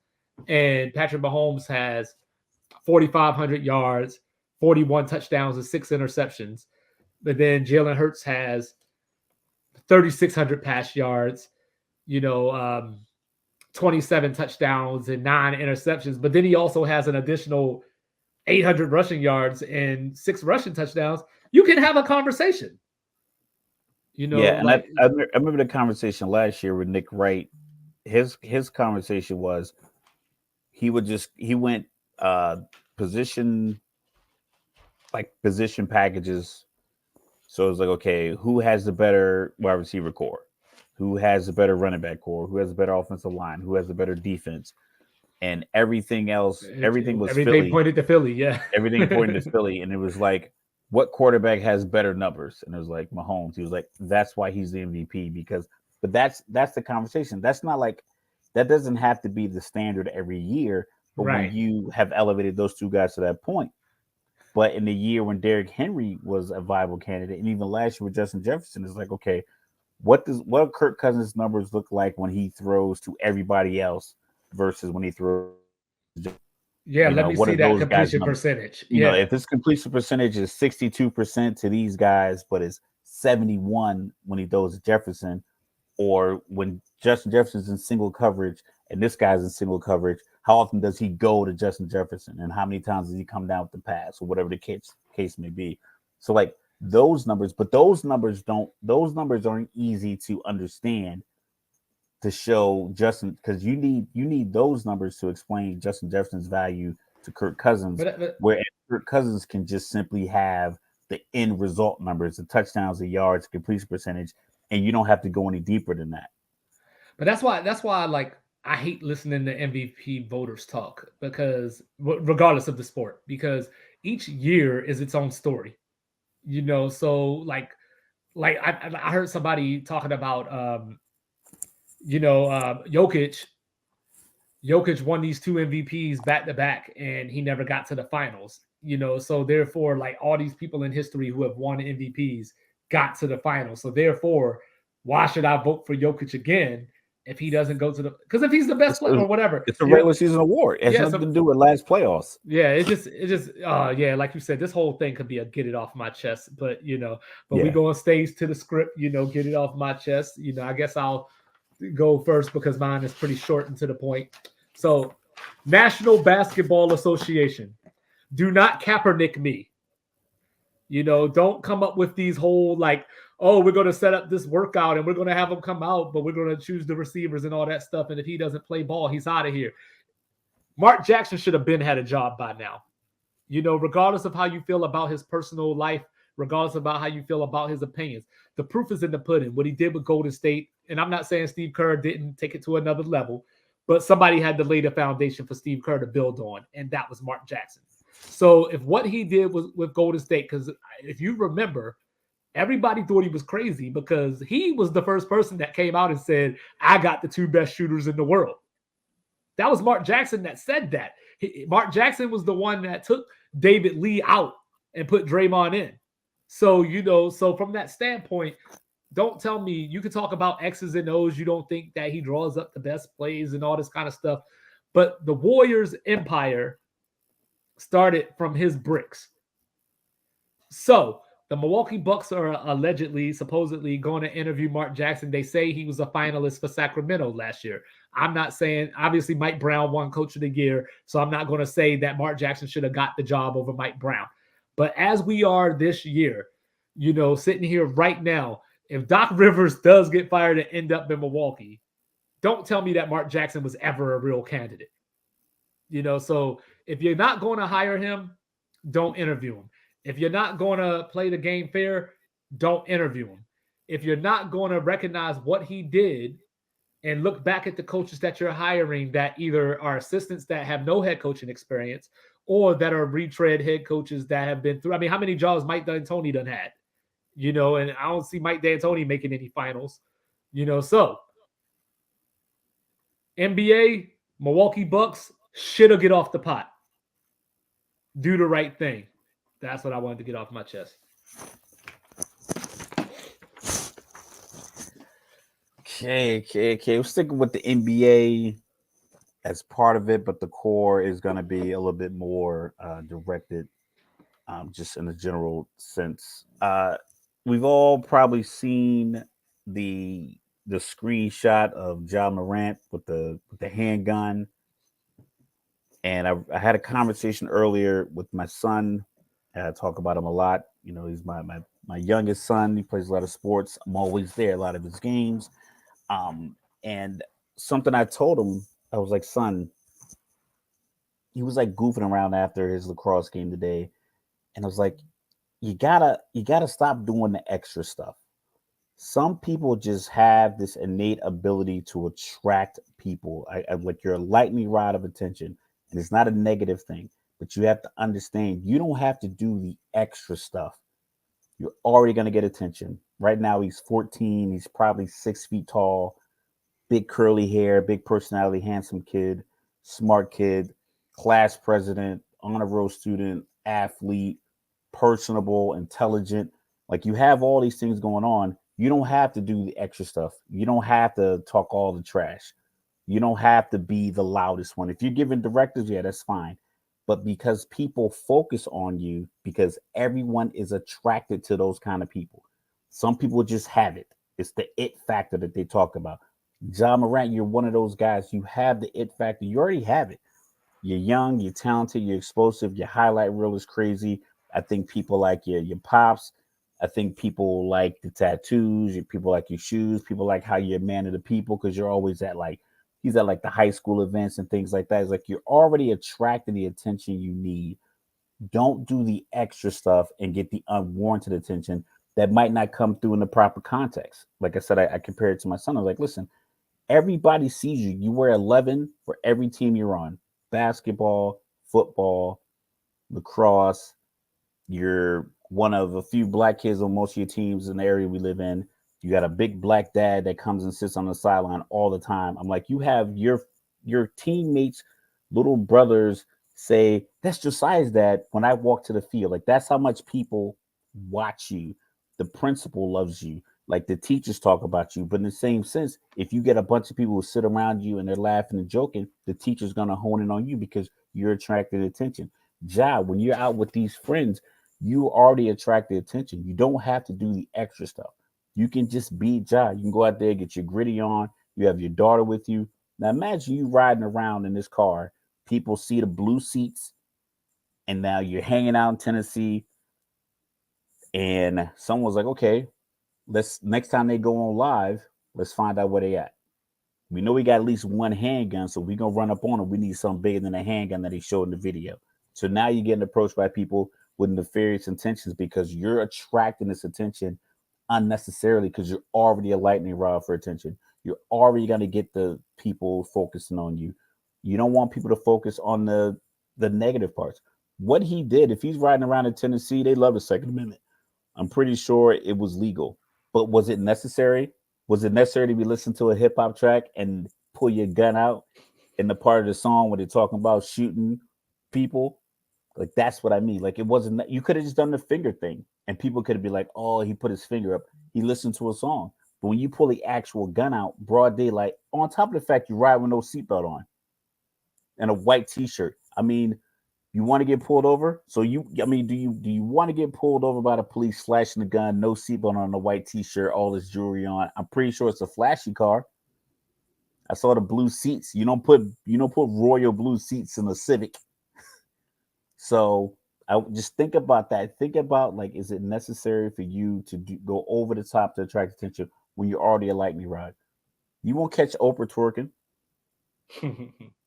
and Patrick Mahomes has 4,500 yards, 41 touchdowns, and 6 interceptions, but then Jalen Hurts has 3,600 pass yards, you know, um, 27 touchdowns and 9 interceptions. But then he also has an additional 800 rushing yards and 6 rushing touchdowns. You can have a conversation,
yeah. And I,
like,
I remember the conversation last year with Nick Wright. His conversation was he went uh position position packages. So it's like, okay, who has the better wide receiver core? Who has the better running back core? Who has the better offensive line? Who has the better defense? And everything else, everything was
everything
Philly.
pointed to Philly. Yeah.
Everything pointed to Philly, and it was like, what quarterback has better numbers? And it was like Mahomes. He was like, that's why he's the MVP because, but that's the conversation. That's not like that doesn't have to be the standard every year. But when
Right.
you have elevated those two guys to that point, but in the year when Derrick Henry was a viable candidate, and even last year with Justin Jefferson, it's like, okay, what Kirk Cousins' numbers look like when he throws to everybody else versus when he throws,
Yeah. Let me
what
see
are
that
those guys'
completion
numbers?
percentage. Yeah.
If his completion percentage is 62% to these guys, but it's 71 when he throws to Jefferson, or when Justin Jefferson's in single coverage and this guy's in single coverage, how often does he go to Justin Jefferson and how many times does he come down with the pass or whatever the case may be? So like those numbers, but those numbers aren't easy to understand to show Justin because you need those numbers to explain Justin Jefferson's value to Kirk Cousins,
But
whereas Kirk Cousins can just simply have the end result numbers, the touchdowns, the yards, the completion percentage, and you don't have to go any deeper than that.
that's why like I hate listening to MVP voters talk because regardless of the sport, because each year is its own story. So like I heard somebody talking about Jokic won these two MVPs back to back and he never got to the finals. So therefore, like, all these people in history who have won MVPs got to the finals. So therefore, why should I vote for Jokic again if he doesn't go to the? Because if he's the best
It's
player
a,
or whatever,
it's a regular season award. It has
yeah.
nothing to
So
do with last playoffs.
yeah, yeah, like you said, this whole thing could be a get it off my chest, but but we
Yeah.
going stays to the script, get it off my chest. I guess I'll go first because mine is pretty short and to the point. So, National Basketball Association, do not Kaepernick me. Don't come up with these whole like, oh, we're going to set up this workout and we're going to have him come out, but we're going to choose the receivers and all that stuff. And if he doesn't play ball, he's out of here. Mark Jackson should have been had a job by now. Regardless of how you feel about his personal life, regardless about how you feel about his opinions, the proof is in the pudding. What he did with Golden State, and I'm not saying Steve Kerr didn't take it to another level, but somebody had to lay the foundation for Steve Kerr to build on, and that was Mark Jackson. So if what he did was with Golden State, because if you remember, everybody thought he was crazy because he was the first person that came out and said, I got the two best shooters in the world. That was Mark Jackson that said that. Mark Jackson was the one that took David Lee out and put Draymond in. So, so from that standpoint, don't tell me you can talk about X's and O's. You don't think that he draws up the best plays and all this kind of stuff. But the Warriors' empire started from his bricks. So the Milwaukee Bucks are allegedly, supposedly going to interview Mark Jackson. They say he was a finalist for Sacramento last year. I'm not saying, obviously, Mike Brown won Coach of the Year, so I'm not going to say that Mark Jackson should have got the job over Mike Brown. But as we are this year, sitting here right now, if Doc Rivers does get fired and end up in Milwaukee, don't tell me that Mark Jackson was ever a real candidate. So if you're not going to hire him, don't interview him. If you're not going to play the game fair, don't interview him. If you're not going to recognize what he did and look back at the coaches that you're hiring that either are assistants that have no head coaching experience or that are retread head coaches that have been through. I mean, how many jobs Mike D'Antoni done had? And I don't see Mike D'Antoni making any finals. So NBA, Milwaukee Bucks, shit'll get off the pot. Do the right thing. That's what I wanted to get off my chest.
Okay. We're sticking with the NBA as part of it, but the core is going to be a little bit more directed, just in a general sense. We've all probably seen the screenshot of Ja Morant with the handgun, and I had a conversation earlier with my son. I talk about him a lot. He's my youngest son. He plays a lot of sports. I'm always there, a lot of his games. And something I told him, I was like, son, he was like goofing around after his lacrosse game today. And I was like, you gotta stop doing the extra stuff. Some people just have this innate ability to attract people. I like you're a lightning rod of attention. And it's not a negative thing, but you have to understand you don't have to do the extra stuff. You're already going to get attention. Right now, he's 14. He's probably 6 feet tall, big curly hair, big personality, handsome kid, smart kid, class president, honor roll student, athlete, personable, intelligent. Like you have all these things going on. You don't have to do the extra stuff. You don't have to talk all the trash. You don't have to be the loudest one. If you're giving directives, yeah, that's fine. But because people focus on you, because everyone is attracted to those kind of people. Some people just have it. It's the it factor that they talk about. Ja Morant, you're one of those guys. You have the it factor. You already have it. You're young, you're talented, you're explosive, your highlight reel is crazy. I think people like your pops. I think people like the tattoos. People like your shoes. People like how you're a man of the people because you're always at like he's at like the high school events and things like that. It's like you're already attracting the attention you need. Don't do the extra stuff and get the unwarranted attention that might not come through in the proper context. Like I said, I compared it to my son. I was like, listen, everybody sees you. You wear 11 for every team you're on. Basketball, football, lacrosse. You're one of a few black kids on most of your teams in the area we live in. You got a big black dad that comes and sits on the sideline all the time. I'm like, you have your teammates, little brothers say, that's Josiah's dad when I walk to the field. Like that's how much people watch you. The principal loves you. like the teachers talk about you. But in the same sense, if you get a bunch of people who sit around you and they're laughing and joking, the teacher's gonna hone in on you because you're attracting attention. Ja, when you're out with these friends, you already attracted attention. You don't have to do the extra stuff. You can just be Ja. You can go out there, get your gritty on. You have your daughter with you. Now imagine you riding around in this car. People see the blue seats, and now you're hanging out in Tennessee. And someone's like, okay, let's next time they go on live, let's find out where they at. We know we got at least one handgun, so we gonna run up on them. We need something bigger than the handgun that he showed in the video. So now you're getting approached by people with nefarious intentions because you're attracting this attention unnecessarily because you're already a lightning rod for attention. You're already gonna get the people focusing on you. You don't want people to focus on the negative parts. What he did, if he's riding around in Tennessee, they love the Second Amendment. I'm pretty sure it was legal. But was it necessary? Was it necessary to be listening to a hip hop track and pull your gun out in the part of the song where they're talking about shooting people? Like that's what I mean. Like it wasn't. You could have just done the finger thing, and people could have been like, "Oh, he put his finger up. He listened to a song." But when you pull the actual gun out, broad daylight, on top of the fact you ride with no seatbelt on and a white T-shirt, I mean, you want to get pulled over? So I mean, do you want to get pulled over by the police, flashing the gun, no seatbelt on, a white T-shirt, all this jewelry on? I'm pretty sure it's a flashy car. I saw the blue seats. You don't put royal blue seats in a Civic. So I just think about that. Think about like, is it necessary for you to go over the top to attract attention when you're already a lightning rod? You won't catch Oprah twerking.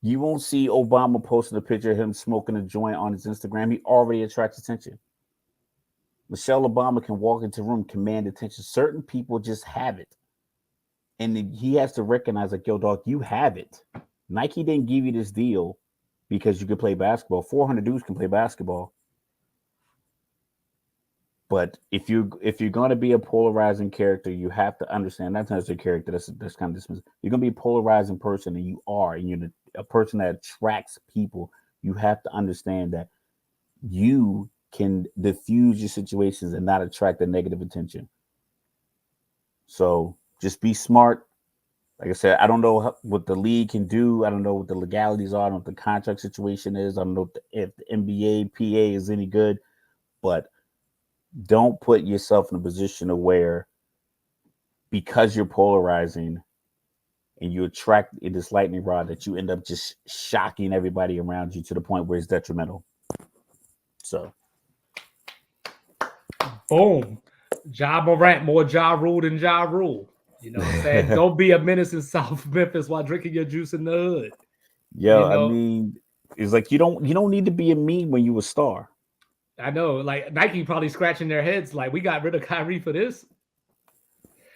You won't see Obama posting a picture of him smoking a joint on his Instagram. He already attracts attention. Michelle Obama can walk into a room, command attention. Certain people just have it. And he has to recognize, like, yo, dog, you have it. Nike didn't give you this deal because you could play basketball. 400 dudes can play basketball. But if you're going to be a polarizing character, you have to understand that's not a character. That's kind of dismissive. You're going to be a polarizing person, and you are, and you're a person that attracts people. You have to understand that you can diffuse your situations and not attract the negative attention. So just be smart. Like I said, I don't know what the league can do. I don't know what the legalities are. I don't know what the contract situation is. I don't know if the NBA PA is any good, but don't put yourself in a position of where, because you're polarizing and you attract in this lightning rod, that you end up just shocking everybody around you to the point where it's detrimental. So,
Boom. Ja Morant, more Ja Rule than Ja Rule. You know what I'm saying? Don't be a menace in South Memphis while drinking your juice in the hood.
yo,
You
I
know,
mean, it's like you don't need to be a meme when you a star.
I know, like Nike probably scratching their heads, like we got rid of Kyrie for this.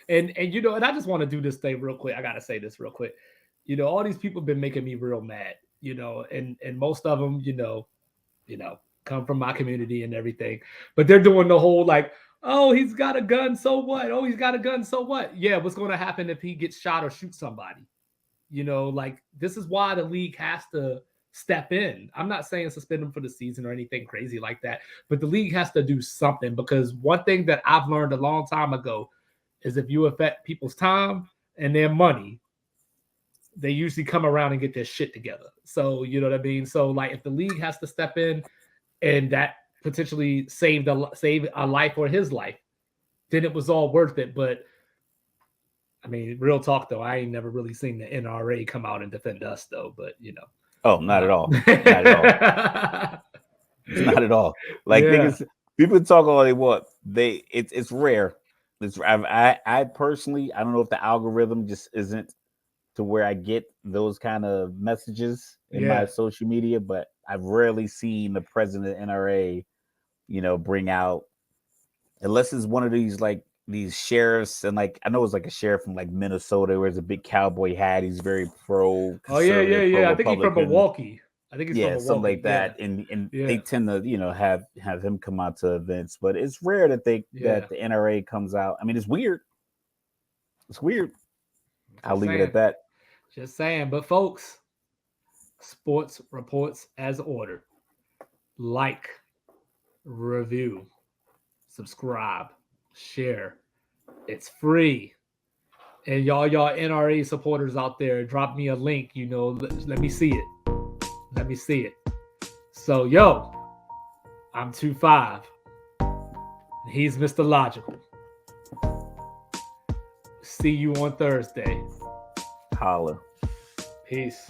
And and I just want to do this thing real quick. I gotta say this real quick. All these people have been making me real mad. And most of them, come from my community and everything. But they're doing the whole like, oh, he's got a gun, so what? Oh, he's got a gun, so what? Yeah, what's going to happen if he gets shot or shoots somebody? Like this is why the league has to step in. I'm not saying suspend him for the season or anything crazy like that, but the league has to do something because one thing that I've learned a long time ago is if you affect people's time and their money, they usually come around and get their shit together. So you know what I mean. So like, if the league has to step in and that potentially save a life or his life, then it was all worth it. But I mean, real talk though, I ain't never really seen the NRA come out and defend us though. But
Oh, not at all. Not at all. Not at all. Like
yeah,
niggas, people talk all they want. It's rare. I personally, I don't know if the algorithm just isn't to where I get those kind of messages in my
yeah,
social media, but I've rarely seen the president of NRA, bring out, unless it's one of these sheriffs, and like I know it's like a sheriff from like Minnesota, wears a big cowboy hat. He's very pro
oh yeah, yeah,
conservative, pro
yeah. I think he's from
Republican.
Milwaukee. I think he's from
Yeah, something
Milwaukee.
like
Yeah,
that. And
yeah,
they tend to, have him come out to events, but it's rare that
yeah.
the NRA comes out. I mean, it's weird. It's weird. I'll
Just
leave it at
saying,
that.
just saying. But folks, sports reports as ordered. Like, review, subscribe, share. It's free. And y'all NRA supporters out there, drop me a link. Let me see it. Let me see it. So, yo, I'm 2'5". He's Mr. Logical. See you on Thursday.
Holla.
Peace.